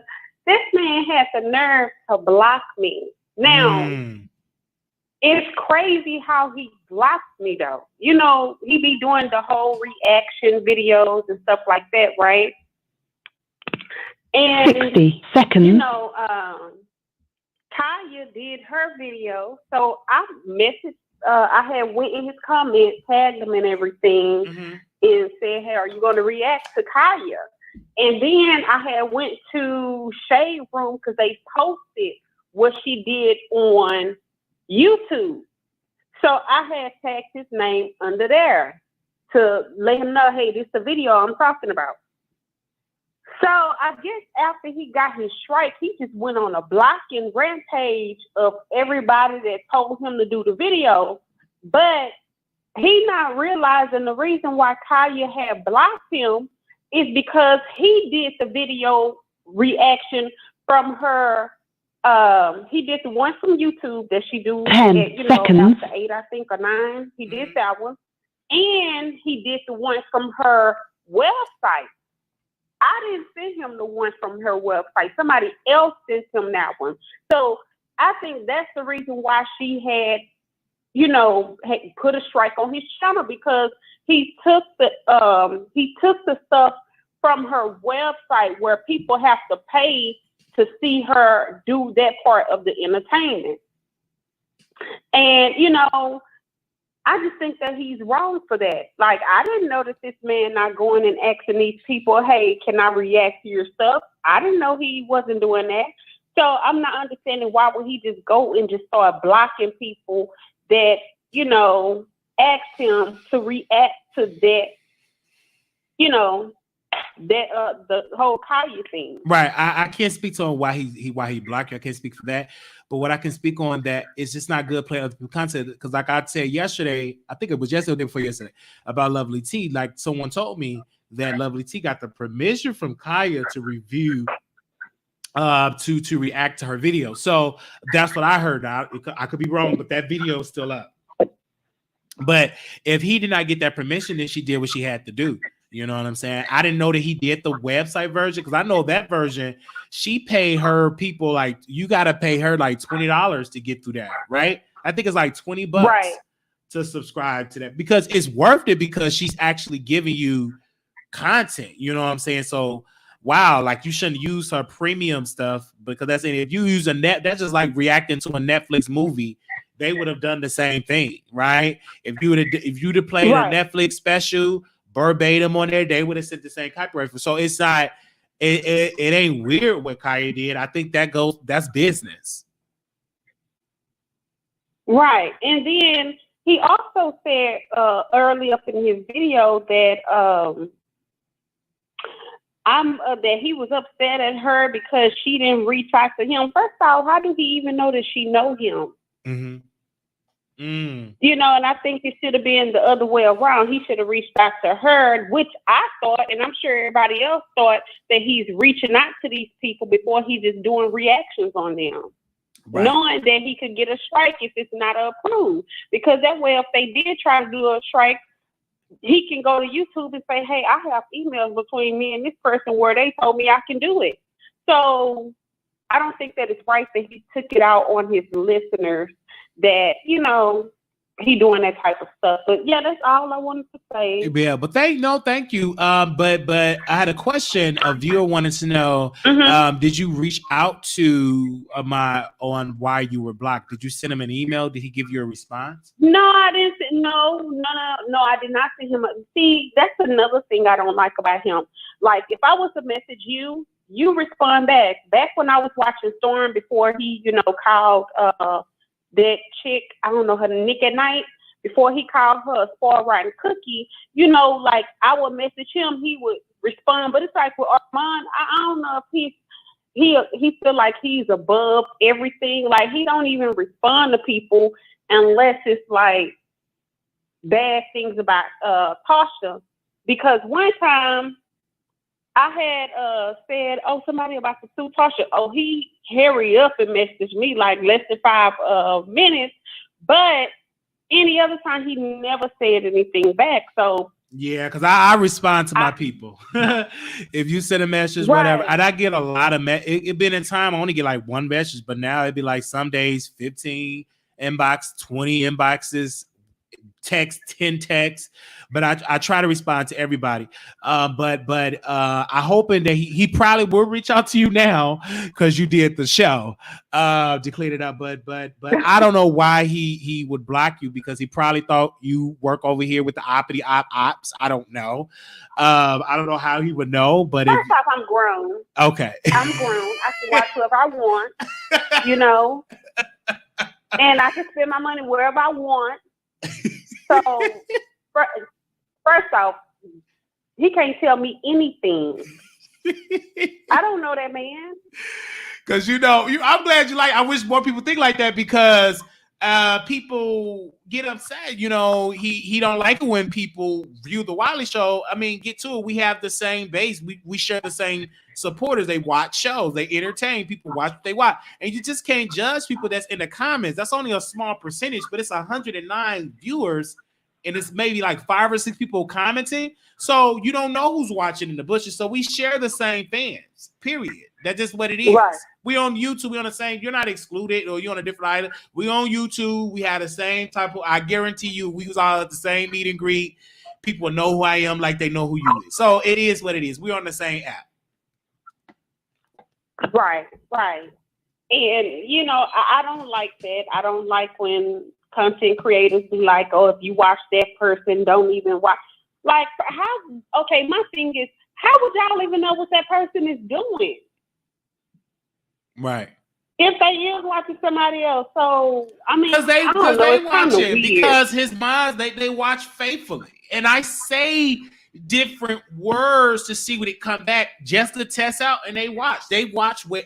this man had the nerve to block me. Now, it's crazy how he blocks me, though. He be doing the whole reaction videos and stuff like that, right? And 60 seconds. Kaya did her video, so I messaged. I had went in his comments, tagged him and everything, and said, "Hey, are you going to react to Kaya?" And then I had went to Shade Room because they posted what she did on YouTube. So I had tagged his name under there to let him know, "Hey, this is the video I'm talking about." So I guess after he got his strike, he just went on a blocking rampage of everybody that told him to do the video. But he not realizing the reason why Kaya had blocked him is because he did the video reaction from her. He did the one from YouTube that she do 10 seconds. After 8, I think, or 9. He did that one. And he did the one from her website. I didn't send him the one from her website. Somebody else sent him that one. So I think that's the reason why she had, had put a strike on his channel, because he took the stuff from her website where people have to pay to see her do that part of the entertainment. And, I just think that he's wrong for that. Like, I didn't notice this man not going and asking these people, hey, can I react to your stuff? I didn't know he wasn't doing that. So I'm not understanding why would he just go and just start blocking people that, asked him to react to that, the whole Kanye thing. Right. I can't speak to why he blocked you. I can't speak for that. But what I can speak on that is just not good playing other people's content. Because like I said yesterday, I think it was yesterday before yesterday, about Lovely T. Like, someone told me that Lovely T got the permission from Kaya to review, to react to her video. So that's what I heard. I could be wrong, but that video is still up. But if he did not get that permission, then she did what she had to do. You know what I'm saying? I didn't know that he did the website version, because I know that version, she paid her people, like, you got to pay her like $20 to get through that, right? I think it's like $20 to subscribe to that, because it's worth it, because she's actually giving you content. You know what I'm saying? So, wow, like, you shouldn't use her premium stuff, because that's it. If you use that's just like reacting to a Netflix movie. They would have done the same thing, right? If you'd have played a Netflix special verbatim on there, they would have sent the same copyright. So it's not, it ain't weird what Kanye did. I think that's business. Right. And then he also said early up in his video that that he was upset at her because she didn't reach out to him. First off, how do he even know that she know him? Mm-hmm. And I think it should have been the other way around. He should have reached out to her, which I thought, and I'm sure everybody else thought, that he's reaching out to these people before he's just doing reactions on them, knowing that he could get a strike if it's not approved. Because that way, if they did try to do a strike, he can go to YouTube and say, hey, I have emails between me and this person where they told me I can do it. So I don't think that it's right that he took it out on his listeners, that, he doing that type of stuff. But yeah, that's all I wanted to say. Yeah, but thank you. But I had a question. A viewer wanted to know, did you reach out to on why you were blocked? Did you send him an email? Did he give you a response? No, I didn't. No, I did not send him. See, that's another thing I don't like about him. Like, if I was to message you, you respond back. Back when I was watching Storm, before he, called that chick, I don't know her, Nick at Night, before he called her a spoiled rotten cookie, like, I would message him, he would respond. But it's like with Armon, I don't know if he feel like he's above everything. Like, he don't even respond to people unless it's like bad things about Tasha. Because one time I had said, somebody about to sue Tasha. He hurried up and messaged me like less than 5 minutes. But any other time, he never said anything back. So yeah, because I respond to my people. If you send a message, whatever, and I get a lot of it been in time, I only get like one message, but now it'd be like some days 15 inbox, 20 inboxes, text, 10 texts, but I try to respond to everybody. But I hoping that he probably will reach out to you now, because you did the show to clean it up. But I don't know why he would block you, because he probably thought you work over here with the oppity ops. I don't know. I don't know how he would know. But first off, I'm grown. Okay, I'm grown. I can watch whoever I want. And I can spend my money wherever I want. So, first off, he can't tell me anything. I don't know that man. Because I'm glad you like. I wish more people think like that, because people get upset. He don't like it when people view the Wiley Show. I mean, get to it. We have the same base. We share the same supporters. They watch shows. They entertain. People watch what they watch, and you just can't judge people that's in the comments. That's only a small percentage, but it's 109 viewers and it's maybe like 5 or 6 people commenting. So you don't know who's watching in the bushes. So we share the same fans, period. That's just what it is. Right. We on YouTube, we on the same, you're not excluded or you're on a different island. We on YouTube, we had the same type of, I guarantee you, we was all at the same meet and greet. People know who I am like they know who you is. So it is what it is. We're on the same app. Right. And, you know, I don't like that. I don't like when content creators be like, oh, if you watch that person, don't even watch. Like, how, okay, my thing is, how would y'all even know what that person is doing? Right. If they is watching somebody else. So, I mean, because they watch it, because his moms, they watch faithfully. And I say different words to see when it come back just to test out, and they watch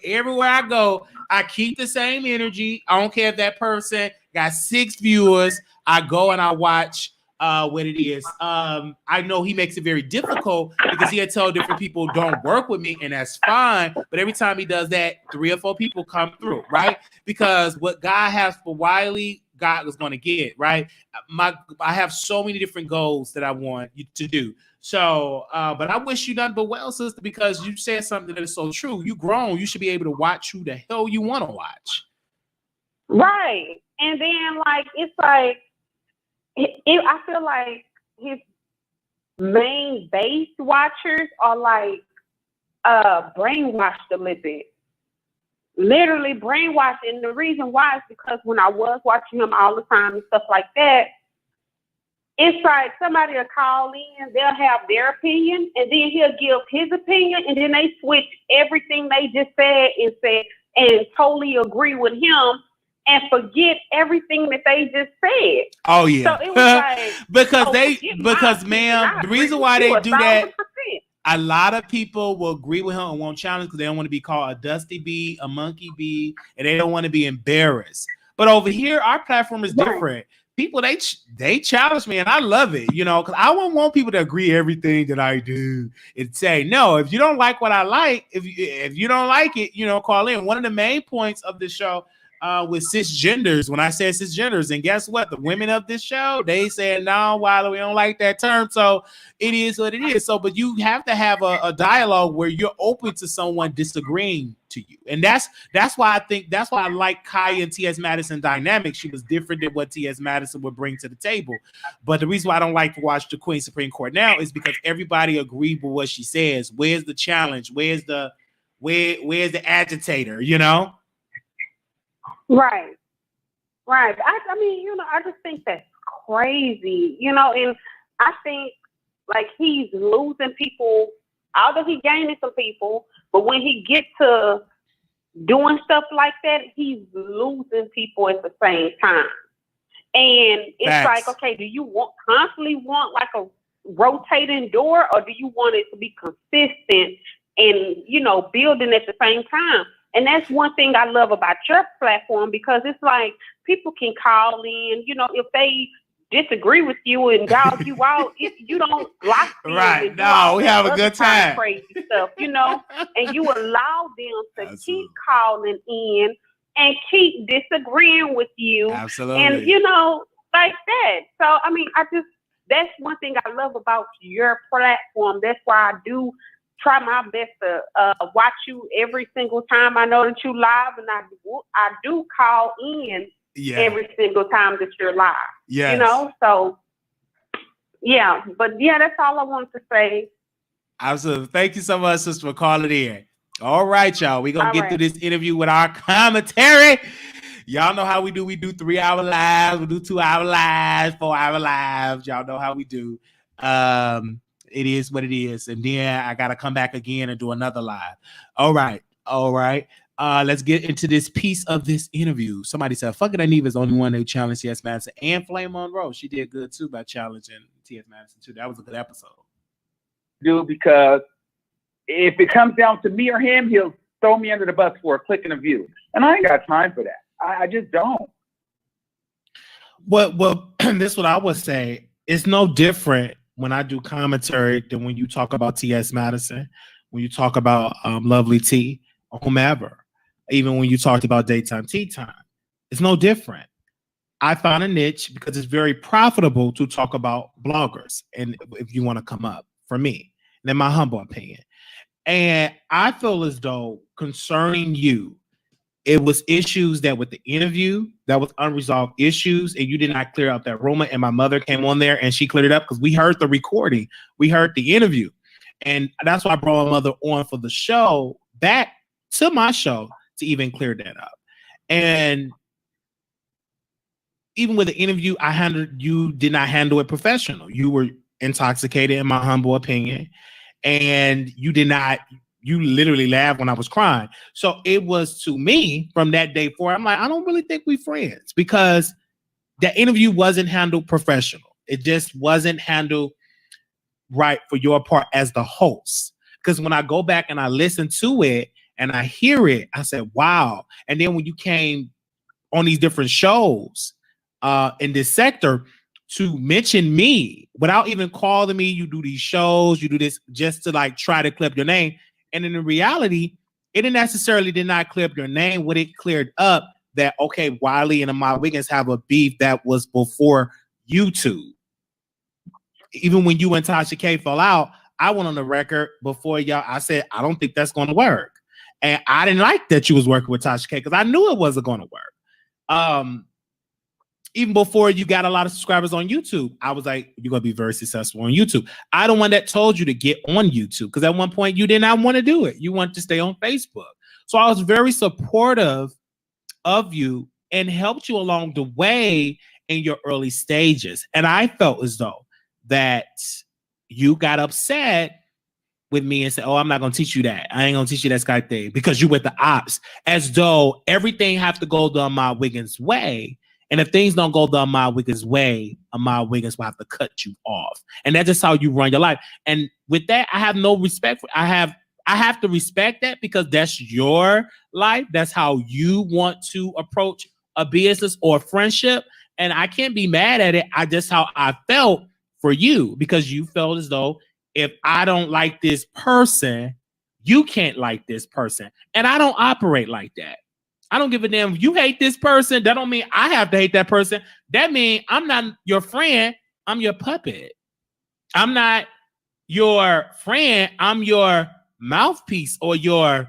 everywhere I go. I keep the same energy. I don't care if that person got 6 viewers. I go and I watch what it is. I know he makes it very difficult because he had told different people don't work with me, and that's fine. But every time he does that, 3 or 4 people come through, right? Because what God has for Wiley, God was going to get, right? I have so many different goals that I want you to do. So, but I wish you nothing but well, sister, because you said something that is so true. You grown. You should be able to watch who the hell you want to watch. Right. And then, like, it's like, I feel like his main base watchers are like brainwashed a little bit. Literally brainwashed. And the reason why is because when I was watching him all the time and stuff like that, it's like somebody will call in, they'll have their opinion, and then he'll give his opinion, and then they switch everything they just said and totally agree with him and forget everything that they just said. Oh yeah. So it was like because ma'am, the reason why they do that, 1,000%. a lot of people will agree with him and won't challenge because they don't want to be called a dusty bee, a monkey bee, and they don't want to be embarrassed. But over here, our platform is different. People, they challenge me, and I love it, you know, because I won't want people to agree everything that I do and say, no, if you don't like what I like, if you don't like it, you know, call in. One of the main points of the show with cisgenders, when I said cisgenders, and guess what? The women of this show, they said, no, Wiley, we don't like that term. So it is what it is. So, but you have to have a dialogue where you're open to someone disagreeing to you. And that's why I like Kaya and T.S. Madison dynamic. She was different than what T.S. Madison would bring to the table. But the reason why I don't like to watch the Queen Supreme Court now is because everybody agreed with what she says. Where's the challenge? Where's the agitator, you know? Right. I mean, you know, I just think that's crazy, you know, and I think like he's losing people, although he's gaining some people, but when he gets to doing stuff like that, he's losing people at the same time. And it's like, okay, do you constantly want like a rotating door, or do you want it to be consistent and, you know, building at the same time? And that's one thing I love about your platform, because it's like people can call in, you know, if they disagree with you and dog you out, you don't lock them. Right. No, we have a good time. Crazy stuff, you know, and you allow them to keep calling in and keep disagreeing with you. Absolutely. And, you know, like that. So, I mean, that's one thing I love about your platform. That's why I do try my best to watch you every single time I know that you live, and I do call in every single time that you're live. Yes. You know, so yeah, but yeah, that's all I wanted to say. Absolutely. Thank you so much, sister, for calling in. All right, y'all. We're gonna get through this interview with our commentary. Y'all know how we do. We do 3-hour lives, we do 2-hour lives, 4-hour lives. Y'all know how we do. It is what it is. And then I got to come back again and do another live. All right. Let's get into this piece of this interview. Somebody said, fucking Aniva is the only one who challenged T.S. Madison, and Flame Monroe. She did good too by challenging T.S. Madison too. That was a good episode. Because if it comes down to me or him, he'll throw me under the bus for a click and a view. And I ain't got time for that. I just don't. Well, this is what I would say. It's no different when I do commentary than when you talk about T.S. Madison, when you talk about Lovely T, or whomever, even when you talked about Daytime Tea Time. It's no different. I found a niche because it's very profitable to talk about bloggers. And if you want to come up for me, in my humble opinion. And I feel as though concerning you, it was issues that with the interview, that was unresolved issues, and you did not clear out that rumor. And my mother came on there and she cleared it up because we heard the recording, we heard the interview. And that's why I brought my mother on for the show, back to my show, to even clear that up. And even with the interview, you did not handle it professional. You were intoxicated, in my humble opinion. And you literally laughed when I was crying. So it was, to me, from that day forward, I'm like, I don't really think we friends, because that interview wasn't handled professional. It just wasn't handled right for your part as the host. Because when I go back and I listen to it and I hear it, I said, wow. And then when you came on these different shows in this sector, to mention me without even calling me, you do these shows, you do this just to like try to clip your name. And in reality, it didn't necessarily did not clear up your name. What it cleared up that, okay, Wiley and Armon Wiggins have a beef that was before YouTube. Even when you and Tasha K fell out, I went on the record before y'all. I said, I don't think that's going to work. And I didn't like that you was working with Tasha K because I knew it wasn't going to work. Even before you got a lot of subscribers on YouTube, I was like, you're going to be very successful on YouTube. I the one that told you to get on YouTube, because at one point you did not want to do it. You wanted to stay on Facebook. So I was very supportive of you and helped you along the way in your early stages. And I felt as though that you got upset with me and said, oh, I'm not going to teach you that. I ain't going to teach you that Skype thing because you with the ops, as though everything have to go the Armon Wiggins way. And if things don't go the Armon Wiggins way, Armon Wiggins will have to cut you off. And that's just how you run your life. And with that, I have no respect for I have to respect that, because that's your life. That's how you want to approach a business or a friendship. And I can't be mad at it. I just how I felt for you, because you felt as though if I don't like this person, you can't like this person. And I don't operate like that. I don't give a damn if you hate this person. That don't mean I have to hate that person. That means I'm not your friend. I'm your puppet. I'm not your friend. I'm your mouthpiece, or your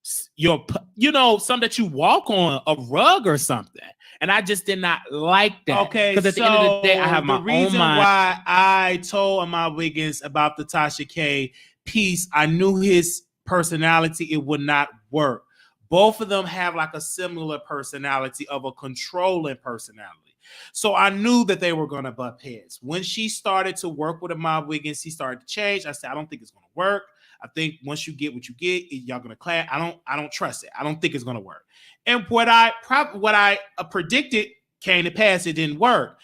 something that you walk on, a rug or something. And I just did not like that. Okay, because at the end of the day, I have my own mind. The reason why I told Armon Wiggins about the Tasha K piece, I knew his personality, it would not work. Both of them have like a similar personality, of a controlling personality. So I knew that they were going to butt heads. When she started to work with Armon Wiggins, he started to change. I said, I don't think it's going to work. I think once you get what you get, y'all going to clash. I don't trust it. I don't think it's going to work. And what I predicted came to pass. It didn't work.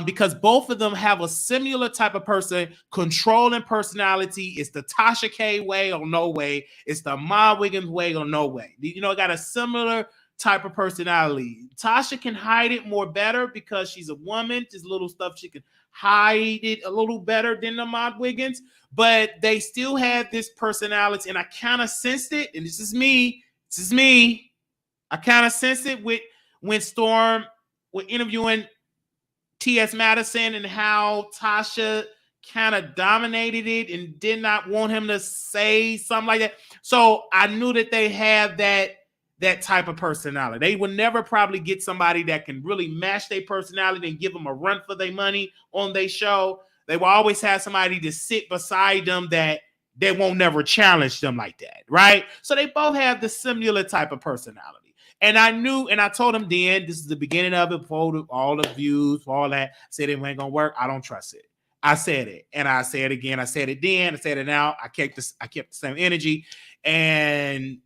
Because both of them have a similar type of person, controlling personality. It's the Tasha K way or no way. It's the Armon Wiggins way or no way. Got a similar type of personality. Tasha can hide it more better because she's a woman. There's little stuff she can hide it a little better than Armon Wiggins, but they still have this personality. And I kind of sensed it. And this is me. I kind of sensed it when Storm was interviewing T.S. Madison, and how Tasha kind of dominated it and did not want him to say something like that. So I knew that they have that type of personality. They would never probably get somebody that can really match their personality and give them a run for their money on their show. They will always have somebody to sit beside them that they won't never challenge them like that, right? So they both have the similar type of personality. And I knew, and I told him then, this is the beginning of it, before all the views, all that. I said it ain't gonna work. I don't trust it. I said it, and I said it again. I said it then. I said it now. I kept the same energy, and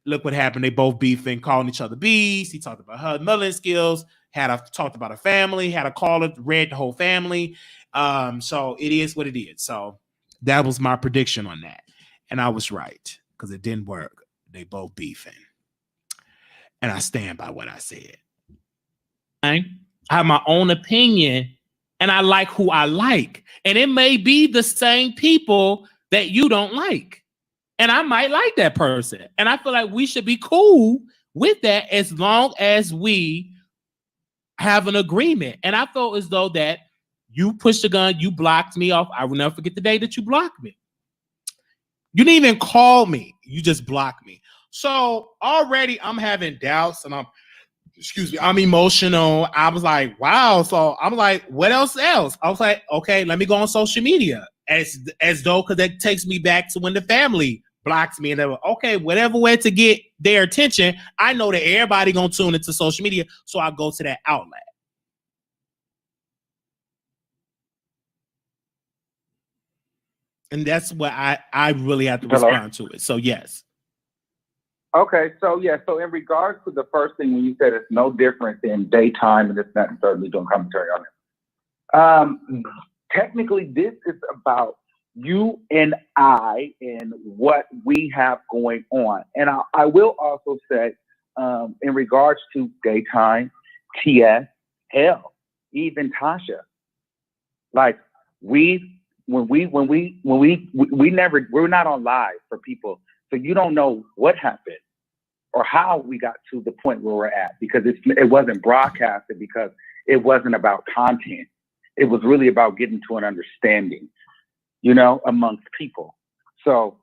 look what happened. They both beefing, calling each other bees. He talked about her modeling skills. Talked about her family. Had a caller, read the whole family. So it is what it is. So that was my prediction on that, and I was right because it didn't work. They both beefing. And I stand by what I said. I have my own opinion, and I like who I like. And it may be the same people that you don't like. And I might like that person. And I feel like we should be cool with that as long as we have an agreement. And I felt as though that you pushed the gun, you blocked me off. I will never forget the day that you blocked me. You didn't even call me. You just blocked me. So already I'm having doubts and I'm emotional. I was like, wow. So I'm like, what else? I was like, okay, let me go on social media as though, because that takes me back to when the family blocked me and they were, okay, whatever way to get their attention. I know that everybody gonna tune into social media. So I go to that outlet. And that's what I really have to respond to it. So yes. Okay, so so in regards to the first thing when you said it's no different in daytime and it's not certainly doing commentary on it. Technically, this is about you and I and what we have going on. And I will also say, in regards to daytime, TS, hell, even Tasha, like we're not on live for people. So you don't know what happened or how we got to the point where we're at, because it wasn't broadcasted, because it wasn't about content. It was really about getting to an understanding, amongst people. So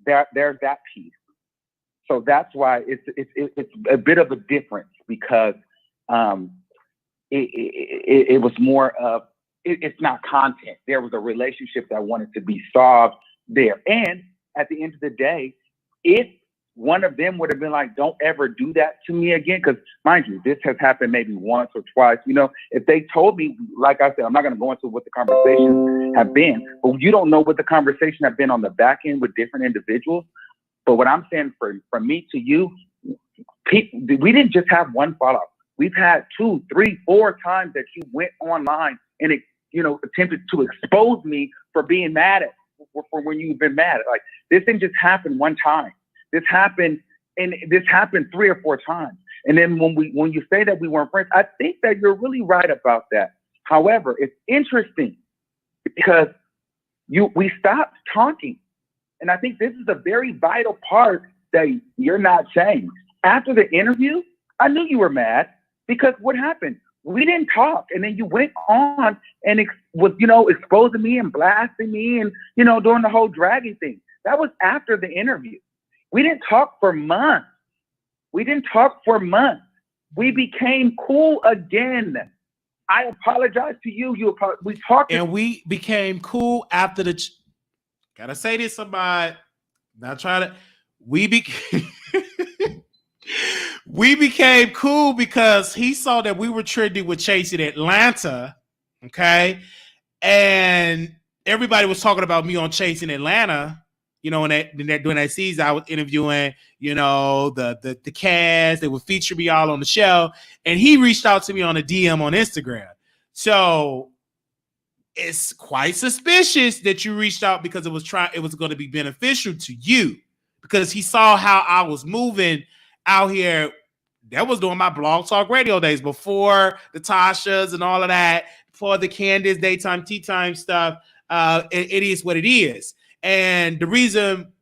there's that piece. So that's why it's a bit of a difference, because it was more of, it's not content. There was a relationship that wanted to be solved there. And at the end of the day, if one of them would have been like, don't ever do that to me again, because mind you, this has happened maybe once or twice, if they told me, like I said, I'm not going to go into what the conversations have been, but you don't know what the conversation have been on the back end with different individuals. But what I'm saying from me to you, we didn't just have one fallout. We've had 2, 3, 4 times that you went online and attempted to expose me for being mad at, for when you've been mad. Like, this didn't just happen one time. This happened 3 or 4 times. And then when you say that we weren't friends, I think that you're really right about that. However, it's interesting because we stopped talking. And I think this is a very vital part that you're not saying. After the interview, I knew you were mad, because what happened? We didn't talk. And then you went on and was, exposing me and blasting me and, doing the whole dragging thing. That was after the interview. We didn't talk for months. We became cool again. I apologize to you. We talked. And we became cool after gotta say this, somebody. Not trying to. We became cool because he saw that we were trending with Chasing Atlanta. Okay. And everybody was talking about me on Chasing Atlanta. During that season, I was interviewing, the cast. They would feature me all on the show. And he reached out to me on a DM on Instagram. So it's quite suspicious that you reached out, because it was going to be beneficial to you, because he saw how I was moving out here. That was during my Blog Talk Radio days, before the Tashas and all of that, before the Candace daytime, tea time stuff. It is what it is. And the reason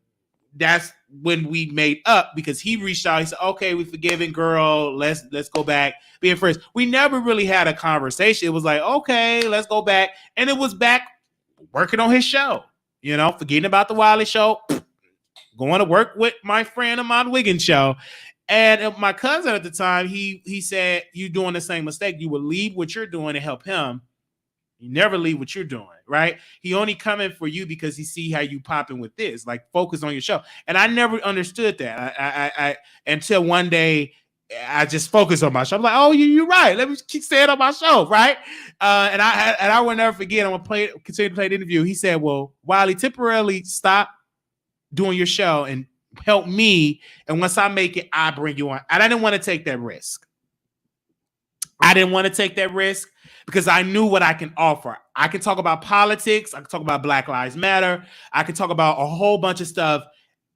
that's when we made up, because he reached out, he said, okay, we forgiven, girl, let's go back being friends. We never really had a conversation. It was like, okay, let's go back. And it was back working on his show, forgetting about the Wiley Show, going to work with my friend Armon Wiggins show. And my cousin at the time, he said, you're doing the same mistake. You will leave what you're doing to help him. You never leave what you're doing, right? He only coming for you because he see how you popping with this, like focus on your show. And I never understood that. I until one day I just focused on my show. I'm like, oh, you're right. Let me keep staying on my show, right? And I will never forget. I'm gonna continue to play the interview. He said, well, Wiley, temporarily stop doing your show and help me. And once I make it, I bring you on. And I didn't want to take that risk. Because I knew what I can offer. I can talk about politics. I can talk about Black Lives Matter. I can talk about a whole bunch of stuff.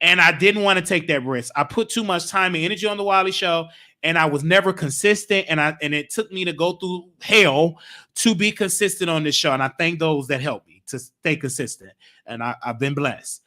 And I didn't want to take that risk. I put too much time and energy on the Wiley Show, and I was never consistent. And it took me to go through hell to be consistent on this show. And I thank those that helped me to stay consistent. And I've been blessed.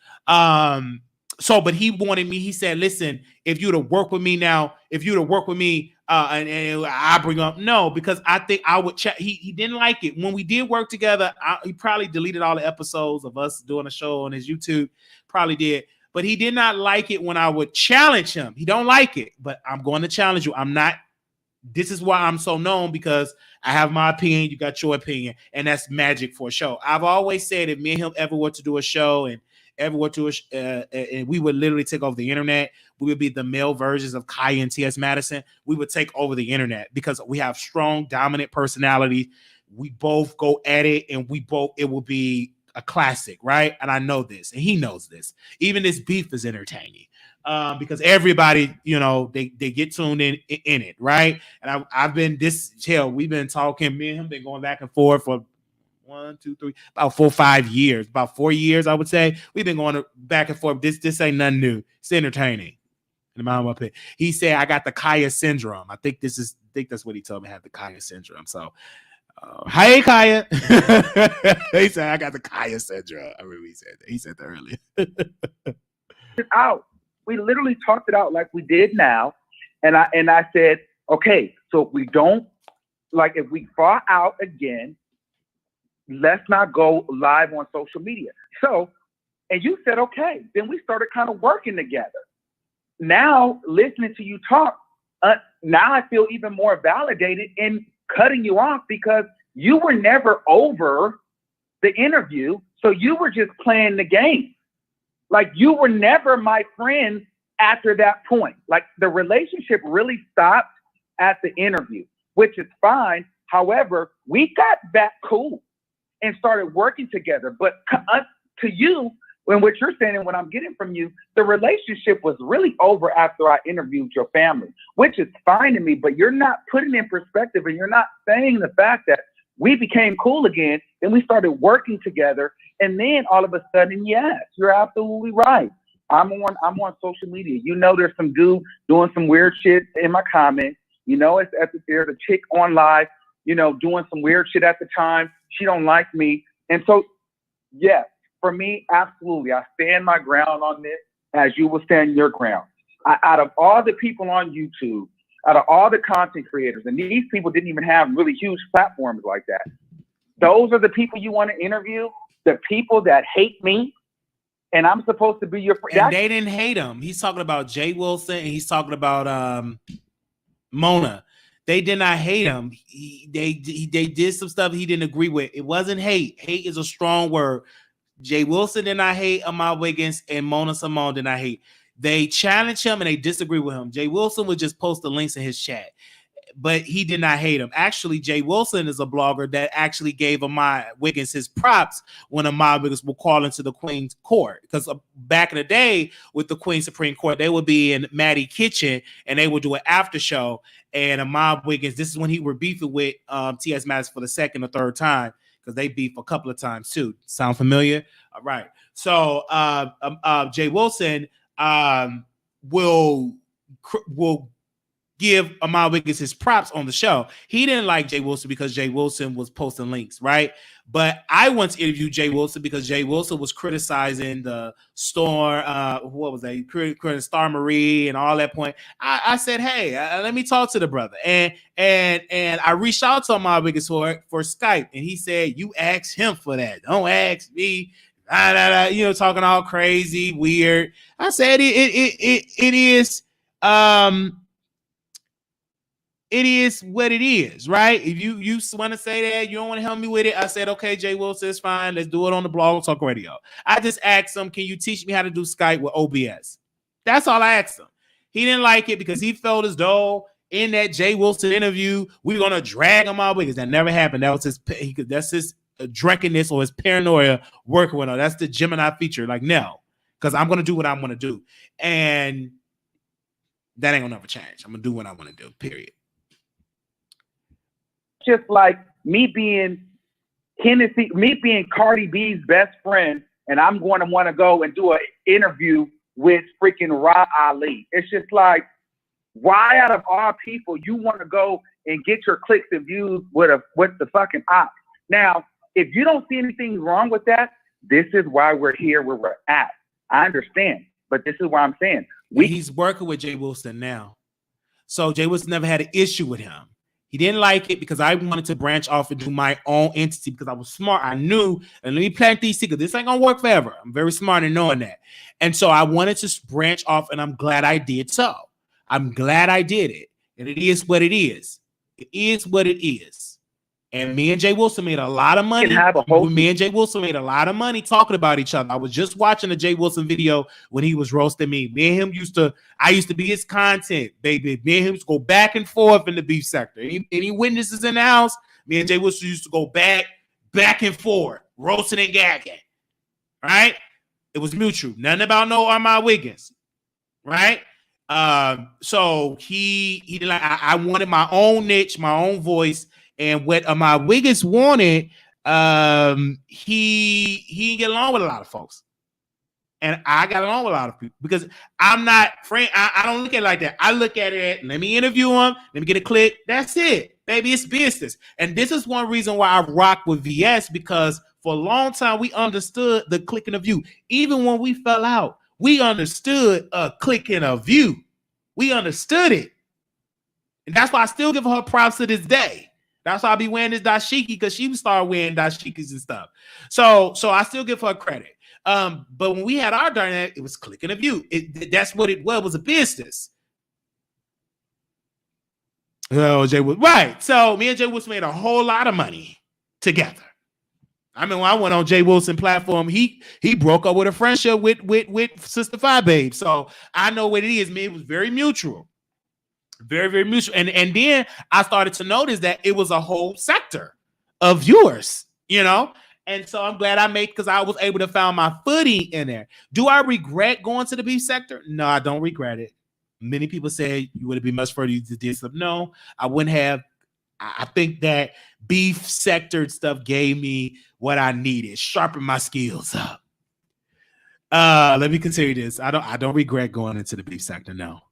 but he wanted me. He said, "Listen, if you to work with me now, and I bring up no, because I think I would check." He didn't like it when we did work together. He probably deleted all the episodes of us doing a show on his YouTube. Probably did, but he did not like it when I would challenge him. He don't like it, but I'm going to challenge you. I'm not. This is why I'm so known, because I have my opinion. You got your opinion, and that's magic for a show. I've always said if me and him ever were to do a show and and we would literally take over the internet. We would be the male versions of Kaya and T.S. Madison. We would take over the internet because we have strong, dominant personality. We both go at it, and it will be a classic, right? And I know this, and he knows this. Even this beef is entertaining because everybody, they get tuned in it, right? And I've been we've been talking, me and him been going back and forth for 1, 2, 3, about 4 or 5 years, about 4 years, I would say. We've been going back and forth. This ain't nothing new. It's entertaining. He said, I got the Kaya syndrome. I think that's what he told me. I have the Kaya syndrome. So, hey, Kaya. He said, I got the Kaya syndrome. I remember he said that. He said that earlier. It's out. We literally talked it out like we did now. And I said, okay, so if we don't, if we fall out again, let's not go live on social media. So, and you said, okay. Then we started kind of working together. Now, listening to you talk, now I feel even more validated in cutting you off because you were never over the interview. So you were just playing the game. You were never my friend after that point. The relationship really stopped at the interview, which is fine. However, we got back cool and started working together. But to you, when what you're saying and what I'm getting from you, the relationship was really over after I interviewed your family, which is fine to me, but you're not putting in perspective and you're not saying the fact that we became cool again, then we started working together, and then all of a sudden, yes, you're absolutely right. I'm on social media. There's some dude doing some weird shit in my comments. There's a chick on live, doing some weird shit at the time. She don't like me. And so, yes, for me, absolutely. I stand my ground on this as you will stand your ground. Out of all the people on YouTube, out of all the content creators, and these people didn't even have really huge platforms like that. Those are the people you want to interview, the people that hate me, and I'm supposed to be your friend. And they didn't hate him. He's talking about Jay Wilson, and he's talking about Mona. They did not hate him. They did some stuff he didn't agree with. It wasn't hate. Hate is a strong word. Jay Wilson did not hate Armon Wiggins, and Mona Simone did not hate. They challenged him and they disagree with him. Jay Wilson would just post the links in his chat, but he did not hate him. Actually, Jay Wilson is a blogger that actually gave Armon Wiggins his props when Armon Wiggins will call into the Queen's Court. Because back in the day with the Queen's Supreme Court, they would be in Maddie Kitchen and they would do an after show. And Armon Wiggins, this is when he were beefing with T.S. Madison for the second or third time, because they beef a couple of times too. Sound familiar? All right. So Jay Wilson will give Armon Wiggins his props on the show. He didn't like Jay Wilson because Jay Wilson was posting links, right? But I once interviewed Jay Wilson because Jay Wilson was criticizing the store, what was that? Criticizing Star Marie and all that point. I said, hey, let me talk to the brother. And I reached out to Armon Wiggins for Skype, and he said, you ask him for that. Don't ask me. Talking all crazy, weird. I said it is what it is, right? If you want to say that, you don't want to help me with it. I said, okay, Jay Wilson, it's fine. Let's do it on the Blog Talk Radio. I just asked him, can you teach me how to do Skype with OBS? That's all I asked him. He didn't like it because he felt as though in that Jay Wilson interview, we were going to drag him out because that never happened. That's his drunkenness or his paranoia working with her. That's the Gemini feature. No, because I'm going to do what I want to do. And that ain't going to never change. I'm going to do what I want to do, period. Just like me being Cardi B's best friend, and I'm going to want to go and do an interview with freaking Ra Ali. It's just like, why out of all people you want to go and get your clicks and views with the fucking op? Now, if you don't see anything wrong with that, this is why we're here where we're at. I understand. But this is why I'm saying he's working with Jay Wilson now. So Jay Wilson never had an issue with him. He didn't like it because I wanted to branch off and do my own entity because I was smart. I knew, and let me plant these seeds. This ain't gonna work forever. I'm very smart in knowing that. And so I wanted to branch off, and I'm glad I did so. I'm glad I did it. And it is what it is. It is what it is. And me and Jay Wilson made a lot of money. Me and Jay Wilson made a lot of money talking about each other. I was just watching a Jay Wilson video when he was roasting me. Me and him I used to be his content, baby. Me and him used to go back and forth in the beef sector. Any witnesses in the house, me and Jay Wilson used to go back and forth, roasting and gagging. Right? It was mutual. Nothing about no Armon Wiggins. Right? So he did like I wanted my own niche, my own voice. And what my Wiggins wanted, he didn't get along with a lot of folks. And I got along with a lot of people because I'm not friend. I don't look at it like that. I look at it, let me interview him, let me get a click. That's it. Baby, it's business. And this is one reason why I rock with VS, because for a long time we understood the click and a view. Even when we fell out, we understood a click and a view. We understood it. And that's why I still give her props to this day. That's why I be wearing this dashiki, because she started wearing dashikis and stuff. So I still give her credit. But when we had our dynamic, it was clicking a view. That's what it was a business. Oh, Jay was right. So me and Jay Wilson made a whole lot of money together. I mean, when I went on Jay Wilson platform, he broke up with a friendship with Sister Five Babe. So I know what it is. Man, it was very mutual. Very, very mutual. And then I started to notice that it was a whole sector of viewers, And so I'm glad because I was able to find my footing in there. Do I regret going to the beef sector? No, I don't regret it. Many people say you would have been much further to do something. No, I wouldn't have. I think that beef sector stuff gave me what I needed, sharpened my skills up. Let me continue this. I don't regret going into the beef sector. No.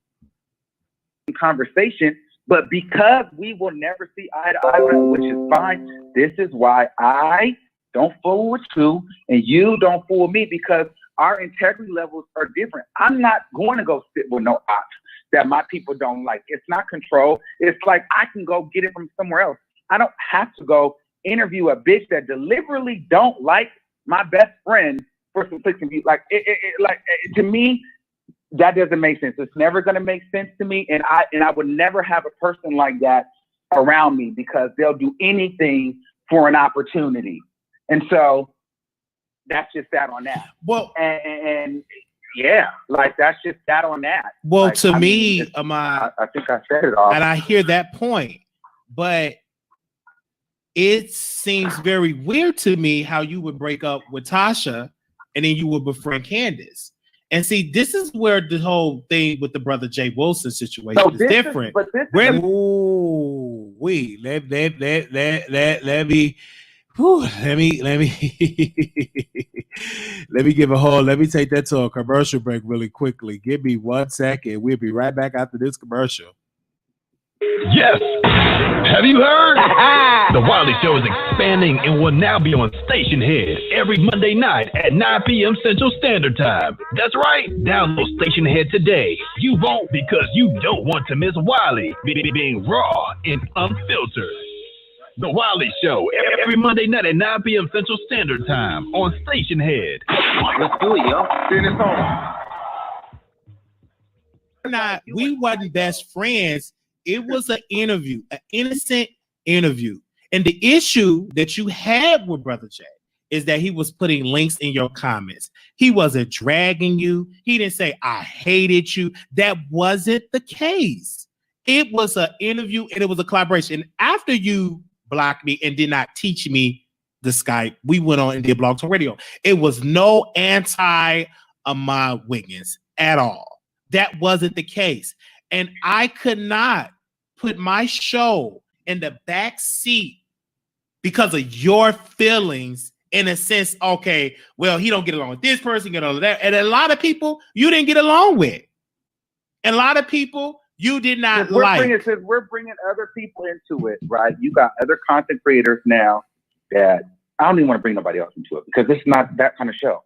Conversation, but because we will never see eye to eye, which is fine, this is why I don't fool with you and you don't fool me, because our integrity levels are different. I'm not going to go sit with no ops that my people don't like. It's not control. It's like I can go get it from somewhere else. I don't have to go interview a bitch that deliberately don't like my best friend for some clicks and views. To me, that doesn't make sense. It's never going to make sense to me. And I would never have a person like that around me, because they'll do anything for an opportunity. And so that's just that on that. Well, and yeah, that's just that on that. Well, I think I said it all. And I hear that point, but it seems very weird to me how you would break up with Tasha and then you would befriend Candace. And see, this is where the whole thing with the brother Jay Wilson situation is different. Let me take that to a commercial break really quickly. Give me 1 second. We'll be right back after this commercial. Yes. Have you heard? The Wiley Show is expanding and will now be on Station Head every Monday night at 9 p.m. Central Standard Time. That's right. Download Station Head today. You won't, because you don't want to miss Wiley being raw and unfiltered. The Wiley Show every Monday night at 9 p.m. Central Standard Time on Station Head. Let's do it, yo. We wasn't best friends. It was an interview, an innocent interview. And the issue that you had with Brother Jay is that he was putting links in your comments. He wasn't dragging you. He didn't say, I hated you. That wasn't the case. It was an interview and it was a collaboration. And after you blocked me and did not teach me the Skype, we went on and did Blog Talk Radio. It was no anti-Armon Wiggins at all. That wasn't the case. And I could not put my show in the back seat because of your feelings, in a sense. Okay, well, he don't get along with this person, get along with that. And a lot of people you didn't get along with. And a lot of people you did not like. We're bringing other people into it, right? You got other content creators now that I don't even want to bring nobody else into it, because it's not that kind of show.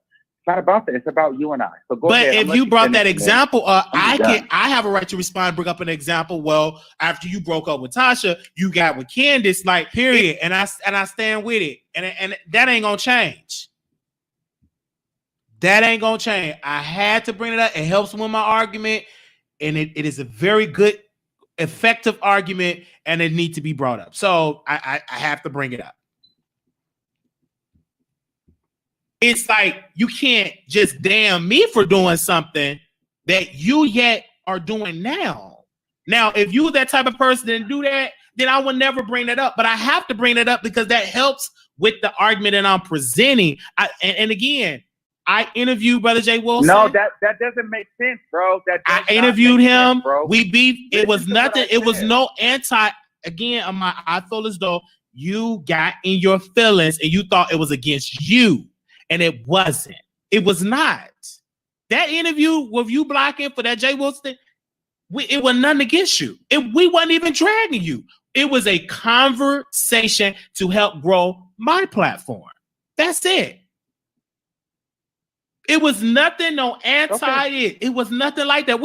not about that. It's about you and I. So go ahead. But if you brought that example up, I have a right to respond, bring up an example. Well, after you broke up with Tasha, you got with Candace, like, period. And I stand with it. And that ain't gonna change. That ain't gonna change. I had to bring it up. It helps win my argument. And it is a very good, effective argument, and it needs to be brought up. So I have to bring it up. It's like you can't just damn me for doing something that you yet are doing now. Now, if you were that type of person and do that, then I would never bring that up. But I have to bring it up because that helps with the argument that I'm presenting. And again, I interviewed Brother Jay Wilson. No, that doesn't make sense, bro. I interviewed him. Sense, we beefed. It was nothing. It was no anti. Again, I feel as though you got in your feelings and you thought it was against you. And it wasn't. It was not. That interview with you blocking for that Jay Wilson, it was nothing against you. We wasn't even dragging you. It was a conversation to help grow my platform. That's it. It was nothing, no anti. It was nothing like that.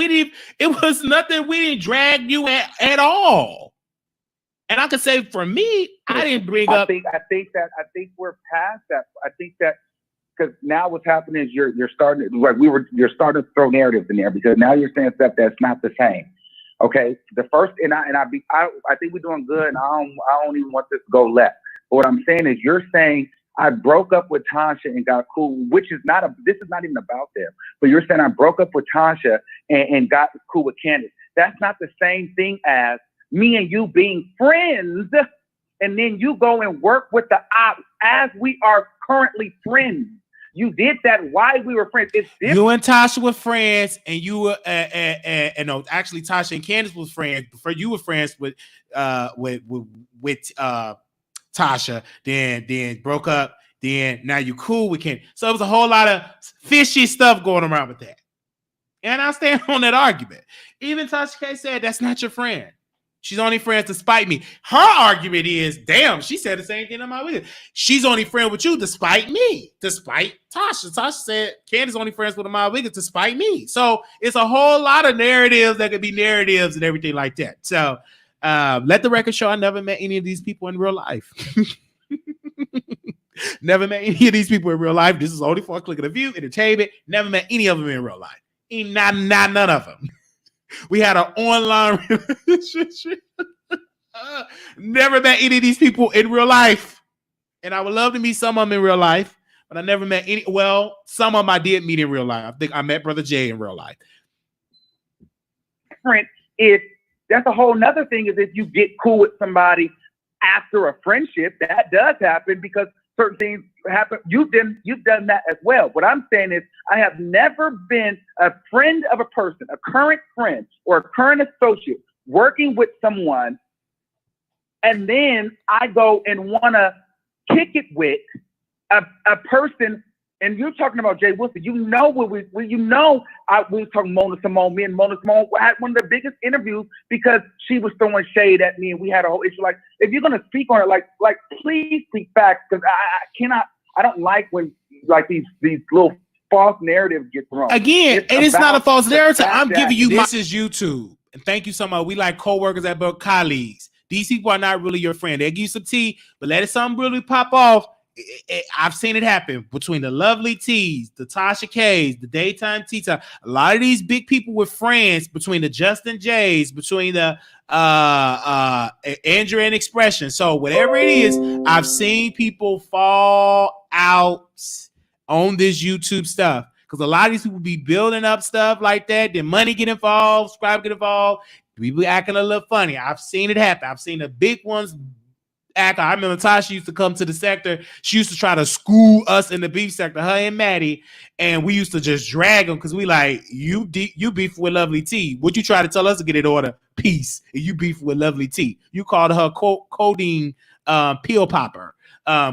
It was nothing. We didn't drag you at all. And I could say for me, I didn't bring up. I think we're past that. I think that. Because now what's happening is you're starting to throw narratives in there because now you're saying stuff that's not the same. Okay, the first I think we're doing good, and I don't even want this to go left. But what I'm saying is you're saying I broke up with Tasha and got cool, which is this is not even about them. But you're saying I broke up with Tasha and got cool with Candace. That's not the same thing as me and you being friends, and then you go and work with the ops as we are currently friends. You did that while we were friends. It's different. You and Tasha were friends, and you were no, actually Tasha and Candace was friends. Before you were friends with Tasha, then broke up. Then now you cool with Candace. So it was a whole lot of fishy stuff going around with that. And I stand on that argument. Even Tasha K said that's not your friend. She's only friends to spite me. Her argument is, damn, she said the same thing on my video. She's only friend with you to spite me, to spite Tasha. Tasha said Candace only friends with my Wiggins to spite me. So it's a whole lot of narratives that could be narratives and everything like that. So let the record show I never met any of these people in real life. Never met any of these people in real life. This is only for a click of the view, entertainment. Never met any of them in real life. None of them. We had an online relationship. Never met any of these people in real life. And I would love to meet some of them in real life, but I never met any. Well, some of them I did meet in real life. I think I met Brother Jay in real life. That's a whole nother thing is if you get cool with somebody after a friendship, that does happen because certain things happen. You've done that as well. What I'm saying is I have never been a friend of a person, a current friend or a current associate working with someone, and then I go and want to kick it with a person. And you're talking about Jay Wilson. You know we were talking Mona Simone. Me and Mona Simone had one of the biggest interviews because she was throwing shade at me, and we had a whole issue. Like, if you're gonna speak on it, like please speak facts, because I cannot. I don't like when like these little false narratives get thrown. Again, it's not a false narrative. I'm giving you. This is YouTube, and thank you so much. We like co-workers at work, colleagues. These people are not really your friend. They give you some tea, but let something really pop off. I've seen it happen between the Lovely T's, the Tasha K's, the Daytime Tea Time. A lot of these big people were friends between the Justin J's, between the Andrew and Expression. So whatever it is, I've seen people fall out on this YouTube stuff because a lot of these people be building up stuff like that. Then money get involved, subscribe get involved. People acting a little funny. I've seen it happen. I've seen the big ones act. I remember Tasha used to come to the sector. She used to try to school us in the beef sector, her and Maddie, and we used to just drag them because we like, you beef with Lovely T. What you try to tell us to get in order? Peace. And you beef with Lovely T. You called her codeine pill popper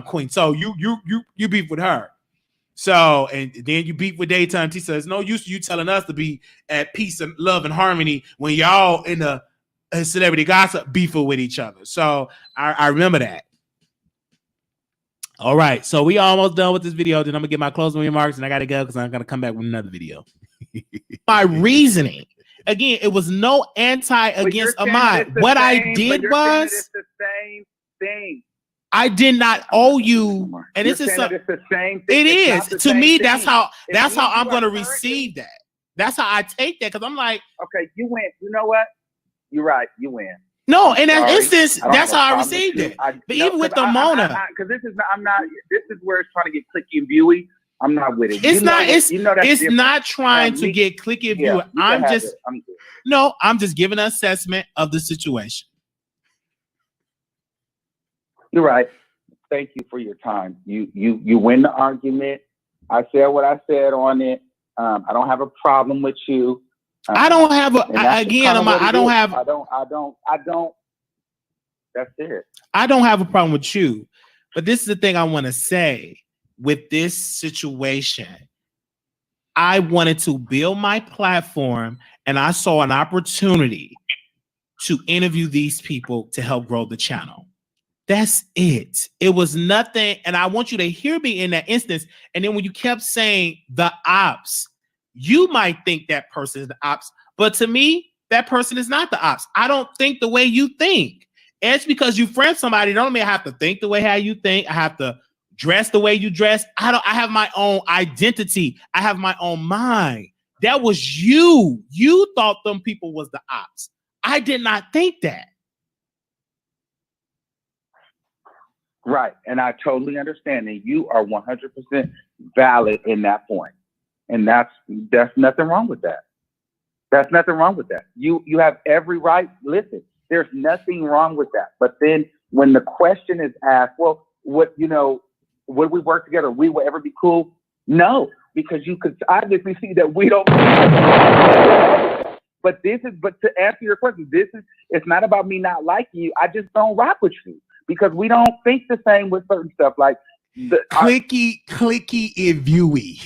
queen. So you beef with her. So, and then you beef with Daytime T. So it's no use you telling us to be at peace and love and harmony when y'all in the celebrity gossip beefing with each other. So I remember that. All right, so we almost done with this video. Then I'm gonna get my closing remarks, and I gotta go because I'm gonna come back with another video. My reasoning, again, it was no anti against Ahmad. What I did was it's the same thing. I did not owe you, and You're this is saying that it's the same thing. it is to me. That's how I'm you gonna are receive that. That's how I take that because I'm like, okay, you win. You know what? You're right. You win. no, in that Sorry. instance, I don't that's have a how I problem received with it. you. I- But no, even with the 'cause Mona, because this is not. I'm not. This is where it's trying to get clicky and viewy. I'm not with it. it's not. It's that's it's different. not trying to me- get clicky and Yeah, view. you can I'm have just it. I'm good. no. I'm just giving an assessment of the situation. You're right. Thank you for your time. You win the argument. I said what I said on it. I don't have a problem with you. I don't have a again. I don't have. I don't. That's it. I don't have a problem with you, but this is the thing I want to say with this situation. I wanted to build my platform, and I saw an opportunity to interview these people to help grow the channel. That's it. It was nothing, and I want you to hear me in that instance. And then when you kept saying the ops, you might think that person is the ops, but to me, that person is not the ops. I don't think the way you think. And it's because you friend somebody, don't mean I have to think the way how you think. I have to dress the way you dress. I have my own identity. I have my own mind. That was you. You thought them people was the ops. I did not think that. Right. And I totally understand that you are 100% valid in that point. And that's nothing wrong with that. That's nothing wrong with that. You have every right. Listen, there's nothing wrong with that. But then when the question is asked, well, would we work together? We will ever be cool? No, because you could obviously see that we don't. But to answer your question, it's not about me not liking you. I just don't rock with you because we don't think the same with certain stuff. Like clicky and viewy.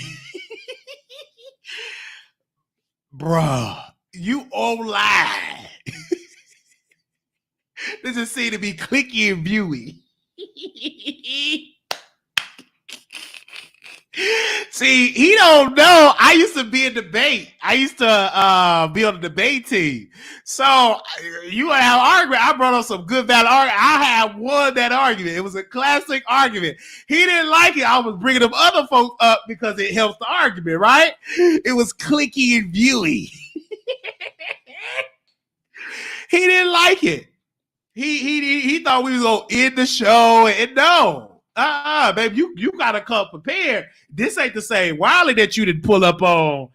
Bruh, you all lie. This is seen to be clicky and viewy. See, he don't know. I used to be in debate. I used to be on the debate team. So you want to have an argument. I brought up some good valid argument. I have won that argument. It was a classic argument. He didn't like it. I was bringing them other folks up because it helps the argument, right? It was clicky and viewy. He didn't like it. He thought we was gonna end the show, and no, baby, you gotta come prepared. This ain't the same Wiley that you didn't pull up on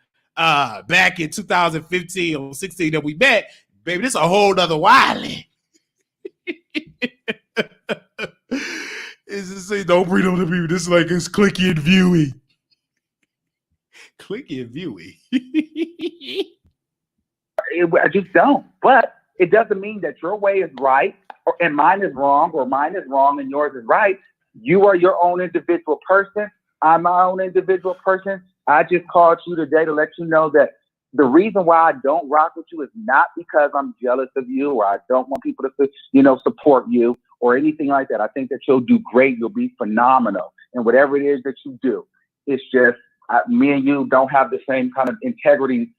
back in 2015 or 16 that we met, baby. This a whole nother Wiley. It's just say don't bring on the people. This is like it's clicky and viewy. Clicky and viewy. I just don't. But it doesn't mean that your way is right and mine is wrong, or mine is wrong and yours is right. You are your own individual person. I'm my own individual person. I just called you today to let you know that the reason why I don't rock with you is not because I'm jealous of you or I don't want people to, support you or anything like that. I think that you'll do great. You'll be phenomenal in whatever it is that you do. It's just me and you don't have the same kind of integrity.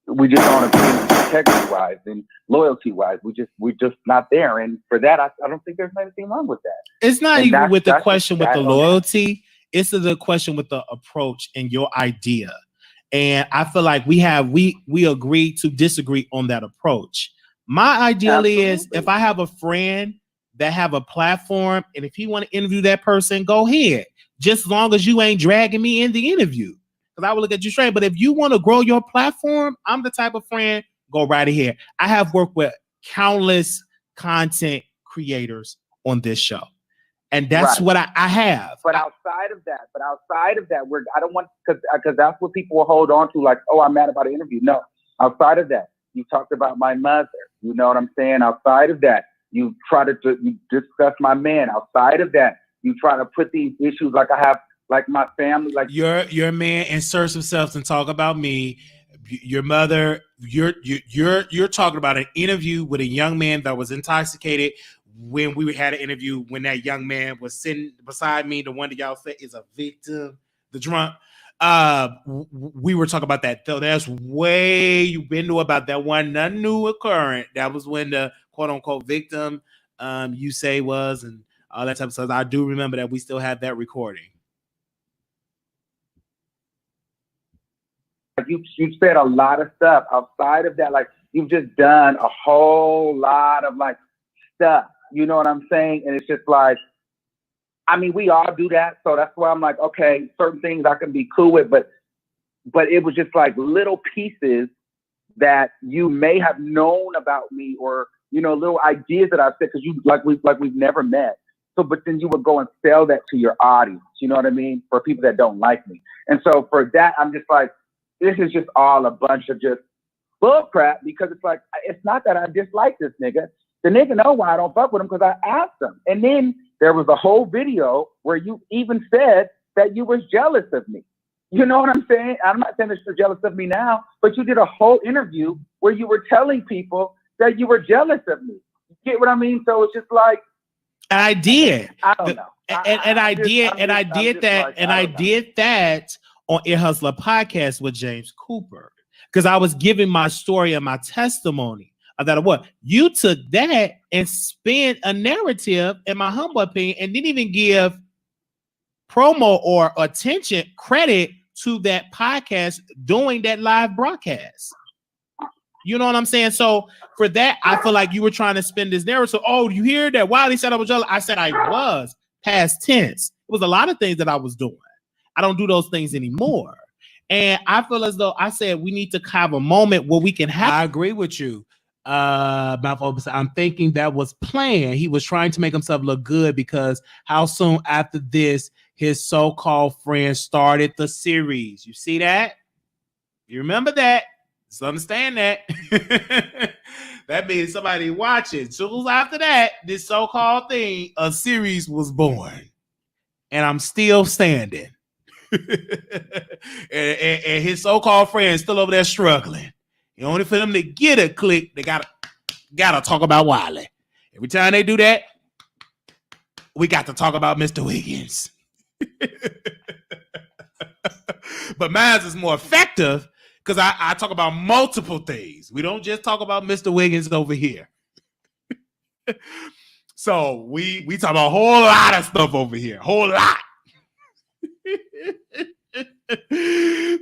We just don't agree integrity-wise and loyalty-wise. We're just not there. And for that, I don't think there's anything wrong with that. It's not even with the question with the loyalty. It's the question with the approach and your idea. And I feel like we agree to disagree on that approach. My ideal is if I have a friend that have a platform, and if you want to interview that person, go ahead. Just as long as you ain't dragging me in the interview. I will look at you straight. But if you want to grow your platform, I'm the type of friend, go right ahead. I have worked with countless content creators on this show. And that's what I have. But outside of that, I don't want, because that's what people will hold on to, like, oh, I'm mad about an interview. No, outside of that, you talked about my mother. You know what I'm saying? Outside of that, you try to discuss my man. Outside of that, you try to put these issues like I have, like my family, like your man inserts himself and talk about me, your mother. You're talking about an interview with a young man that was intoxicated when we had an interview when that young man was sitting beside me, the one that y'all said is a victim, the drunk. We were talking about that. So that's way you've been to about that one, nothing new or current. That was when the quote unquote victim you say was and all that type of stuff. I do remember that we still have that recording. You said a lot of stuff outside of that. Like you've just done a whole lot of like stuff. You know what I'm saying? And it's just like, I mean, we all do that. So that's why I'm like, okay, certain things I can be cool with, but it was just like little pieces that you may have known about me or, you know, little ideas that I said, because you we've never met. So, but then you would go and sell that to your audience. You know what I mean? For people that don't like me. And so for that, I'm just like, this is just all a bunch of just bull crap, because it's like, it's not that I dislike this nigga. The nigga know why I don't fuck with him, because I asked him. And then there was a whole video where you even said that you was jealous of me. You know what I'm saying? I'm not saying that you're jealous of me now, but you did a whole interview where you were telling people that you were jealous of me. You get what I mean? So it's just like, I did. I don't know. I did that on Ear Hustler podcast with James Cooper, because I was giving my story and my testimony. I thought, what you took that and spin a narrative, in my humble opinion, and didn't even give promo or attention credit to that podcast doing that live broadcast. You know what I'm saying? So for that, I feel like you were trying to spin this narrative. So, oh, you hear that Wiley said I was jealous? I said I was, past tense. It was a lot of things that I was doing. I don't do those things anymore. And I feel as though I said we need to have a moment where we can have. I agree with you. I'm thinking that was planned. He was trying to make himself look good, because how soon after this his so-called friend started the series. You see that? You remember that? Just understand that. That means somebody watching. Soon after that, this so-called thing, a series was born, and I'm still standing. and his so-called friend still over there struggling. In order for them to get a click, they gotta talk about Wiley. Every time they do that, we got to talk about Mr. Wiggins. But mine is more effective because I talk about multiple things. We don't just talk about Mr. Wiggins over here. So we talk about a whole lot of stuff over here. Whole lot.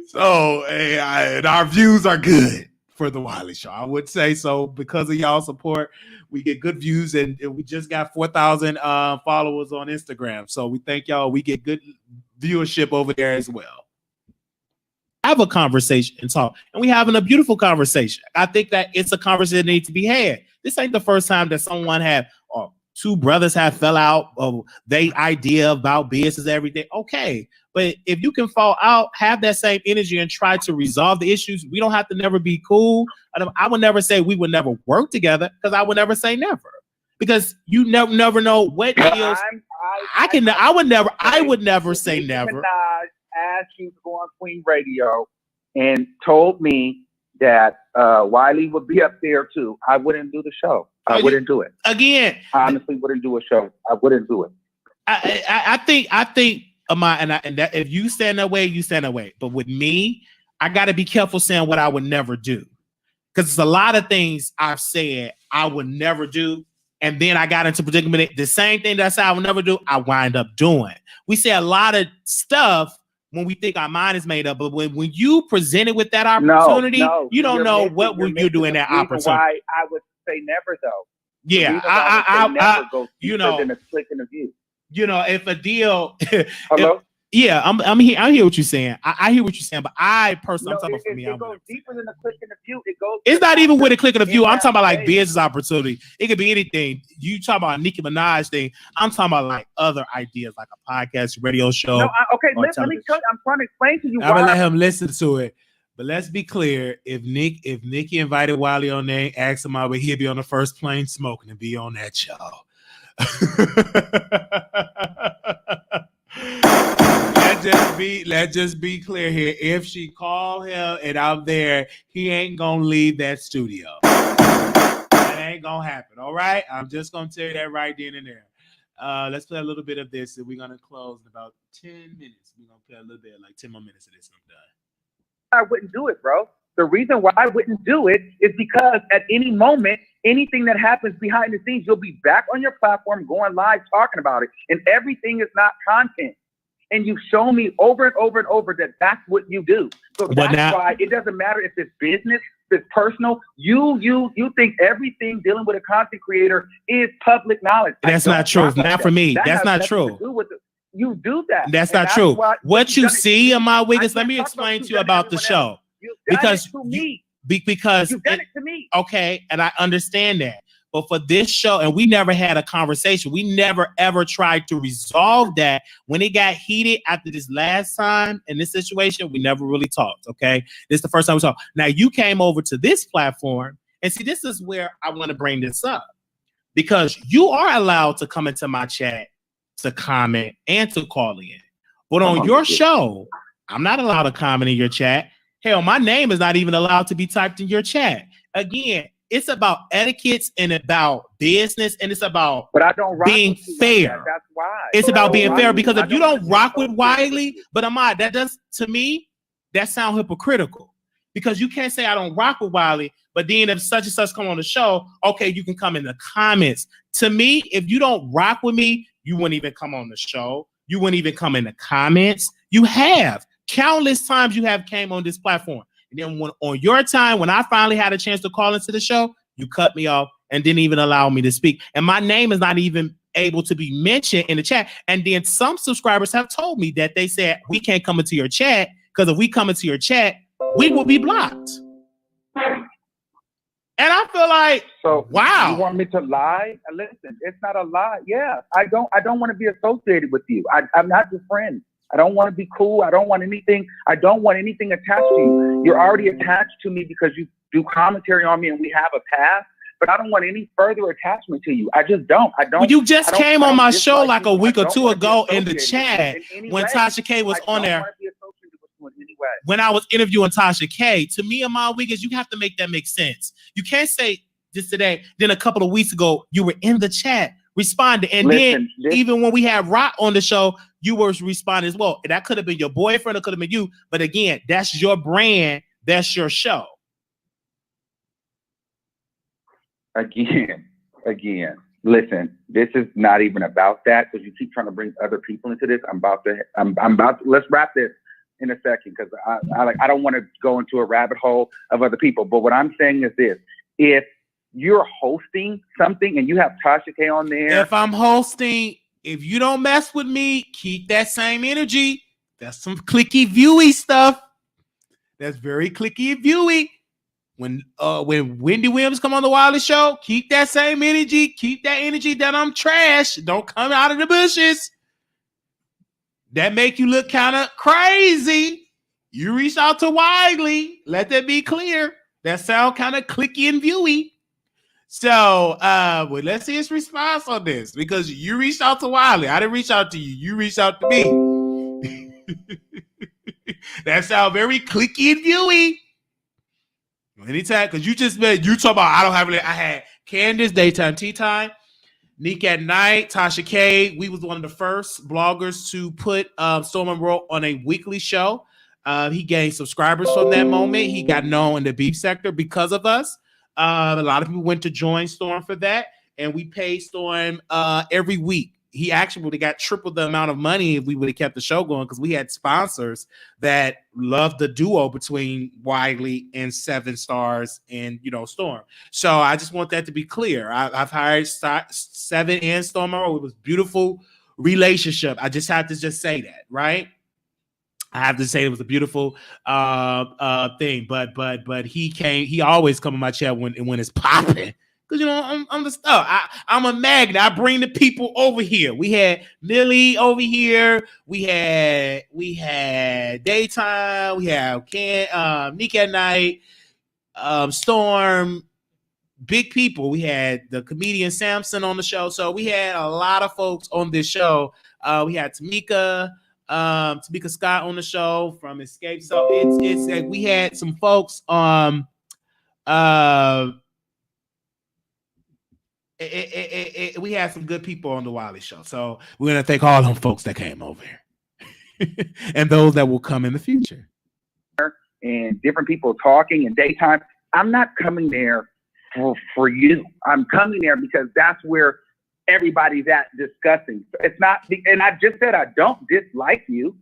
So and our views are good for the Wiley Show. I would say so, because of y'all support. We get good views, and we just got 4,000 followers on Instagram. So we thank y'all. We get good viewership over there as well. Have a conversation and talk, and we having a beautiful conversation. I think that it's a conversation that needs to be had. This ain't the first time that someone had, or two brothers have fell out of their idea about business, everything. Okay. But if you can fall out, have that same energy and try to resolve the issues. We don't have to never be cool. I would never say we would never work together, because I would never say never, because you never know what deals. I would never say never. Minaj asked you to go on Queen Radio and told me that Wiley would be up there too. I wouldn't do the show. I wouldn't do it. Again, I honestly wouldn't do a show. I wouldn't do it. I think that if you stand that way, you stand that way. But with me, I got to be careful saying what I would never do, because it's a lot of things I've said I would never do, and then I got into predicament. The same thing that I said I would never do, I wind up doing. We say a lot of stuff when we think our mind is made up, but when you present it with that opportunity, you don't know what will you do in that opportunity. Why I would say never, though. Yeah, I go you know, than a click in the view. You know, if a deal, hello. Yeah, I'm here. I hear what you're saying. I hear what you're saying, but I personally, I'm talking about for me. It goes deeper than a click in the view. It's not even with a click in the view. I'm talking about like business opportunity. It could be anything. You talk about Nicki Minaj thing. I'm talking about like other ideas, like a podcast, radio show. No, okay. Let me tell you. I'm trying to explain to you. I'm gonna let him listen to it. But let's be clear: if Nicki invited Wiley on there, asked him out, he'd be on the first plane smoking and be on that show. Let's just be clear here. If she call him and I'm there, he ain't gonna leave that studio. That ain't gonna happen. All right, I'm just gonna tell you that right then and there. Let's play a little bit of this, and we're gonna close in about 10 minutes. We're gonna play a little bit, like 10 more minutes of this, and I'm done. I wouldn't do it, bro. The reason why I wouldn't do it is because at any moment, anything that happens behind the scenes, you'll be back on your platform going live talking about it. And everything is not content. And you've shown me over and over and over that that's what you do. So that's why it doesn't matter if it's business, if it's personal. You think everything dealing with a content creator is public knowledge. That's not true. Not for me. That's not true. You do that. That's not true. What you see in my Wiggins, let me explain to you about the show. Because you've done it to me. Okay, and I understand that. But for this show, and we never had a conversation. We never ever tried to resolve that. When it got heated after this last time in this situation, we never really talked. Okay, this is the first time we talked. Now you came over to this platform, and see, this is where I want to bring this up, because you are allowed to come into my chat to comment and to call in. But on your show, I'm not allowed to comment in your chat. Hell, my name is not even allowed to be typed in your chat. Again, it's about etiquettes and about business, and it's about being fair. That's why. It's about being fair, because if you don't rock with Wiley, but Ahmad, that does, to me, that sounds hypocritical. Because you can't say I don't rock with Wiley, but then if such and such come on the show, okay, you can come in the comments. To me, if you don't rock with me, you wouldn't even come on the show. You wouldn't even come in the comments. You have countless times you have came on this platform. And then on your time, when I finally had a chance to call into the show, you cut me off and didn't even allow me to speak. And my name is not even able to be mentioned in the chat. And then some subscribers have told me that they said, we can't come into your chat because if we come into your chat, we will be blocked. And I feel like, wow. You want me to lie? Listen, it's not a lie. Yeah, I don't want to be associated with you. I'm not your friend. I don't want to be cool. I don't want anything. I don't want anything attached to you. You're already attached to me because you do commentary on me and we have a past. But I don't want any further attachment to you. I just don't. Well, you just came on my show like a week or two ago in the chat when Tasha K was on there. When I was interviewing Tasha K, to me and my Wiggins, you have to make that make sense. You can't say just today, then a couple of weeks ago, you were in the chat responding. And then even when we had Rock on the show, you were responding as well. That could have been your boyfriend, it could have been you. But again, that's your brand, that's your show. Again, listen, this is not even about that, because you keep trying to bring other people into this. I'm about to, let's wrap this in a second, because I don't want to go into a rabbit hole of other people. But what I'm saying is this: if you're hosting something and you have Tasha K on there, if I'm hosting, if you don't mess with me, keep that same energy. That's some clicky viewy stuff. That's very clicky and viewy. When Wendy Williams come on the Wiley Show, keep that same energy. Keep that energy that I'm trash. Don't come out of the bushes. That make you look kind of crazy. You reach out to Wiley. Let that be clear. That sound kind of clicky and viewy. So, well, let's see his response on this, because you reached out to Wiley. I didn't reach out to you. You reached out to me. That sound very clicky and viewy. Anytime, because you just made, you talk about, I had Candace, Daytime Tea Time, Nick at Night, Tasha K. We was one of the first bloggers to put Storm and Roll on a weekly show. He gained subscribers from that moment. He got known in the beef sector because of us. A lot of people went to join Storm for that, and we paid Storm every week. He actually would have got triple the amount of money if we would have kept the show going, because we had sponsors that loved the duo between Wiley and 7 Stars and, Storm. So I just want that to be clear. I've hired 7 and Storm. It was a beautiful relationship. I just have to just say that, right? I have to say it was a beautiful thing, but he always come in my chat when it's popping. Because, I'm the stuff. I'm a magnet. I bring the people over here. We had Millie over here. We had Daytime. We have Nick at Night, Storm, big people. We had the comedian Samson on the show. So we had a lot of folks on this show. We had Tamika Scott on the show from Escape. So it's like we had some folks we had some good people on the Wiley Show. So we're going to thank all them folks that came over here and those that will come in the future. And different people talking in daytime. I'm not coming there for you. I'm coming there because that's where everybody's at discussing. It's not, and I just said I don't dislike you.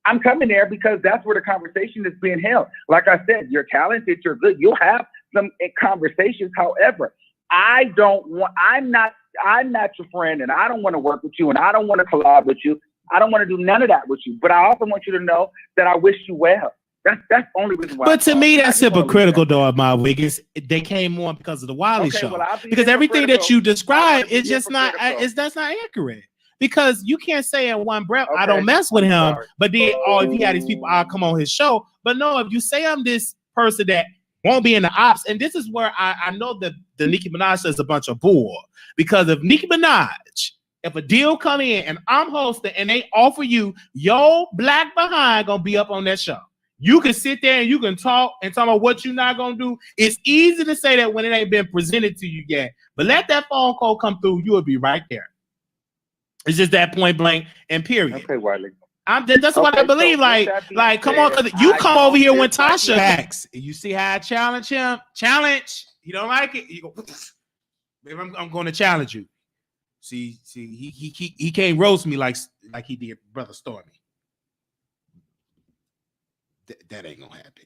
I'm coming there because that's where the conversation is being held. Like I said, you're talented, you're good. You'll have some conversations. However, I'm not your friend, and I don't want to work with you, and I don't want to collab with you. I don't want to do none of that with you. But I also want you to know that I wish you well. That's the only reason why. But to me, that's hypocritical, though, my Wiggins. They came on because of the Wiley Show. Well, because everything that you describe is just not. That's not accurate. Because you can't say in one breath, I don't mess with him. But then, if he had these people, I'll come on his show. But no, if you say I'm this person that won't be in the ops, and this is where I know that the Nicki Minaj says a bunch of bull. Because if Nicki Minaj, if a deal come in and I'm hosting and they offer you, your black behind gonna be up on that show. You can sit there and you can talk about what you're not going to do. It's easy to say that when it ain't been presented to you yet. But let that phone call come through. You will be right there. It's just that point blank and period. Okay, Wiley. That's what I believe. So like, come on. You come over here when Tasha acts. You see how I challenge him? Challenge. You don't like it? You go, baby, I'm going to challenge you. See, he can't roast me like he did Brother Stormy. That ain't gonna happen.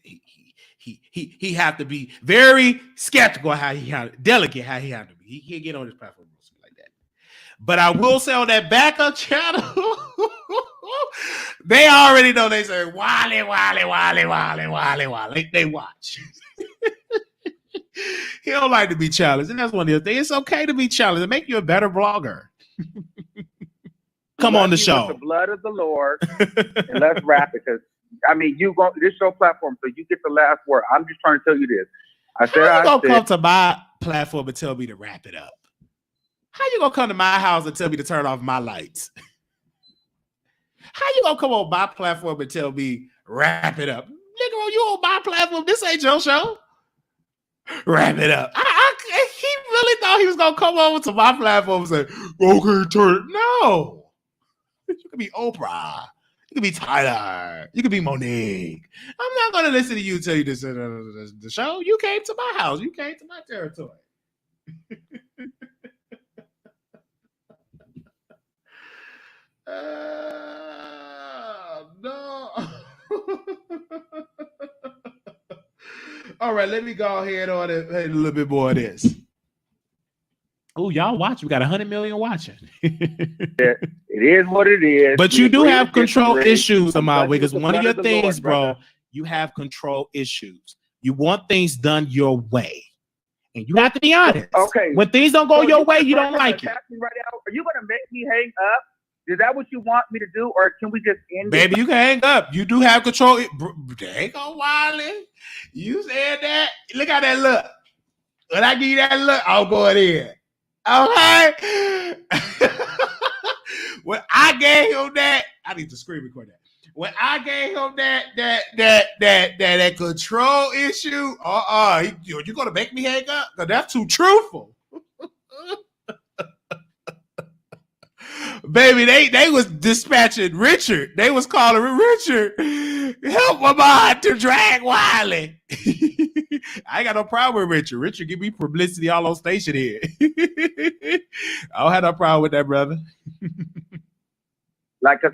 He have to be very skeptical delicate how he have to be. He can't get on this platform like that. But I will say on that backup channel, they already know. They say Wiley. They watch. He don't like to be challenged, and that's one of the things. It's okay to be challenged. It make you a better blogger. Come on the show. The blood of the Lord, and let's wrap it because. I mean, this your platform, so you get the last word. I'm just trying to tell you this. I said how you gonna come to my platform and tell me to wrap it up? How you gonna come to my house and tell me to turn off my lights? How you gonna come on my platform and tell me wrap it up? Nigga, you on my platform? This ain't your show. Wrap it up. He really thought he was gonna come over to my platform and say, "Okay, turn." No, you could be Oprah. You could be Tyler. You could be Monique. I'm not going to listen to you tell you this the show. You came to my house. You came to my territory. No. All right, let me go ahead on and a little bit more of this. Oh, y'all watch. We got 100 million watching. It is what it is. But you do have control issues, Ahmad Wiggins. One of your things, bro, you have control issues. You want things done your way. And you have to be honest. Okay. When things don't go your way, you don't like it. Right now, are you going to make me hang up? Is that what you want me to do? Or can we just end Baby, you can hang up. You do have control. Dang on, Wiley. You said that. Look how that look. When I give you that look, I'll go in. Okay. When I gave him that, I need to screen record that. When I gave him that control issue, you're gonna make me hang up? Because that's too truthful. Baby, they was dispatching Richard. They was calling Richard. Help my mind to drag Wiley. I ain't got no problem with Richard. Richard give me publicity all on station here. I don't have no problem with that, brother. Because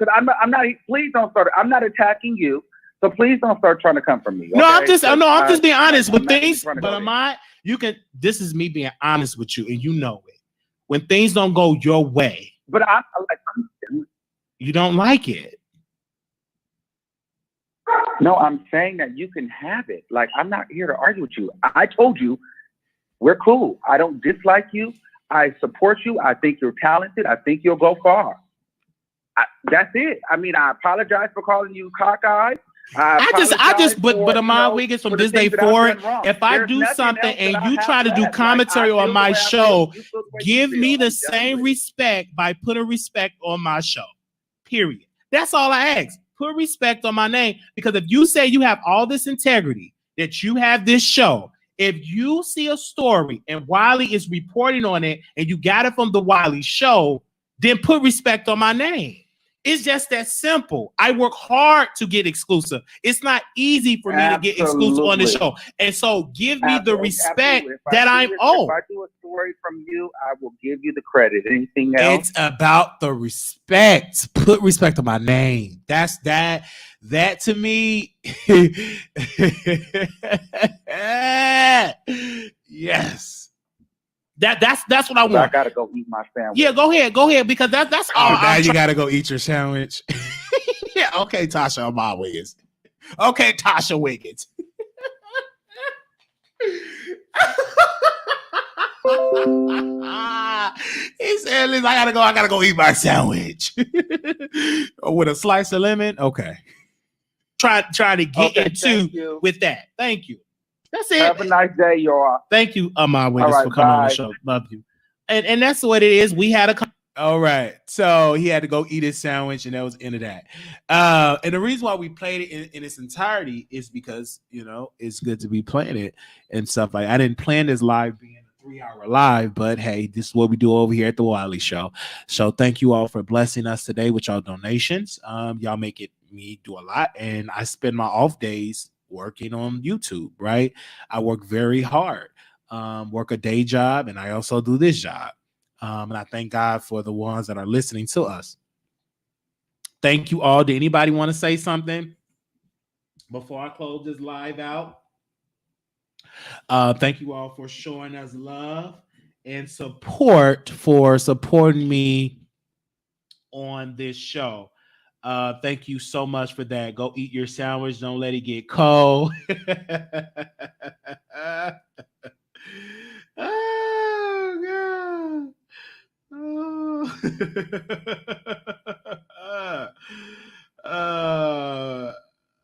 I'm not. Please don't start. I'm not attacking you, so please don't start trying to come from me. Okay? No, I'm just being honest with things. But Ahmad, this is me being honest with you, and you know it. When things don't go your way, but you don't like it. No, I'm saying that you can have it. Like, I'm not here to argue with you. I told you we're cool. I don't dislike you. I support you. I think you're talented. I think you'll go far. That's it. I mean, I apologize for calling you cockeyed. But Ahmad Wiggins from this day forward, if I do something and you try to do commentary on my show, give me the same respect by putting respect on my show. Period. That's all I ask. Put respect on my name, because if you say you have all this integrity, that you have this show, If you see a story and Wiley is reporting on it and you got it from the Wiley Show, then put respect on my name. It's just that simple. I work hard to get exclusive. It's not easy for me to get exclusive on the show. And so give me the respect that I'm owed. If I do a story from you, I will give you the credit. Anything else? It's about the respect. Put respect on my name. That's that. That to me. Yes. That's what I want. So I gotta go eat my sandwich. Yeah, go ahead, because that's all. Now you gotta go eat your sandwich. Yeah, okay, Tasha, I'm all Wiggins. Okay, Tasha Wiggins. He said, "Listen, I gotta go eat my sandwich with a slice of lemon." Okay, try to get into with that. Thank you. That's it. Have a nice day, y'all. Thank you, Armon Wiggins, for coming on the show. Love you. And that's what it is. We had all right. So he had to go eat his sandwich, and that was the end of that. And the reason why we played it in its entirety is because, it's good to be playing it and stuff like that. I didn't plan this live being a 3-hour live, but hey, this is what we do over here at the Wiley Show. So thank you all for blessing us today with your donations. Y'all make me do a lot, and I spend my off days working on YouTube, right? I work very hard, work a day job, and I also do this job. And I thank God for the ones that are listening to us. Thank you all. Did anybody want to say something before I close this live out? Thank you all for showing us love and support, for supporting me on this show. Thank you so much for that. Go eat your sandwich. Don't let it get cold. Oh, God.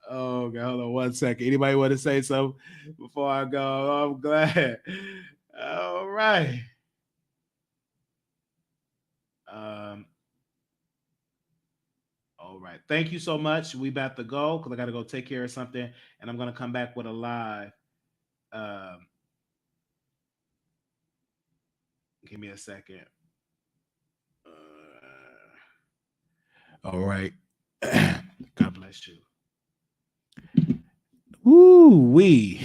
Oh, God. Hold on 1 second. Anybody want to say something before I go? I'm glad. All right. All right. Thank you so much. We about to go because I got to go take care of something, and I'm going to come back with a live. Give me a second. All right. God bless you. Woo-wee.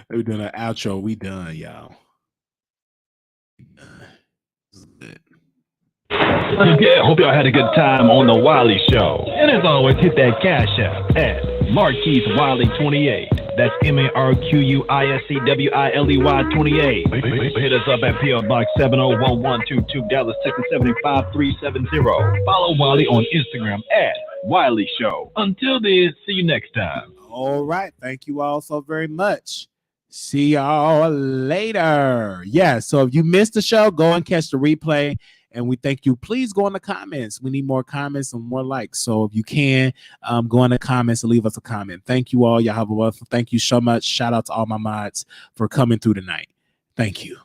We're doing an outro. We done, y'all. Yeah, hope y'all had a good time on the Wiley Show. And as always, hit that cash app at Marquise Wiley 28. That's MarquisWiley 28. Hit us up at PO Box 701122, Dallas, Texas 75370. Follow Wiley on Instagram at Wiley Show. Until then, see you next time. All right. Thank you all so very much. See y'all later. Yeah. So if you missed the show, go and catch the replay. And we thank you. Please go in the comments. We need more comments and more likes. So if you can, go in the comments and leave us a comment. Thank you all. Y'all have a wonderful. Thank you so much. Shout out to all my mods for coming through tonight. Thank you.